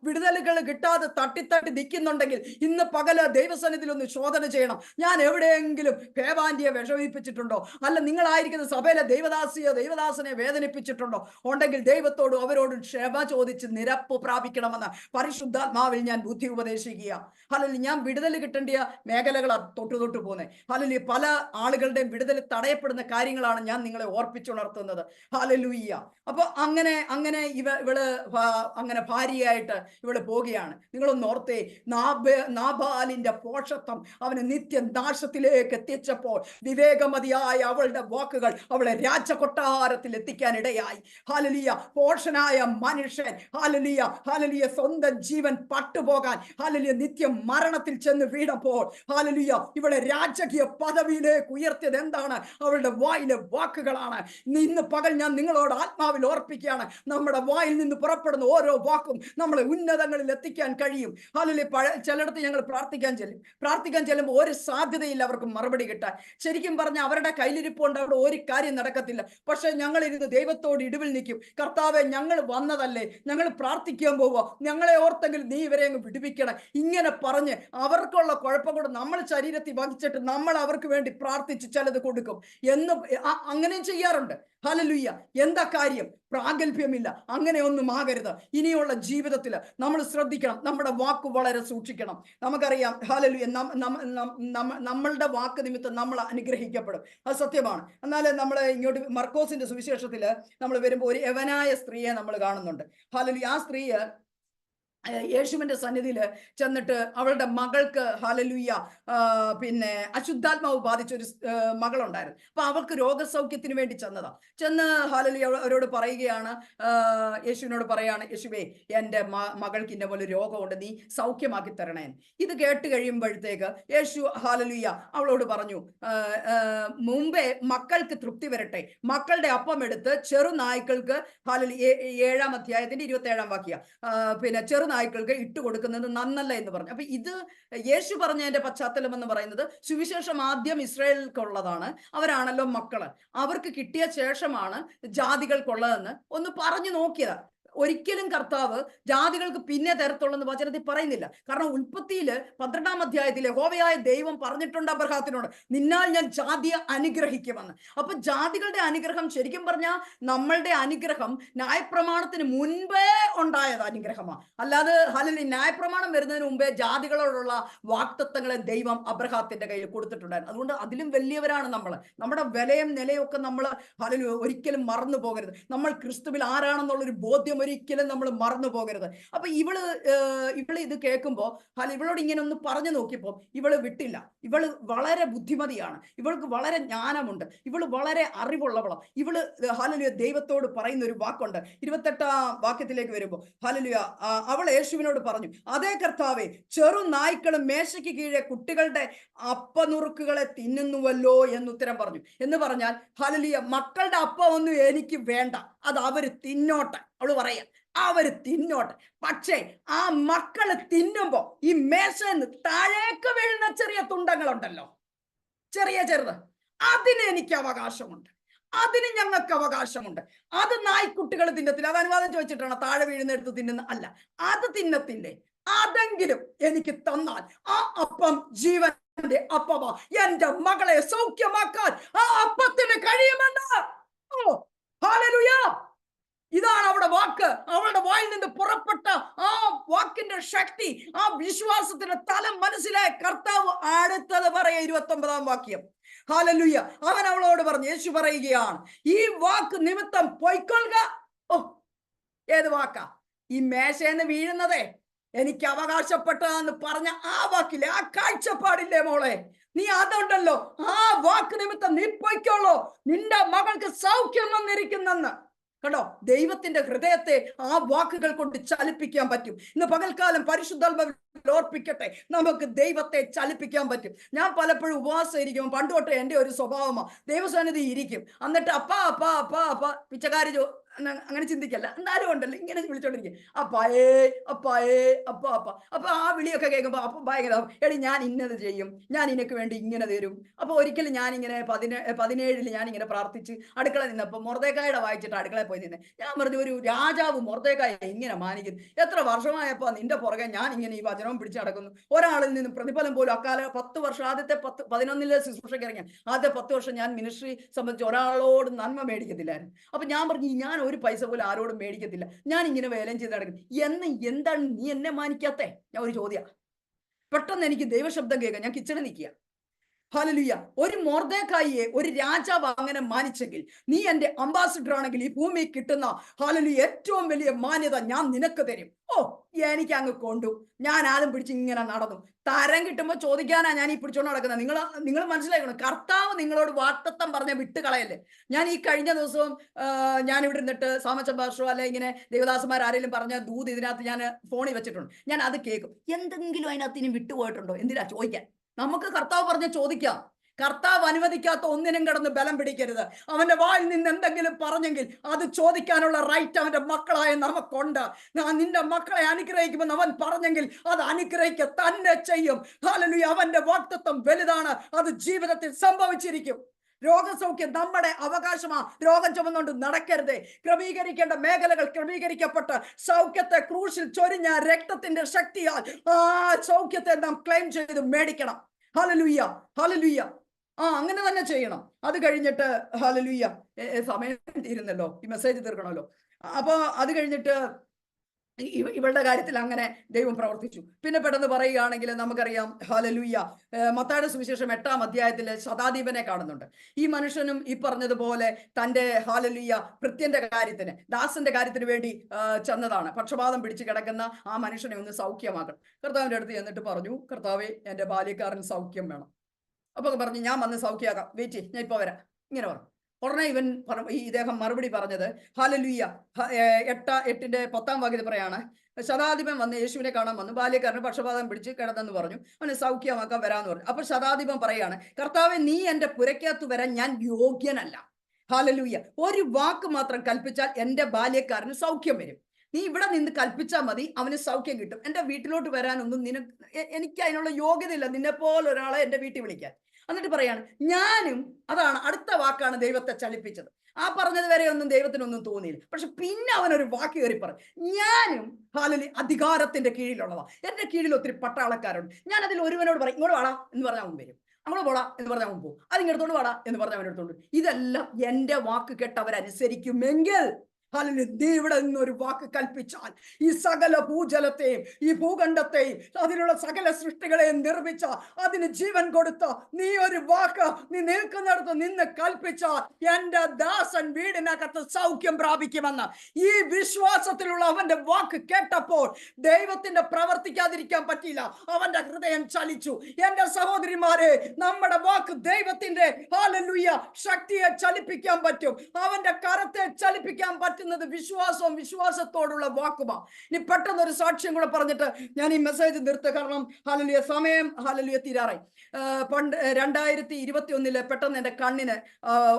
വിടുതലുകൾ കിട്ടാതെ തട്ടി നിൽക്കുന്നുണ്ടെങ്കിൽ ഇന്ന് പകല് ദൈവസന്നിധിയിൽ ഒന്ന് ശോധന ചെയ്യണം. ഞാൻ എവിടെയെങ്കിലും ഭേവാന്റിയെ വിഷമിപ്പിച്ചിട്ടുണ്ടോ? അല്ല നിങ്ങളായിരിക്കുന്ന സഭയിലെ ദൈവദാസനെ വേദനിപ്പിച്ചിട്ടുണ്ടോ? ഉണ്ടെങ്കിൽ ദൈവത്തോടും അവരോടും ക്ഷമ ചോദിച്ച് നിരപ്പ് പ്രാപിക്കണമെന്ന് പരിശുദ്ധാത്മാവിൽ ഞാൻ ബുദ്ധി ഉപദേശിക്കുക. അല്ലെങ്കിൽ ഞാൻ വിടുതൽ കിട്ടേണ്ട മേഖലകളാണ് തൊട്ടു പോകുന്നത്. അല്ലെങ്കിൽ പല ആളുകളുടെയും വിടുതൽ തടയപ്പെടുന്ന കാര്യങ്ങളാണ് ഞാൻ നിങ്ങളെ ഓർപ്പിച്ചുണർത്തുന്നത്. ഹല്ലേലൂയ. അപ്പൊ അങ്ങനെ ഇവള് അങ്ങനെ ഭാര്യയായിട്ട് ഇവള് പോവുകയാണ്. നിങ്ങളൊന്ന് ഓർത്തേ, നാബാലിന്റെ പോഷത്വം അവന് നിത്യനാശത്തിലേക്ക് എത്തിച്ചപ്പോൾ വിവേകമതിയായ അവളുടെ വാക്കുകൾ അവളെ രാജകൊട്ടാരത്തിൽ എത്തിക്കാൻ ഇടയായി. ഹല്ലേലൂയ. പോഷനായ മനുഷ്യൻ ഹല്ലേലൂയ സ്വന്തം ജീവൻ പട്ടുപോകാൻ ഹല്ലേലൂയ നിത്യം മരണത്തിൽ ചെന്ന് വീണപ്പോൾ ഹല്ലേലൂയ ഇവളെ രാജകീയ പദവിയിലേക്ക് ഉയർത്തിയത് എന്താണ്? അവളുടെ വായിലെ വാക്കുകളാണ്. ഇന്ന് പകൽ ഞാൻ നിങ്ങളോട് ആത്മാവിൽ ഓർപ്പിക്കുകയാണ്, നമ്മുടെ വായിൽ നിന്ന് പുറപ്പെടുന്ന ഓരോ വാക്കും നമ്മളെ ഉന്നതങ്ങളിൽ എത്തിക്കാൻ കഴിയും. ഹല്ലേലൂയ. ചിലയിടത്ത് ഞങ്ങൾ പ്രാർത്ഥിക്കാൻ ചെല്ലുമ്പോൾ ഒരു സാധ്യതയില്ല അവർക്ക് മറുപടി കിട്ടാൻ. ശരിക്കും പറഞ്ഞാൽ അവരുടെ കയ്യിലിരിപ്പുണ്ട്, അവിടെ ഒരു കാര്യം നടക്കത്തില്ല. പക്ഷെ ഞങ്ങൾ ഇരുന്ന് ദൈവത്തോട് ഇടിവിൽ നിൽക്കും. കർത്താവെ, ഞങ്ങൾ വന്നതല്ലേ, ഞങ്ങൾ പ്രാർത്ഥിക്കാൻ പോവുക, ഞങ്ങളെ ഓർത്തെങ്കിൽ നീ ഇവരെ അങ്ങ് വിടുവിക്കണം. ഇങ്ങനെ പറഞ്ഞ് അവർക്കുള്ള കുഴപ്പം കൂടെ നമ്മൾ ശരീരത്തിൽ വഹിച്ചിട്ട് നമ്മൾ അവർക്ക് വേണ്ടി പ്രാർത്ഥിച്ച് ചിലത് കൊടുക്കും എന്ന് അങ്ങനെ ചെയ്യാറുണ്ട്. ഹല്ലേലൂയ. എന്താ കാര്യം? പ്രാഗൽഭ്യമില്ല. അങ്ങനെയൊന്നും ആകരുത്. ഇനിയുള്ള ജീവിതത്തിൽ നമ്മൾ ശ്രദ്ധിക്കണം, നമ്മുടെ വാക്ക് വളരെ സൂക്ഷിക്കണം. നമുക്കറിയാം ഹല്ലേലൂയ, നമ്മളുടെ വാക്ക് നിമിത്തം നമ്മൾ അനുഗ്രഹിക്കപ്പെടും, അത് സത്യമാണ്. എന്നാൽ നമ്മൾ ഇങ്ങോട്ട് മർക്കോസിന്റെ സുവിശേഷത്തിൽ നമ്മൾ വരുമ്പോൾ ഒരു യവനായ സ്ത്രീയെ നമ്മൾ കാണുന്നുണ്ട്. ഹല്ലേലൂയ. ആ സ്ത്രീ യേശുവിന്റെ സന്നിധിയിൽ ചെന്നിട്ട് അവളുടെ മകൾക്ക് ഹല്ലേലൂയ പിന്നെ അശുദ്ധാത്മാവ് ബാധിച്ച ഒരു മകളുണ്ടായിരുന്നു. അപ്പൊ അവൾക്ക് രോഗസൗഖ്യത്തിന് വേണ്ടി ചെന്നതാ. ചെന്ന് ഹല്ലേലൂയ അവരോട് പറയുകയാണ്, യേശുവിനോട് പറയാണ്, യേശുവേ എൻ്റെ മകൾക്ക് ഇന്ന പോലെ രോഗമുണ്ട്, നീ സൗഖ്യമാക്കി തരണേ. ഇത് കേട്ട് കഴിയുമ്പോഴത്തേക്ക് യേശു ഹല്ലേലൂയ അവളോട് പറഞ്ഞു, മുമ്പേ മക്കൾക്ക് തൃപ്തി വരട്ടെ, മക്കളുടെ അപ്പം എടുത്ത് ചെറുനായ്ക്കൾക്ക്, ഹല്ലേലൂയ 7-ാം അധ്യായത്തിന്റെ 27-ാം വാക്യം, പിന്നെ ചെറുനായ്ക്കൾക്ക് ഇട്ട് കൊടുക്കുന്നത് നന്നല്ല എന്ന് പറഞ്ഞു. അപ്പൊ ഇത് യേശു പറഞ്ഞതിന്റെ പശ്ചാത്തലം എന്ന് പറയുന്നത്, സുവിശേഷം ആദ്യം ഇസ്രായേൽക്കുള്ളതാണ്, അവരാണല്ലോ മക്കള്, അവർക്ക് കിട്ടിയ ശേഷമാണ് ജാതികൾക്കുള്ളതെന്ന് ഒന്ന് പറഞ്ഞു നോക്കിയതാ. ഒരിക്കലും കർത്താവ് ജാതികൾക്ക് പിന്നെ തരത്തുള്ളെന്ന് വചനത്തിൽ പറയുന്നില്ല. കാരണം ഉൽപ്പത്തിയില് 12-ാം അധ്യായത്തിലെ യഹോവയായ ദൈവം പറഞ്ഞിട്ടുണ്ട് അബ്രഹാത്തിനോട്, നിന്നാൽ ഞാൻ ജാതിയെ അനുഗ്രഹിക്കുമെന്ന്. അപ്പൊ ജാതികളുടെ അനുഗ്രഹം ശരിക്കും പറഞ്ഞാൽ നമ്മളുടെ അനുഗ്രഹം ന്യായപ്രമാണത്തിന് മുൻപേ ഉണ്ടായത് അനുഗ്രഹമാണ്. അല്ലാതെ ഹല്ലേലൂയ ന്യായപ്രമാണം വരുന്നതിന് മുമ്പേ ജാതികളോടുള്ള വാഗ്ദത്തങ്ങളെ ദൈവം അബ്രഹാത്തിന്റെ കയ്യിൽ കൊടുത്തിട്ടുണ്ടായിരുന്നു. അതുകൊണ്ട് അതിലും വലിയവരാണ് നമ്മൾ. നമ്മുടെ വിലയും നിലയും ഒക്കെ നമ്മൾ ഹല്ലേലൂയ ഒരിക്കലും മറന്നു പോകരുത്. നമ്മൾ ക്രിസ്തുവിൽ ആരാണെന്നുള്ളൊരു ബോധ്യം ഒരിക്കലും നമ്മൾ മറന്നു പോകരുത്. അപ്പൊ ഇവള് ഇത് കേൾക്കുമ്പോ ഇവളോട് ഇങ്ങനെ ഒന്ന് പറഞ്ഞു നോക്കിയപ്പോ ഇവള് വിട്ടില്ല. ഇവള് വളരെ ബുദ്ധിമതിയാണ്, ഇവൾക്ക് വളരെ ജ്ഞാനമുണ്ട്, ഇവള് വളരെ അറിവുള്ളവളാണ്. ഇവള് ഹല്ലേലൂയ ദൈവത്തോട് പറയുന്ന ഒരു വാക്കുണ്ട്. 28-ാം വാക്യത്തിലേക്ക് വരുമ്പോ ഹല്ലേലൂയ അവൾ യേശുവിനോട് പറഞ്ഞു, അതേ കർത്താവേ, ചെറു നായ്ക്കളും മേശയ്ക്ക് കീഴെ കുട്ടികളുടെ അപ്പനുറുക്കുകളെ തിന്നുന്നുവല്ലോ എന്നുത്തരം പറഞ്ഞു. എന്ന് പറഞ്ഞാൽ ഹല്ലേലൂയ മക്കളുടെ അപ്പം ഒന്നും എനിക്ക് വേണ്ട, അത് അവര് തിന്നോട്ടെ. അവള് പറയാ, അവര് തിന്നോട്ടെ. പക്ഷേ ആ മക്കള് തിന്നുമ്പോ ഈ മേശന്ന് താഴേക്ക് വീഴുന്ന ചെറിയ തുണ്ടങ്ങളുണ്ടല്ലോ, ചെറുത്, അതിന് എനിക്ക് അവകാശമുണ്ട്, അതിന് ഞങ്ങൾക്ക് അവകാശമുണ്ട്. അത് നായ്ക്കുട്ടികൾ തിന്നത്തില്ല. അത് അനുവാദം ചോദിച്ചിട്ടാണ് താഴെ വീഴുന്നെടുത്ത് തിന്നുന്ന അല്ല, അത് തിന്നത്തില്ലേ, അതെങ്കിലും എനിക്ക് തന്നാൽ ആ അപ്പം ജീവന്റെ അപ്പമാ. എന്റെ മകളെ സൗഖ്യമാക്കാൻ ആ അപ്പത്തിന് കഴിയുമെന്ന്. ഓ ഹല്ലേലൂയ! ഇതാണ് അവിടെ വാക്ക്, അവളുടെ വായിൽ നിന്ന് പുറപ്പെട്ട ആ വാക്കിന്റെ ശക്തി, ആ വിശ്വാസത്തിന്റെ തലം മനസ്സിലായ കർത്താവ് അടുത്തത് പറയാ 29-ാം വാക്യം. ഹല്ലേലൂയ! അവൻ അവളോട് പറഞ്ഞു, യേശു പറയുകയാണ്, ഈ വാക്ക് നിമിത്തം പൊയ്ക്കൊള്ളുക. ഓ, ഏത് വാക്കാ? ഈ മേശയെന്ന് വീഴുന്നതേ എനിക്ക് അവകാശപ്പെട്ടതാന്ന് പറഞ്ഞ ആ വാക്കില്ലേ, ആ കാഴ്ചപ്പാടില്ലേ മോളെ, നീ അതുണ്ടല്ലോ, ആ വാക്ക് നിമിത്തം നീ പൊയ്ക്കോളൂ, നിന്റെ മകൾക്ക് സൗഖ്യം വന്നിരിക്കുന്നെന്ന്. കണ്ടോ, ദൈവത്തിന്റെ ഹൃദയത്തെ ആ വാക്കുകൾ കൊണ്ട് ചലിപ്പിക്കാൻ പറ്റും. ഇന്ന് പകൽക്കാലം പരിശുദ്ധാത്മാവിൽ ഓർപ്പിക്കട്ടെ, നമുക്ക് ദൈവത്തെ ചലിപ്പിക്കാൻ പറ്റും. ഞാൻ പലപ്പോഴും ഉപവാസം ഇരിക്കും, പണ്ട് തൊട്ട് എൻ്റെ ഒരു സ്വഭാവമാണ്, ദൈവസന്നിധി ഇരിക്കും, എന്നിട്ട് അപ്പ പിച്ചക്കാരി അങ്ങനെ ചിന്തിക്കല്ല, എന്നാലും ഉണ്ടല്ലോ ഇങ്ങനെ വിളിച്ചോണ്ടിരിക്കും, അപ്പായേ അപ്പായേ അപ്പ അപ്പ. അപ്പൊ ആ വിളിയൊക്കെ കേൾക്കുമ്പോ അപ്പൊ ഭയങ്കര, എടി ഞാൻ ഇന്നത് ചെയ്യും, ഞാൻ നിനക്ക് വേണ്ടി ഇങ്ങനെ തരും. അപ്പൊ ഒരിക്കലും ഞാനിങ്ങനെ 17-ൽ ഞാനിങ്ങനെ പ്രാർത്ഥിച്ച് അടുക്കള നിന്നപ്പോ മൊർദെഖായിയുടെ വായിച്ചിട്ട് അടുക്കളയിൽ പോയി നിന്ന് ഞാൻ പറഞ്ഞു, ഒരു രാജാവ് മൊർദെഖായെ ഇങ്ങനെ മാനിക്കുന്നു, എത്ര വർഷമായപ്പോ നിന്റെ പുറകെ ഞാൻ ഇങ്ങനെ ഈ വചനവും പിടിച്ച് നടക്കുന്നു, ഒരാളിൽ നിന്നും പ്രതിഫലം പോലും. അക്കാലം 10 വർഷം, ആദ്യത്തെ 11-ലെ ശുശ്രൂഷയ്ക്ക് ഇറങ്ങിയ ആദ്യത്തെ 10 വർഷം ഞാൻ മിനിസ്ട്രി സംബന്ധിച്ച് ഒരാളോട് നന്മ മേടിക്കത്തില്ലായിരുന്നു. അപ്പൊ ഞാൻ പറഞ്ഞു, ഞാൻ ഒരു പൈസ പോലും ആരോടും മേടിക്കത്തില്ല, ഞാൻ ഇങ്ങനെ വേലം ചെയ്ത് നടക്കും, എന്താണ് നീ എന്നെ മാനിക്കാത്തെ? ഞാൻ ഒരു ചോദ്യ. പെട്ടെന്ന് എനിക്ക് ദൈവശബ്ദം കേൾക്കാം, ഞാൻ കിച്ചണിൽ നിൽക്കുക. ഹല്ലേലൂയ! ഒരു മൊർദെഖായിയെ ഒരു രാജാവ് അങ്ങനെ മാനിച്ചെങ്കിൽ, നീ എന്റെ അംബാസിഡർ ആണെങ്കിൽ ഈ ഭൂമി കിട്ടുന്ന ഹല്ലേലൂയ ഏറ്റവും വലിയ മാന്യത ഞാൻ നിനക്ക് തരും. ഓ, എനിക്ക് അങ്ങ് കൊണ്ടു. ഞാൻ ആദ്യം പിടിച്ച് ഇങ്ങനെ നടന്നു. തരം കിട്ടുമ്പോ ചോദിക്കാനാ ഞാൻ ഈ പിടിച്ചോണ്ട് നടക്കുന്നത്. നിങ്ങൾ മനസ്സിലാക്കണം, കർത്താവ് നിങ്ങളോട് വാഗ്ദത്തം പറഞ്ഞ വിട്ടുകളയല്ലേ. ഞാൻ ഈ കഴിഞ്ഞ ദിവസവും ഞാൻ ഇവിടെ ഇരുന്നിട്ട് സാമച്ചഭാഷോ അല്ലെ ഇങ്ങനെ ദേവദാസന്മാർ ആരെങ്കിലും പറഞ്ഞ ദൂത് ഇതിനകത്ത് ഞാൻ ഫോണിൽ വെച്ചിട്ടുണ്ട്. ഞാൻ അത് കേൾക്കും. എന്തെങ്കിലും അതിനകത്ത് ഇനി വിട്ടുപോയിട്ടുണ്ടോ? എന്തിനാ ചോദിക്കാൻ? നമുക്ക് കർത്താവ് പറഞ്ഞ ചോദിക്കാം. കർത്താവ് അനുവദിക്കാത്ത ഒന്നിനും കിടന്ന് ബലം പിടിക്കരുത്. അവന്റെ വായിൽ നിന്ന് എന്തെങ്കിലും പറഞ്ഞെങ്കിൽ അത് ചോദിക്കാനുള്ള റൈറ്റ് അവന്റെ മക്കളായ നമുക്കുണ്ട്. നിന്റെ മക്കളെ അനുഗ്രഹിക്കുമെന്ന് അവൻ പറഞ്ഞെങ്കിൽ അത് അനുഗ്രഹിക്കുക തന്നെ ചെയ്യും. ഹല്ലേലൂയ! അവന്റെ വാഗ്ദത്തം വലുതാണ്, അത് ജീവിതത്തിൽ സംഭവിച്ചിരിക്കും. രോഗസൗഖ്യം നമ്മുടെ അവകാശമാ. രോഗം ചുമന്നുകൊണ്ട് നടക്കരുതേ. ക്രമീകരിക്കേണ്ട മേഖലകൾ ക്രമീകരിക്കപ്പെട്ട് സൗഖ്യത്തെ ക്രൂശിൽ ചൊരിഞ്ഞ രക്തത്തിന്റെ ശക്തിയാൽ ആ സൗഖ്യത്തെ നാം ക്ലെയിം ചെയ്ത് മേടിക്കണം. ഹല്ലേലൂയ! ഹല്ലേലൂയ! അങ്ങനെ തന്നെ ചെയ്യണം. അത് കഴിഞ്ഞിട്ട് ഹല്ലേലൂയ, സമയം തീരുന്നല്ലോ, ഈ മെസ്സേജ് തീർക്കണമല്ലോ. അപ്പൊ അത് കഴിഞ്ഞിട്ട് ഇവളുടെ കാര്യത്തിൽ അങ്ങനെ ദൈവം പ്രവർത്തിച്ചു. പിന്നെ പെട്ടെന്ന് പറയുകയാണെങ്കിൽ നമുക്കറിയാം, ഹല്ലേലൂയ, മത്തായിയുടെ സുവിശേഷം 8-ാം അധ്യായത്തിൽ ശതാധിപനെ കാണുന്നുണ്ട്. ഈ മനുഷ്യനും ഈ പറഞ്ഞതുപോലെ തന്റെ, ഹല്ലേലൂയ, ഭൃത്യന്റെ കാര്യത്തിന്, ദാസന്റെ കാര്യത്തിന് വേണ്ടി ചെന്നതാണ്. പക്ഷപാതം പിടിച്ച് കിടക്കുന്ന ആ മനുഷ്യനെ ഒന്ന് സൗഖ്യമാക്കണം. കർത്താവിന്റെ അടുത്ത് ചെന്നിട്ട് പറഞ്ഞു, കർത്താവേ, എന്റെ ബാല്യക്കാരൻ സൗഖ്യം വേണം. അപ്പൊ പറഞ്ഞു, ഞാൻ വന്ന് സൗഖ്യമാക്കാം, വെയിറ്റ്, ഞാൻ ഇപ്പൊ വരാം, ഇങ്ങനെ പറഞ്ഞു. ഉടനെ ഇദ്ദേഹം മറുപടി പറഞ്ഞത്, ഹല്ലേലൂയ, 8:10 വാക്യത്തിൽ പറയാണ്, ശതാധിപൻ വന്ന് യേശുവിനെ കാണാൻ വന്നു, ബാല്യക്കാരന് പക്ഷപാതം പിടിച്ച് കിടന്നെന്ന് പറഞ്ഞു, അവനെ സൗഖ്യമാക്കാൻ വരാന്ന് പറഞ്ഞു. അപ്പൊ ശതാധിപൻ പറയാണ്, കർത്താവേ, നീ എന്റെ പുരയ്ക്കകത്ത് വരാൻ ഞാൻ യോഗ്യനല്ല. ഹല്ലേലൂയ, ഒരു വാക്ക് മാത്രം കൽപ്പിച്ചാൽ എന്റെ ബാല്യക്കാരന് സൗഖ്യം വരും. നീ ഇവിടെ നിന്ന് കൽപ്പിച്ചാൽ മതി, അവന് സൗഖ്യം കിട്ടും. എന്റെ വീട്ടിലോട്ട് വരാനൊന്നും എനിക്ക് അതിനുള്ള യോഗ്യതയില്ല, നിന്നെ പോലെ ഒരാളെ എന്റെ വീട്ടിൽ വിളിക്കാൻ. എന്നിട്ട് പറയാണ്, ഞാനും, അതാണ് അടുത്ത വാക്കാണ് ദൈവത്തെ ചലിപ്പിച്ചത്. ആ പറഞ്ഞത് വരെ ഒന്നും ദൈവത്തിനൊന്നും തോന്നിയില്ല. പക്ഷെ പിന്നെ അവനൊരു വാക്ക് കയറി പറഞ്ഞു, ഞാനും, ഹല്ലേലൂയ, അധികാരത്തിന്റെ കീഴിലുള്ളതാ. എന്റെ കീഴിൽ ഒത്തിരി പട്ടാളക്കാരുണ്ട്. ഞാൻ അതിൽ ഒരുവനോട് പറയും, ഇങ്ങോട്ട് വാടാ എന്ന് പറഞ്ഞാൽ അവൻ വരും, അങ്ങോട്ട് പോടാ എന്ന് പറഞ്ഞാൽ അവൻ പോകും, അതിങ്ങെടുത്തോണ്ട് വാടാ എന്ന് പറഞ്ഞാൽ അവനെടുത്തോണ്ട്. ഇതെല്ലാം എന്റെ വാക്ക് കേട്ട് അവരനുസരിക്കുമെങ്കിൽ, ഹല്ലേലൂയ, നീ ഇവിടെ നിന്നൊരു വാക്ക് കൽപ്പിച്ചാൽ ഈ സകല ഭൂജലത്തെയും ഈ ഭൂഖണ്ഡത്തെയും അതിലുള്ള സകല സൃഷ്ടികളെയും നിർമ്മിച്ച, അതിന് ജീവൻ കൊടുത്ത നീ ഒരു വാക്ക് നീ നിൽക്കുന്നിടത്ത് നിന്ന് കൽപ്പിച്ചാൽ എന്റെ ദാസൻ വീടിനകത്ത് സൗഖ്യം പ്രാപിക്കുമെന്ന്. ഈ വിശ്വാസത്തിലുള്ള അവന്റെ വാക്ക് കേട്ടപ്പോൾ ദൈവത്തിന്റെ പ്രവർത്തിക്കാതിരിക്കാൻ പറ്റില്ല. അവന്റെ ഹൃദയം ചലിച്ചു. എന്റെ സഹോദരിമാരെ, നമ്മുടെ വാക്ക് ദൈവത്തിന്റെ, ഹല്ലേലൂയ, ശക്തിയെ ചലിപ്പിക്കാൻ പറ്റും. അവന്റെ കരത്തെ ചലിപ്പിക്കാൻ പറ്റുന്നത് വിശ്വാസവും വിശ്വാസത്തോടുള്ള വാക്കുമാ. ഇനി പെട്ടെന്ന് ഒരു സാക്ഷ്യം കൂടെ പറഞ്ഞിട്ട് ഞാൻ ഈ മെസ്സേജ് നിർത്തുക. കാരണം ഹല്ലേലൂയ, സമയം, ഹല്ലേലൂയ, തീരാറായി. പണ്ട് 2021 പെട്ടെന്ന് എന്റെ കണ്ണിന്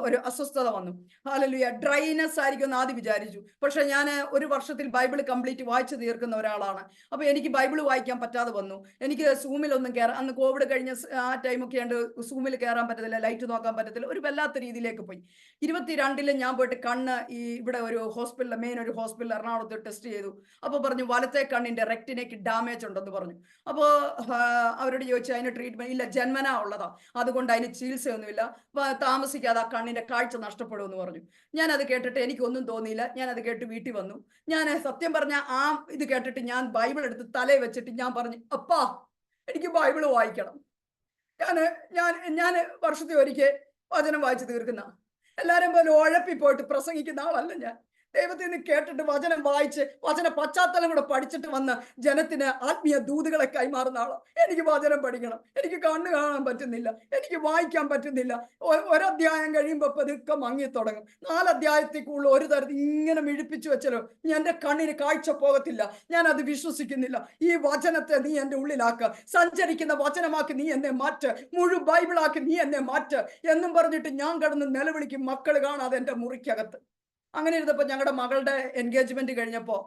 ഒരു അസ്വസ്ഥത വന്നു. ഹല്ലേലൂയ, ഡ്രൈനെസ് ആയിരിക്കും എന്ന് ആദ്യം വിചാരിച്ചു. പക്ഷെ ഞാൻ ഒരു വർഷത്തിൽ ബൈബിൾ കംപ്ലീറ്റ് വായിച്ചു തീർക്കുന്ന ഒരാളാണ്. അപ്പൊ എനിക്ക് ബൈബിൾ വായിക്കാൻ പറ്റാതെ വന്നു. എനിക്ക് സൂമിലൊന്നും കയറാൻ, അന്ന് കോവിഡ് കഴിഞ്ഞ ആ ടൈമൊക്കെ ഉണ്ട്, സൂമിൽ കയറാൻ പറ്റത്തില്ല, ലൈറ്റ് നോക്കാൻ പറ്റത്തില്ല, ഒരു വല്ലാത്ത രീതിയിലേക്ക് പോയി. 22 ഞാൻ പോയിട്ട് കണ്ണ് ഇവിടെ ഒരു ഹോസ്പിറ്റലിൽ, മെയിൻ ഒരു ഹോസ്പിറ്റലിൽ എറണാകുളത്ത് ടെസ്റ്റ് ചെയ്തു. അപ്പോൾ പറഞ്ഞു വലത്തെ കണ്ണിന്റെ റെക്റ്റിനേക്ക് ഡാമേജ് ഉണ്ടെന്ന് പറഞ്ഞു. അപ്പോൾ അവരോട് ചോദിച്ചു, അതിന് ട്രീറ്റ്മെന്റ് ഇല്ല, ജന്മനാ ഉള്ളതാ, അതുകൊണ്ട് അതിന് ചികിത്സയൊന്നുമില്ല, താമസിക്കാതെ ആ കണ്ണിന്റെ കാഴ്ച നഷ്ടപ്പെടുമെന്ന് പറഞ്ഞു. ഞാൻ അത് കേട്ടിട്ട് എനിക്കൊന്നും തോന്നിയില്ല. ഞാൻ അത് കേട്ട് വീട്ടിൽ വന്നു. ഞാൻ സത്യം പറഞ്ഞ ആ ഇത് കേട്ടിട്ട് ഞാൻ ബൈബിൾ എടുത്ത് തലയിൽ വെച്ചിട്ട് ഞാൻ പറഞ്ഞു, അപ്പാ, എനിക്ക് ബൈബിൾ വായിക്കണം. ഞാൻ വർഷത്തിൽ ഒരിക്കൽ വചനം വായിച്ചു തീർക്കുന്ന, എല്ലാരും പോലെ ഉഴപ്പി പോയിട്ട് പ്രസംഗിക്കുന്ന ആളല്ല ഞാൻ. ദൈവത്തിൽ നിന്ന് കേട്ടിട്ട് വചനം വായിച്ച് വചന പശ്ചാത്തലം കൂടെ പഠിച്ചിട്ട് വന്ന് ജനത്തിന് ആത്മീയ ദൂതുകളെ കൈമാറുന്ന ആളാണ്. എനിക്ക് വചനം പഠിക്കണം, എനിക്ക് കണ്ണ് കാണാൻ പറ്റുന്നില്ല, എനിക്ക് വായിക്കാൻ പറ്റുന്നില്ല. ഒരധ്യായം കഴിയുമ്പോൾ പതുക്കെ മങ്ങി തുടങ്ങും. 4 അധ്യായത്തിൽ കൂടുതൽ ഒരു തരത്തിൽ ഇങ്ങനെ മിഴിപ്പിച്ചു വെച്ചല്ലോ, എന്റെ കണ്ണിന് കാഴ്ച പോകത്തില്ല. ഞാൻ അത് വിശ്വസിക്കുന്നില്ല. ഈ വചനത്തെ നീ എന്റെ ഉള്ളിലാക്ക്, സഞ്ചരിക്കുന്ന വചനമാക്കി നീ എന്നെ മാറ്റ്, മുഴു ബൈബിളാക്കി നീ എന്നെ മാറ്റ് എന്നും പറഞ്ഞിട്ട് ഞാൻ കിടന്ന് നിലവിളിക്കും, മക്കൾ കാണാതെ എന്റെ മുറിക്കകത്ത്. അങ്ങനെ ഇരുന്നപ്പോൾ ഞങ്ങളുടെ മകളുടെ എൻഗേജ്മെന്റ് കഴിഞ്ഞപ്പോൾ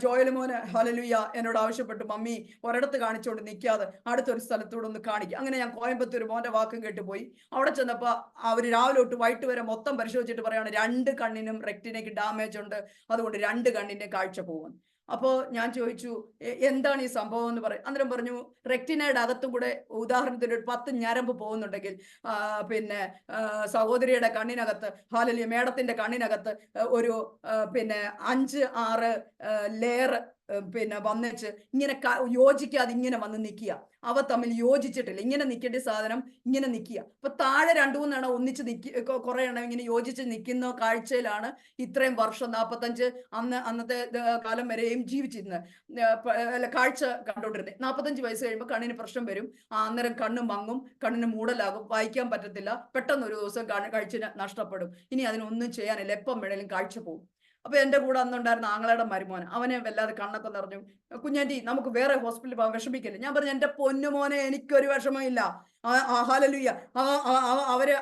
ജോയൽ മോന്, ഹല്ലേലൂയ, എന്നോട് ആവശ്യപ്പെട്ടു, മമ്മി ഒരിടത്ത് കാണിച്ചുകൊണ്ട് നിൽക്കാതെ അടുത്തൊരു സ്ഥലത്തൂടെ ഒന്ന് കാണിക്കുക. അങ്ങനെ ഞാൻ കോയമ്പത്തൂർ മോന്റെ വാക്കും കേട്ട് പോയി. അവിടെ ചെന്നപ്പോൾ അവർ രാവിലെ തൊട്ട് വൈകിട്ട് വരെ മൊത്തം പരിശോധിച്ചിട്ട് പറയാണ് 2 കണ്ണിനും റെക്റ്റിനേക്ക് ഡാമേജ് ഉണ്ട്, അതുകൊണ്ട് 2 കണ്ണിന്റെ കാഴ്ച പോകും. അപ്പോൾ ഞാൻ ചോദിച്ചു, എന്താണ് ഈ സംഭവം എന്ന് പറയും. അന്നേരം പറഞ്ഞു, റെക്റ്റിനയുടെ അകത്തും കൂടെ ഉദാഹരണത്തിന് ഒരു 10 ഞരമ്പ് പോകുന്നുണ്ടെങ്കിൽ പിന്നെ സഹോദരിയുടെ കണ്ണിനകത്ത്, ഹല്ലേലൂയ, മേഡത്തിന്റെ കണ്ണിനകത്ത് ഒരു 5-6 ലെയർ പിന്നെ വന്നിച്ച് ഇങ്ങനെ യോജിക്കാതെ ഇങ്ങനെ വന്ന് നിൽക്കുക. അവ തമ്മിൽ യോജിച്ചിട്ടില്ല. ഇങ്ങനെ നിൽക്കേണ്ട സാധനം ഇങ്ങനെ നിൽക്കുക. അപ്പൊ താഴെ 2-3 എണ്ണം ഒന്നിച്ച് കുറെ എണ്ണം ഇങ്ങനെ യോജിച്ച് നിൽക്കുന്ന കാഴ്ചയിലാണ് ഇത്രയും വർഷം 45 അന്നത്തെ കാലം വരെയും ജീവിച്ചിരുന്നത്, കാഴ്ച കണ്ടോണ്ടിരുന്നത്. 45 വയസ്സ് കഴിയുമ്പോൾ കണ്ണിന് പ്രശ്നം വരും. അന്നേരം കണ്ണ് മങ്ങും, കണ്ണിന് മൂടലാകും, വായിക്കാൻ പറ്റത്തില്ല, പെട്ടെന്ന് ഒരു ദിവസം കാഴ്ച നഷ്ടപ്പെടും. ഇനി അതിനൊന്നും ചെയ്യാനില്ല, എപ്പം വേണേലും കാഴ്ച പോകും. അപ്പൊ എന്റെ കൂടെ അന്നുണ്ടായിരുന്ന ആങ്ങളയുടെ മരുമോൻ, അവനെ വല്ലാതെ കണ്ണൊക്കെ നിറഞ്ഞു. കുഞ്ഞാൻറ്റി, നമുക്ക് വേറെ ഹോസ്പിറ്റലിൽ പോകാൻ, വിഷമിക്കില്ല. ഞാൻ പറഞ്ഞു, എന്റെ പൊന്നുമോനെ, എനിക്കൊരു വിഷമമില്ല. ഹല്ലേലൂയ,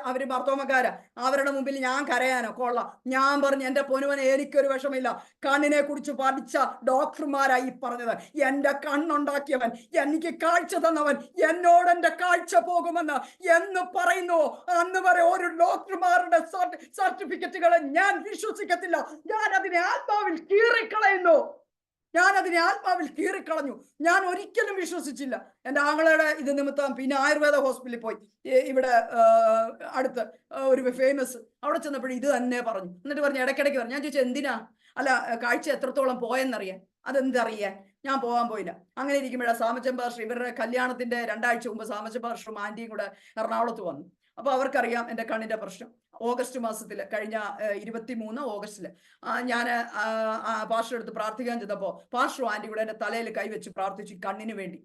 അവര് ഭർത്തോമക്കാരാ, അവരുടെ മുമ്പിൽ ഞാൻ കരയാനോ? കൊള്ളാം. ഞാൻ പറഞ്ഞു, എന്റെ പൊന്നുമോനെ, എനിക്കൊരു വിഷമില്ല. കണ്ണിനെ കുറിച്ച് പഠിച്ച ഡോക്ടർമാരായി പറഞ്ഞത്, എന്റെ കണ്ണുണ്ടാക്കിയവൻ, എനിക്ക് കാഴ്ച തന്നവൻ എന്നോട് എന്റെ കാഴ്ച പോകുമെന്ന് എന്ന് പറയുന്നു. അന്ന് വരെ ഒരു ഡോക്ടർമാരുടെ സർട്ടിഫിക്കറ്റുകളെ ഞാൻ വിശ്വസിക്കത്തില്ല. ഞാൻ അതിനെ ആത്മാവിൽ കീറിക്കളയുന്നു. ഞാൻ ഒരിക്കലും വിശ്വസിച്ചില്ല. എൻ്റെ ആങ്ങളയുടെ ഇത് നിമിത്തം പിന്നെ ആയുർവേദ ഹോസ്പിറ്റലിൽ പോയി. ഇവിടെ അടുത്ത് ഒരു ഫേമസ്, അവിടെ ചെന്നപ്പോഴും ഇത് തന്നെ പറഞ്ഞു. എന്നിട്ട് പറഞ്ഞു, ഇടയ്ക്കിടയ്ക്ക് പറഞ്ഞു. ഞാൻ ചോദിച്ചു, എന്തിനാ? അല്ല, കാഴ്ച എത്രത്തോളം പോയെന്നറിയാൻ. അതെന്തറിയാൻ, ഞാൻ പോകാൻ പോയില്ല. അങ്ങനെ ഇരിക്കുമ്പോഴാണ് സാമച്ചൻ പാസ്റ്റർ, ഇവരുടെ കല്യാണത്തിന്റെ 2 ആഴ്ച മുമ്പ് സാമച്ചൻ പാസ്റ്ററും ആന്റിയും കൂടെ എറണാകുളത്ത് വന്നു. അപ്പൊ അവർക്കറിയാം എന്റെ കണ്ണിന്റെ പ്രശ്നം. ഓഗസ്റ്റ് മാസത്തിൽ, കഴിഞ്ഞ 23 ഓഗസ്റ്റിൽ ഞാൻ പാസ്റ്റർ എടുത്ത് പ്രാർത്ഥിക്കാൻ ചെയ്തപ്പോൾ പാസ്റ്ററും ആന്റി കൂടെ എന്റെ തലയിൽ കൈവച്ച് പ്രാർത്ഥിച്ചു കണ്ണിന് വേണ്ടി.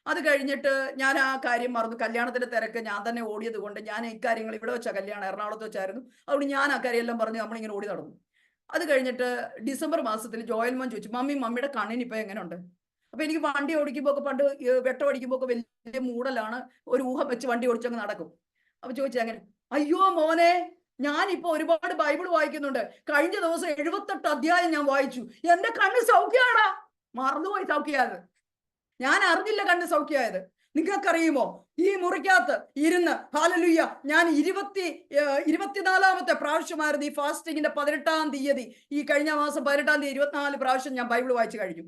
അത് കഴിഞ്ഞിട്ട് ഞാൻ ആ കാര്യം മറന്നു. കല്യാണത്തിന്റെ തിരക്ക് ഞാൻ തന്നെ ഓടിയത് കൊണ്ട് ഞാൻ ഇക്കാര്യങ്ങൾ, ഇവിടെ വെച്ചാ കല്യാണം, എറണാകുളത്ത് വെച്ചായിരുന്നു, അതുകൊണ്ട് ഞാൻ ആ കാര്യമെല്ലാം പറഞ്ഞ് നമ്മളിങ്ങനെ ഓടി നടന്നു. അത് കഴിഞ്ഞിട്ട് ഡിസംബർ മാസത്തിൽ ജോയൽ മോൻ ചോദിച്ചു, മമ്മിയുടെ കണ്ണിന് ഇപ്പൊ എങ്ങനെയുണ്ട്? അപ്പൊ എനിക്ക് വണ്ടി ഓടിക്കുമ്പോ ഒക്കെ, പണ്ട് വെട്ടം അടിക്കുമ്പോ ഒക്കെ വലിയ മൂടലാണ്, ഒരു ഊഹം വെച്ച് വണ്ടി ഓടിച്ചങ്ങ് നടക്കും. അപ്പൊ ചോദിച്ചു അങ്ങനെ. അയ്യോ മോനെ, ഞാനിപ്പോ ഒരുപാട് ബൈബിൾ വായിക്കുന്നുണ്ട്, കഴിഞ്ഞ ദിവസം 78 അധ്യായം ഞാൻ വായിച്ചു, എന്റെ കണ്ണ് സൗഖ്യമാടാ. മറന്നുപോയി സൗഖ്യമായത്, ഞാൻ അറിഞ്ഞില്ല കണ്ണ് സൗഖ്യമായത്. നിങ്ങൾക്കറിയുമോ, ഈ മുറിക്കകത്ത് ഇരുന്ന് ഹല്ലേലൂയ, ഞാൻ 24ാമത്തെ പ്രാവശ്യമായിരുന്നു ഈ ഫാസ്റ്റിങ്ങിന്റെ 18-ാം തീയതി, ഈ കഴിഞ്ഞ മാസം 18-ാം തീയതി 24 പ്രാവശ്യം ഞാൻ ബൈബിൾ വായിച്ചു കഴിഞ്ഞു.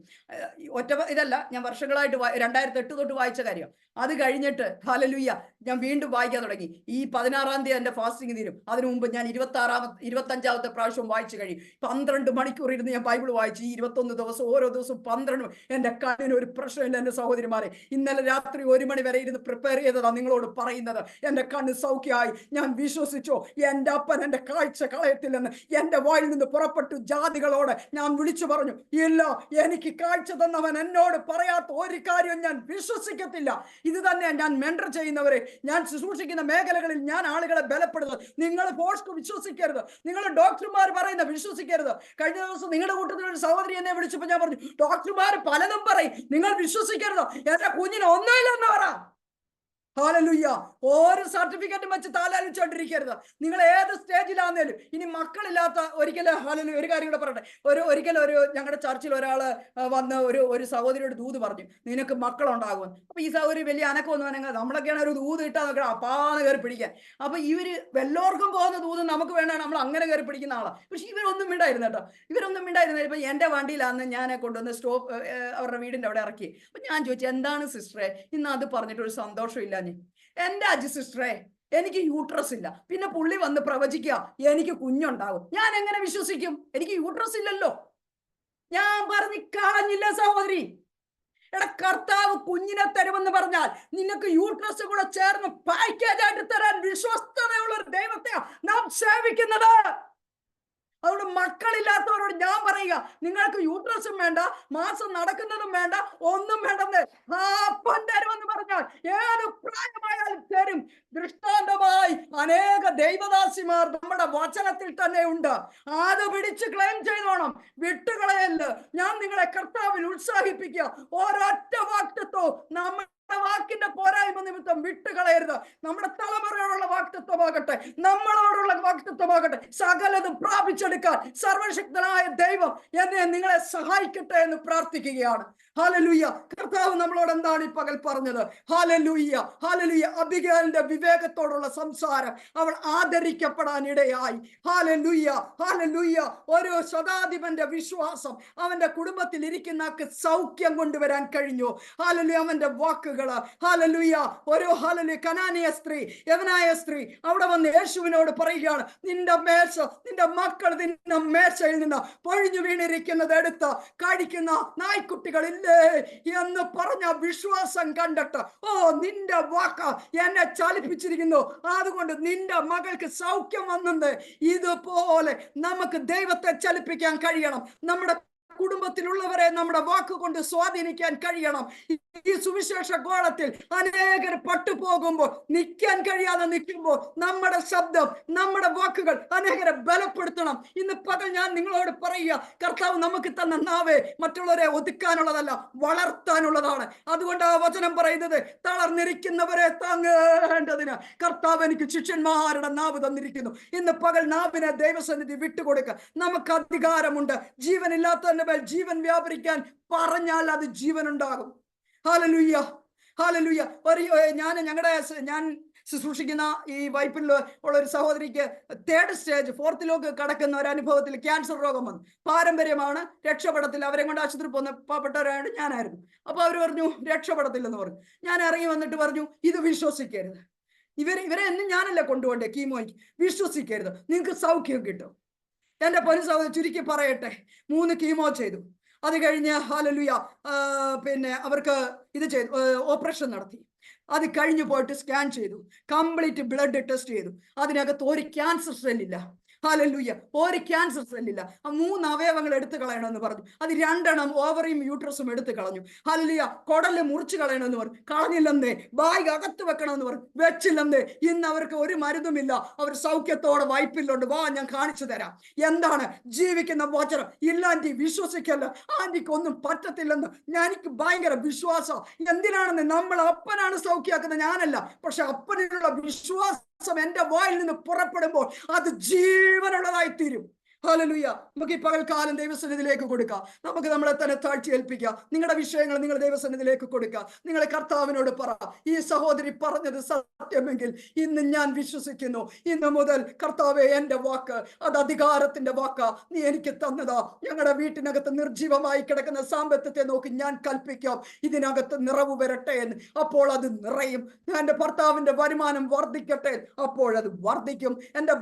ഒറ്റ ഇതല്ല, ഞാൻ വർഷങ്ങളായിട്ട് 2008 തൊട്ട് വായിച്ച കാര്യം. അത് കഴിഞ്ഞിട്ട് ഹല്ലേലൂയ ഞാൻ വീണ്ടും വായിക്കാൻ തുടങ്ങി. ഈ 16-ാം തീയതി എന്റെ ഫാസ്റ്റിംഗ് തീരും, അതിനു മുമ്പ് ഞാൻ 25-ാമത്തെ പ്രാവശ്യം വായിച്ചു കഴിയും. 12 മണിക്കൂർ ഇരുന്ന് ഞാൻ ബൈബിൾ വായിച്ചു. ഈ 21 ദിവസം, ഓരോ ദിവസവും 12. എന്റെ കണ്ണിന് ഒരു പ്രശ്നമില്ല എന്റെ സഹോദരിമാരെ. ഇന്നലെ രാത്രി 1 മണി വരെ ഇരുന്ന് പ്രിപ്പയർ ചെയ്തതാ നിങ്ങളോട് പറയുന്നത്. എന്റെ കണ്ണ് സൗഖ്യമായി, ഞാൻ വിശ്വസിച്ചോ. എന്റെ അപ്പൻ എന്റെ കാഴ്ച കളയത്തില്ലെന്ന് എന്റെ വായിൽ നിന്ന് പുറപ്പെട്ടു. ജാതികളോട് ഞാൻ വിളിച്ചു പറഞ്ഞു, ഇല്ല, എനിക്ക് കാഴ്ച തന്നവൻ എന്നോട് പറയാത്ത ഒരു കാര്യം ഞാൻ വിശ്വസിക്കത്തില്ല. ഇത് തന്നെ ഞാൻ മെന്റർ ചെയ്യുന്നവരെ, ഞാൻ ശുശ്രൂഷിക്കുന്ന മേഖലകളിൽ ഞാൻ ആളുകളെ ബലപ്പെടുന്നത്. നിങ്ങൾ പോസ്റ്റ് വിശ്വസിക്കരുത്, നിങ്ങൾ ഡോക്ടർമാർ പറയുന്ന വിശ്വസിക്കരുത്. കഴിഞ്ഞ ദിവസം നിങ്ങളുടെ കൂട്ടത്തിൽ ഒരു സഹോദരി എന്നെ വിളിച്ചപ്പോൾ ഞാൻ പറഞ്ഞു, ഡോക്ടർമാർ പലതും പറയും, നിങ്ങൾ വിശ്വസിക്കരുത്, എന്റെ കുഞ്ഞിന് ഒന്നുമില്ലെന്ന് പറ. ഹല്ലേലൂയ. ഒരു സർട്ടിഫിക്കറ്റും വെച്ച് താലാലിച്ചോണ്ടിരിക്കരുത്. നിങ്ങൾ ഏത് സ്റ്റേജിലാന്നേലും. ഇനി മക്കളില്ലാത്ത, ഒരിക്കലും ഹല്ലേലൂയ, ഒരു കാര്യം കൂടെ പറയട്ടെ. ഒരിക്കലും ഞങ്ങളുടെ ചർച്ചിൽ ഒരാള് വന്ന് ഒരു സഹോദരിയോട് ദൂത് പറഞ്ഞു, നിനക്ക് മക്കളുണ്ടാകുമെന്ന്. അപ്പൊ ഈ സഹോദരി വലിയ അനക്കമൊന്നും അനങ്ങാതെ, നമ്മളൊക്കെയാണ് ഒരു ദൂത് ഇട്ടാ നോക്കണം, അപ്പാന്ന് കയറി പിടിക്കാൻ. അപ്പൊ ഇവര് എല്ലാവർക്കും പോകുന്ന ദൂത് നമുക്ക് വേണ്ട, നമ്മൾ അങ്ങനെ കയറി പിടിക്കുന്ന ആളാ. പക്ഷെ ഇവരൊന്നും മിണ്ടായിരുന്നു കേട്ടോ, ഇവരൊന്നും മിണ്ടായിരുന്നു. ഇപ്പൊ എന്റെ വണ്ടിയിലാന്ന് ഞാൻ കൊണ്ടുവന്ന് സ്റ്റോപ്പ്, അവരുടെ വീടിന്റെ അവിടെ ഇറക്കി. അപ്പൊ ഞാൻ ചോദിച്ചു, എന്താണ് സിസ്റ്ററെ ഇന്ന് അത് പറഞ്ഞിട്ട് ഒരു സന്തോഷം ഇല്ല? എന്റെ അജി സിസ്റ്ററെ, എനിക്ക് യൂട്രസ് ഇല്ല. പിന്നെ പുള്ളി വന്ന് പ്രവചിക്കുക എനിക്ക് കുഞ്ഞുണ്ടാകും. ഞാൻ എങ്ങനെ വിശ്വസിക്കും? എനിക്ക് യൂട്രസ് ഇല്ലല്ലോ. ഞാൻ പറഞ്ഞു കളഞ്ഞില്ല സഹോദരി. എടാ, കർത്താവ് കുഞ്ഞിനെ തരുമെന്ന് പറഞ്ഞാൽ നിനക്ക് യൂട്രസ് കൂടെ ചേർന്ന് പാക്കേജ് ആയിട്ട് തരാൻ വിശ്വസ്തതയുള്ള ഒരു ദൈവത്തെയാ നാം സേവിക്കുന്നത്. അതുകൊണ്ട് മക്കളില്ലാത്തവരോട് ഞാൻ പറയുക, നിങ്ങൾക്ക് യൂട്രസും വേണ്ട, മാസം നടക്കുന്നതും വേണ്ട, ഒന്നും വേണ്ടെന്ന് അപ്പൻ തരുമെന്ന് പറഞ്ഞാൽ ഏത് പ്രായമായാലും തരും. ദൃഷ്ടാന്തമായി അനേക ദൈവദാസിമാർ നമ്മുടെ വചനത്തിൽ തന്നെ ഉണ്ട്. അത് പിടിച്ച് ക്ലെയിം ചെയ്തോണം, വിട്ടുകളയല്ല. ഞാൻ നിങ്ങളെ കർത്താവിൽ ഉത്സാഹിപ്പിക്കുക. ഒരൊറ്റ വാക്തത്വവും നമ്മൾ വാക്കിന്റെ പോരായ്മ നിമിത്തം വിട്ടുകളയരുത്. നമ്മുടെ തലമുറയോടുള്ള വാക്തത്വമാകട്ടെ, നമ്മളോടുള്ള വാക്തത്വമാകട്ടെ, സകലതും പ്രാപിച്ചെടുക്കാൻ സർവശക്തനായ ദൈവം എന്നെ നിങ്ങളെ സഹായിക്കട്ടെ എന്ന് പ്രാർത്ഥിക്കുകയാണ്. ഹല്ലേലൂയ. കർത്താവ് നമ്മളോട് എന്താണ് ഈ പകൽ പറഞ്ഞത്? Hallelujah, hallelujah. അബിഗാലിന്റെ വിവേകത്തോടുള്ള സംസാരം അവൾ ആദരിക്കപ്പെടാൻ ഇടയായി. Hallelujah, hallelujah. ഒരു ശതാധിപന്റെ വിശ്വാസം അവന്റെ കുടുംബത്തിൽ ഇരിക്കുന്നവർക്ക് സൗഖ്യം കൊണ്ടുവരാൻ കഴിഞ്ഞു. ഹല്ലേലൂയ. അവന്റെ വാക്കുകൾ, ഹല്ലേലൂയ. ഒരു ഹല്ലേലൂയ കനാനിയ സ്ത്രീ, യവനായ സ്ത്രീ അവിടെ വന്ന് യേശുവിനോട് പറയുകയാണ്, നിന്റെ മേശ, നിന്റെ മക്കൾ നിന്റെ മേശയിൽ നിന്ന് പൊഴിഞ്ഞു വീണിരിക്കുന്നത് എടുത്ത് കഴിക്കുന്ന നായ്ക്കുട്ടികളില്ലേ എന്ന് പറഞ്ഞ വിശ്വാസം കണ്ടിട്ട്, ഓ, നിന്റെ വാക്ക് എന്നെ ചലിപ്പിച്ചിരിക്കുന്നു, അതുകൊണ്ട് നിന്റെ മകൾക്ക് സൗഖ്യം വന്നത്. ഇതുപോലെ നമുക്ക് ദൈവത്തെ ചലിപ്പിക്കാൻ കഴിയണം. നമ്മുടെ കുടുംബത്തിലുള്ളവരെ നമ്മുടെ വാക്കുകൊണ്ട് സ്വാധീനിക്കാൻ കഴിയണം. ഈ സുവിശേഷ ഗോളത്തിൽ അനേകർ പട്ടുപോകുമ്പോൾ, നിൽക്കാൻ കഴിയാതെ നിൽക്കുമ്പോൾ നമ്മുടെ ശബ്ദം, നമ്മുടെ വാക്കുകൾ അനേകരെ ബലപ്പെടുത്തണം. ഇന്ന് പകൽ ഞാൻ നിങ്ങളോട് പറയുക, കർത്താവ് നമുക്ക് തന്ന നാവേ മറ്റുള്ളവരെ ഒതുക്കാനുള്ളതല്ല, വളർത്താനുള്ളതാണ്. അതുകൊണ്ട് ആ വചനം പറയുന്നത്, തളർന്നിരിക്കുന്നവരെ താങ്ങേണ്ടതിന് കർത്താവ് എനിക്ക് ശിഷ്യന്മാരുടെ നാവ് തന്നിരിക്കുന്നു. ഇന്ന് പകൽ നാവിനെ ദൈവസന്നിധി വിട്ടുകൊടുക്കുക. നമുക്ക് അധികാരമുണ്ട്. ജീവനില്ലാത്തതിന്റെ മേൽ ജീവൻ വ്യാപരിക്കാൻ പറഞ്ഞാൽ അത് ജീവൻ ഉണ്ടാകും. Hallelujah, hallelujah. ഞാൻ ശുശ്രൂഷിക്കുന്ന ഈ വൈപ്പിൽ ഉള്ള ഒരു സഹോദരിക്ക് 3rd സ്റ്റേജ് 4th ലോക്ക് കടക്കുന്ന ഒരു അനുഭവത്തിൽ ക്യാൻസർ രോഗം വന്നു. പാരമ്പര്യമാണ്, രക്ഷപ്പെടത്തില്ല. അവരെ കൊണ്ട് ആശുപത്രി പോകുന്ന പാവപ്പെട്ടവരാണ്, ഞാനായിരുന്നു. അപ്പൊ അവർ പറഞ്ഞു രക്ഷപ്പെടത്തില്ലെന്ന് പറഞ്ഞു. ഞാൻ ഇറങ്ങി വന്നിട്ട് പറഞ്ഞു, ഇത് വിശ്വസിക്കരുത്. ഇവരെ എന്നും ഞാനല്ല കൊണ്ടുപോകണ്ടേ കീമോയ്ക്ക്. വിശ്വസിക്കരുത്, നിങ്ങൾക്ക് സൗഖ്യം കിട്ടും. എന്റെ പൊന്നു സഹോദരൻ, ചുരുക്കി പറയട്ടെ, 3 കീമോ ചെയ്തു. അത് കഴിഞ്ഞ് ഹല്ലേലൂയ പിന്നെ അവർക്ക് ഇത് ചെയ്തു, ഓപ്പറേഷൻ നടത്തി. അത് കഴിഞ്ഞു പോയിട്ട് സ്കാൻ ചെയ്തു, കംപ്ലീറ്റ് ബ്ലഡ് ടെസ്റ്റ് ചെയ്തു. അതിനകത്ത് ഒരു ക്യാൻസർ സെല്ലില്ല. ഹല്ലേലൂയ, ഒരു ക്യാൻസർ സെല്ലില്ല. 3 അവയവങ്ങൾ എടുത്തു കളയണമെന്ന് പറഞ്ഞു. അത് 2 ഓവറിയും യൂട്രസും എടുത്തു കളഞ്ഞു. ഹല്ലേലൂയ, കുടല് മുറിച്ചു കളയണമെന്ന് പറഞ്ഞു. കളഞ്ഞില്ലെന്നേ. ബാഗ് അകത്ത് വെക്കണമെന്ന് പറഞ്ഞു. വെച്ചില്ലെന്നേ. ഇന്ന് അവർക്ക് ഒരു മരുന്നുമില്ല. അവർ സൗഖ്യത്തോടെ വൈപ്പില്ലുണ്ട്. വാ, ഞാൻ കാണിച്ചു തരാം. എന്താണ് ജീവിക്കുന്ന വചനം. ഇല്ല ആന്റി, വിശ്വസിക്കല്ല, ആന്റിക്ക് ഒന്നും പറ്റത്തില്ലെന്ന്. എനിക്ക് ഭയങ്കര വിശ്വാസം. എന്തിനാണെന്ന്, നമ്മൾ അപ്പനാണ് സൗഖ്യമാക്കുന്നത്, ഞാനല്ല. പക്ഷെ അപ്പനുള്ള വിശ്വാസം എന്റെ വായിൽ നിന്ന് പുറപ്പെടുമ്പോൾ അത് ജീവനുള്ളതായി തീരും. ഹല്ലേലൂയ. നമുക്ക് ഈ പകൽക്കാലം ദൈവസന്നിധിയിലേക്ക് കൊടുക്കാം. നമുക്ക് നമ്മളെ തന്നെ താഴ്ത്തി ഏൽപ്പിക്കാം. നിങ്ങളുടെ വിഷയങ്ങൾ നിങ്ങൾ ദൈവസന്നിധിയിലേക്ക് കൊടുക്കുക. നിങ്ങൾ കർത്താവിനോട് പറ, ഈ സഹോദരി പറഞ്ഞത് സത്യമെങ്കിൽ ഇന്ന് ഞാൻ വിശ്വസിക്കുന്നു. ഇന്ന് മുതൽ കർത്താവേ, എന്റെ വാക്ക് അത് അധികാരത്തിന്റെ വാക്കാ. നീ എനിക്ക് തന്നതാ. ഞങ്ങളുടെ വീട്ടിനകത്ത് നിർജീവമായി കിടക്കുന്ന സാമ്പത്തികത്തെ നോക്കി ഞാൻ കൽപ്പിക്കാം, ഇതിനകത്ത് നിറവ് വരട്ടെ എന്ന്. അപ്പോൾ അത് നിറയും. എന്റെ ഭർത്താവിന്റെ വരുമാനം വർദ്ധിക്കട്ടെ, അപ്പോഴത് വർദ്ധിക്കും. എന്റെ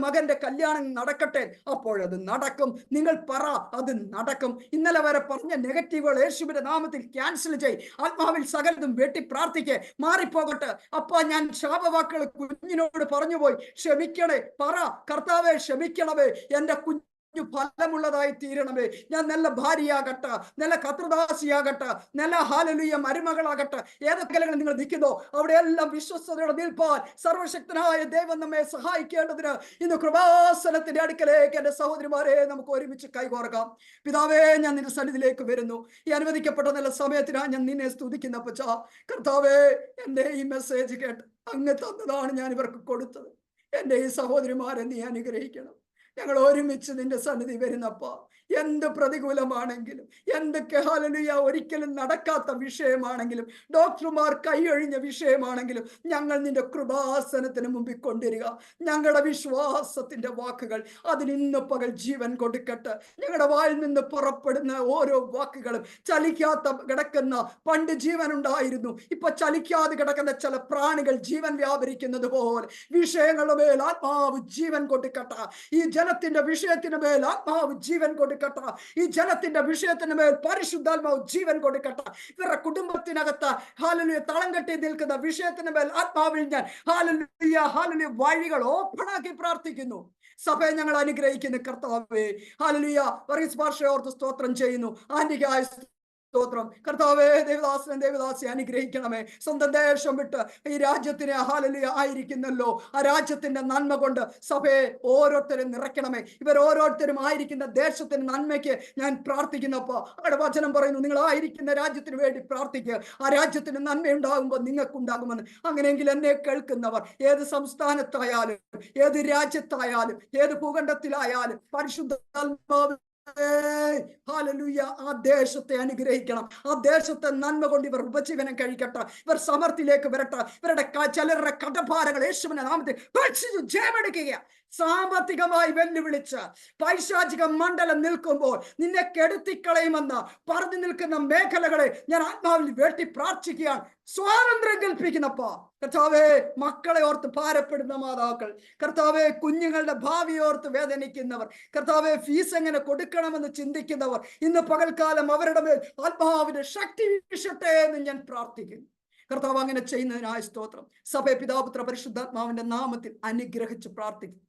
മകന്റെ കല്യാണം നടക്കട്ടെ, അപ്പോഴത് നടക്കും. നിങ്ങൾ പറ, അത് നടക്കും. ഇന്നലെ വരെ പറഞ്ഞ നെഗറ്റീവുകൾ യേശുവിന്റെ നാമത്തിൽ ക്യാൻസൽ ചെയ്. ആത്മാവിൽ സകലതും വെട്ടി പ്രാർത്ഥിക്കേ, മാറിപ്പോകട്ടെ. അപ്പ ഞാൻ ശാപവാക്കുകൾ കുഞ്ഞിനോട് പറഞ്ഞു പോയി, ക്ഷമിക്കണേ. പറ, കർത്താവെ ക്ഷമിക്കണമേ, എന്റെ കുഞ്ഞ് ഫലമുള്ളതായി തീരണമേ. ഞാൻ നല്ല ഭാര്യയാകട്ടെ, നല്ല കർത്തൃദാസിയാകട്ടെ, നല്ല ഹല്ലേലൂയ മരുമകളാകട്ടെ. ഏതൊക്കെ നിങ്ങൾ നിൽക്കുന്നോ അവിടെ എല്ലാം വിശ്വസ്തയോടെ നിൽപ്പാൻ സർവശക്തനായ ദൈവം നമ്മെ സഹായിക്കേണ്ടതിന് ഇന്ന് കൃപാസനത്തിന്റെ അടുക്കലേക്ക് എന്റെ സഹോദരിമാരെ നമുക്ക് ഒരുമിച്ച് കൈകോർക്കാം. പിതാവേ, ഞാൻ നിന്റെ സന്നിധിയിലേക്ക് വരുന്നു. ഈ അനുവദിക്കപ്പെട്ട നല്ല സമയത്തിനാണ് ഞാൻ നിന്നെ സ്തുതിക്കുന്ന പച്ച. കർത്താവേ, എന്റെ ഈ മെസ്സേജ് കേട്ട് അങ്ങ് തന്നതാണ് ഞാൻ ഇവർക്ക് കൊടുത്തത്. എന്റെ ഈ സഹോദരിമാരെ നീ അനുഗ്രഹിക്കണം. ഞങ്ങൾ ഒരുമിച്ച് നിന്റെ സന്നിധി വരുന്നപ്പോ എന്ത് പ്രതികൂലമാണെങ്കിലും, എന്തൊക്കെ ഹല്ലേലൂയ ഒരിക്കലും നടക്കാത്ത വിഷയമാണെങ്കിലും, ഡോക്ടർമാർ കൈയൊഴിഞ്ഞ വിഷയമാണെങ്കിലും, ഞങ്ങൾ നിന്റെ കൃപാസനത്തിന് മുമ്പിൽ കൊണ്ടുവരിക. ഞങ്ങളുടെ വിശ്വാസത്തിന്റെ വാക്കുകൾ അതിന് ഇന്ന് പകൽ ജീവൻ കൊടുക്കട്ടെ. ഞങ്ങളുടെ വായിൽ നിന്ന് പുറപ്പെടുന്ന ഓരോ വാക്കുകളും ചലിക്കാത്ത കിടക്കുന്ന, പണ്ട് ജീവൻ ഉണ്ടായിരുന്നു, ഇപ്പൊ ചലിക്കാതെ കിടക്കുന്ന ചില പ്രാണികൾ ജീവൻ വ്യാപരിക്കുന്നത് പോലെ വിഷയങ്ങളുടെ മേൽ ആത്മാവ് ജീവൻ കൊടുക്കട്ടെ. ഈ ജനത്തിന്റെ വിഷയത്തിന് മേൽ ആത്മാവ് ജീവൻ കൊടുക്കട്ടെ. ഈ ജനത്തിന്റെ വിഷയത്തിന് മേൽ പരിശുദ്ധാത്മാവ് ജീവൻ കൊടുക്കട്ടെ. ഇവരുടെ കുടുംബത്തിനകത്ത് ഹല്ലേലൂയ തളം കെട്ടി നിൽക്കുന്ന വിഷയത്തിന് മേൽ ആത്മാവിൽ ഞാൻ ഹല്ലേലൂയ വഴികൾ ഓപ്പണാക്കി പ്രാർത്ഥിക്കുന്നു. സഭയെ ഞങ്ങൾ അനുഗ്രഹിക്കുന്നു കർത്താവേ. ഹല്ലേലൂയ. വർഗീസ് ഭാഷയെ ഓർത്ത് സ്തോത്രം ചെയ്യുന്നു. ആന്റിക്കായ സ്തോത്രം. കർത്താവേ, ദേവദാസിയെ അനുഗ്രഹിക്കണമേ. സ്വന്തം ദേശം വിട്ട് ഈ രാജ്യത്തിന് ഹല്ലേലൂയ ആയിരിക്കുന്നല്ലോ, ആ രാജ്യത്തിന്റെ നന്മ കൊണ്ട് സഭയെ ഓരോരുത്തരും നിറയ്ക്കണമേ. ഇവർ ഓരോരുത്തരും ആയിരിക്കുന്ന ദേശത്തിന് നന്മയ്ക്ക് ഞാൻ പ്രാർത്ഥിക്കുന്നപ്പോ അവിടെ വചനം പറയുന്നു, നിങ്ങൾ ആയിരിക്കുന്ന രാജ്യത്തിന് വേണ്ടി പ്രാർത്ഥിക്കുക. ആ രാജ്യത്തിന് നന്മയുണ്ടാകുമ്പോൾ നിങ്ങൾക്കുണ്ടാകുമെന്ന്. അങ്ങനെയെങ്കിൽ എന്നെ കേൾക്കുന്നവർ ഏത് സംസ്ഥാനത്തായാലും, ഏത് രാജ്യത്തായാലും, ഏത് ഭൂഖണ്ഡത്തിലായാലും പരിശുദ്ധാത്മാവ് ഹല്ലേലൂയ ആ ദേശത്തെ അനുഗ്രഹിക്കണം. ആ ദേശത്തെ നന്മ കൊണ്ട് ഇവർ ഉപജീവനം കഴിക്കട്ടെ. ഇവർ സമൃദ്ധിയിലേക്ക് വരട്ടെ. ഇവരുടെ ചിലരുടെ കടഭാരങ്ങൾ യേശുവിന്റെ നാമത്തിൽ ജയമെടുക്കുക. സാമ്പത്തികമായി വെല്ലുവിളിച്ച് പൈശാചിക മണ്ഡലം നിൽക്കുമ്പോൾ നിന്നെ കെടുത്തിക്കളയുമെന്ന് പറഞ്ഞു നിൽക്കുന്ന മേഖലകളെ ഞാൻ ആത്മാവിൽ വെട്ടി പ്രാർത്ഥിക്കുകയാണ്. സ്വാതന്ത്ര്യം കൽപ്പിക്കുന്നപ്പോ കർത്താവേ, മക്കളെ ഓർത്ത് ഭാരപ്പെടുന്ന മാതാക്കൾ, കർത്താവെ കുഞ്ഞുങ്ങളുടെ ഭാവി ഓർത്ത് വേദനിക്കുന്നവർ, കർത്താവെ ഫീസ് എങ്ങനെ കൊടുക്കണമെന്ന് ചിന്തിക്കുന്നവർ, ഇന്ന് പകൽക്കാലം അവരുടെ മേൽ ആത്മാവിന്റെ ശക്തി വീശട്ടെ എന്ന് ഞാൻ പ്രാർത്ഥിക്കുന്നു. കർത്താവ് അങ്ങനെ ചെയ്യുന്നതിനായ സ്തോത്രം. സഭയെ പിതാപുത്ര പരിശുദ്ധാത്മാവിന്റെ നാമത്തിൽ അനുഗ്രഹിച്ച് പ്രാർത്ഥിക്കുന്നു.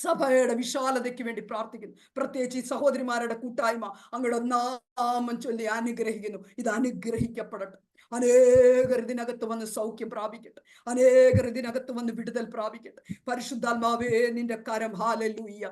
സഭയുടെ വിശാലതയ്ക്ക് വേണ്ടി പ്രാർത്ഥിക്കുന്നു. പ്രത്യേകിച്ച് ഈ സഹോദരിമാരുടെ കൂട്ടായ്മ അങ്ങയുടെ നാമം ചൊല്ലി അനുഗ്രഹിക്കുന്നു. ഇത് അനുഗ്രഹിക്കപ്പെടട്ടെ. അനേകർ ഇതിനകത്ത് വന്ന് സൗഖ്യം പ്രാപിക്കട്ടെ. അനേകർ ഇതിനകത്ത് വന്ന് വിടുതൽ പ്രാപിക്കട്ടെ. പരിശുദ്ധാത്മാവേ, നിന്റെ കരം ഹല്ലേലൂയ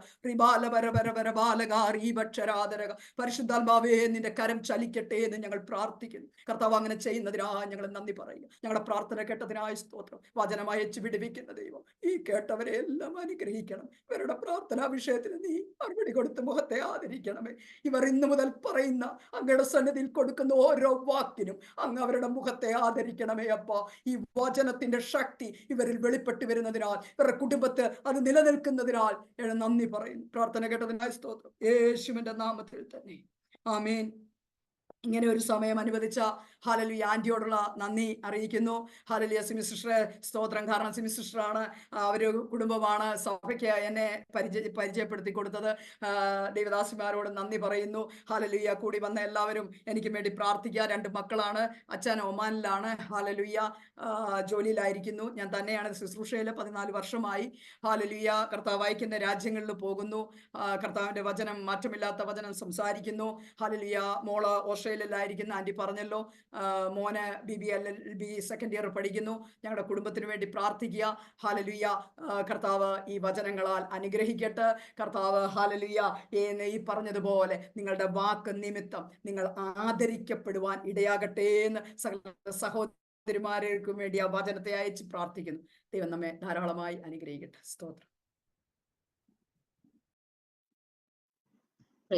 പരിശുദ്ധാത്മാവേ, നിന്റെ കരം ചലിക്കട്ടെ എന്ന് ഞങ്ങൾ പ്രാർത്ഥിക്കുന്നു. കർത്താവ് അങ്ങനെ ചെയ്യുന്നതിനായി ഞങ്ങൾ നന്ദി പറയുക. ഞങ്ങളുടെ പ്രാർത്ഥന കേട്ടതിനായി സ്തോത്രം. വചനമായി അയച്ചു വിടുവിക്കുന്ന ദൈവം ഈ കേട്ടവരെ എല്ലാം അനുഗ്രഹിക്കണം. ഇവരുടെ പ്രാർത്ഥനാ വിഷയത്തിന് നീ മറുപടി കൊടുത്ത് മുഖത്തെ ആദരിക്കണമേ. ഇവർ ഇന്നു മുതൽ പറയുന്ന അങ്ങയുടെ സന്നിധിയിൽ കൊടുക്കുന്ന ഓരോ വാക്കിനും അങ്ങ് അവരുടെ മുഖത്തെ ആദരിക്കണമേ അപ്പ. ഈ വചനത്തിന്റെ ശക്തി ഇവരിൽ വെളിപ്പെട്ട് വരുന്നതിനാൽ, ഇവരുടെ കുടുംബത്തെ അത് നിലനിൽക്കുന്നതിനാൽ നന്ദി പറയുന്നു. പ്രാർത്ഥന കേട്ടതിനായി സ്തോത്രം. യേശുവിന്റെ നാമത്തിൽ തന്നെ ആമേൻ. ഇങ്ങനെ ഒരു സമയം അനുവദിച്ച ഹാലലുയ ആന്റിയോടുള്ള നന്ദി അറിയിക്കുന്നു. ഹാലലുയ സിമി സിസ്റ്ററെ സ്തോത്രം. കാരണം സിമി സിസ്റ്ററാണ്, ഒരു കുടുംബമാണ് സഭയ്ക്ക് എന്നെ പരിചയപ്പെടുത്തി കൊടുത്തത്. ദേവദാസിമാരോട് നന്ദി പറയുന്നു. ഹാലലുയ കൂടി വന്ന എല്ലാവരും എനിക്ക് വേണ്ടി പ്രാർത്ഥിക്കുക. 2 മക്കളാണ്. അച്ഛൻ ഒമാനിലാണ്. ഹാലലുയ ജോലിയിലായിരിക്കുന്നു. ഞാൻ തന്നെയാണ് ശുശ്രൂഷയിൽ 14 വർഷമായി. ഹാലലുയ കർത്താവ് അയക്കുന്ന രാജ്യങ്ങളിൽ പോകുന്നു. കർത്താവിന്റെ വചനം, മാറ്റമില്ലാത്ത വചനം സംസാരിക്കുന്നു. ഹാലലുയ മോള് ഓസ്ട്രേലിയയിലായിരിക്കുന്ന ആന്റി പറഞ്ഞല്ലോ. മോന് BBLLB സെക്കൻഡ് ഇയർ പഠിക്കുന്നു. ഞങ്ങളുടെ കുടുംബത്തിന് വേണ്ടി പ്രാർത്ഥിക്കുക. ഹാലലുയ കർത്താവ് ഈ വചനങ്ങളാൽ അനുഗ്രഹിക്കട്ടെ. കർത്താവ് ഹാലലുയ ഈ പറഞ്ഞതുപോലെ നിങ്ങളുടെ വാക്ക് നിമിത്തം നിങ്ങൾ ആദരിക്കപ്പെടുവാൻ ഇടയാകട്ടെ എന്ന് സഹോദരിമാർക്കും വേണ്ടി ആ വചനത്തെ അയച്ച് പ്രാർത്ഥിക്കുന്നു. ദൈവം നമ്മെ ധാരാളമായി അനുഗ്രഹിക്കട്ടെ. സ്തോത്രം.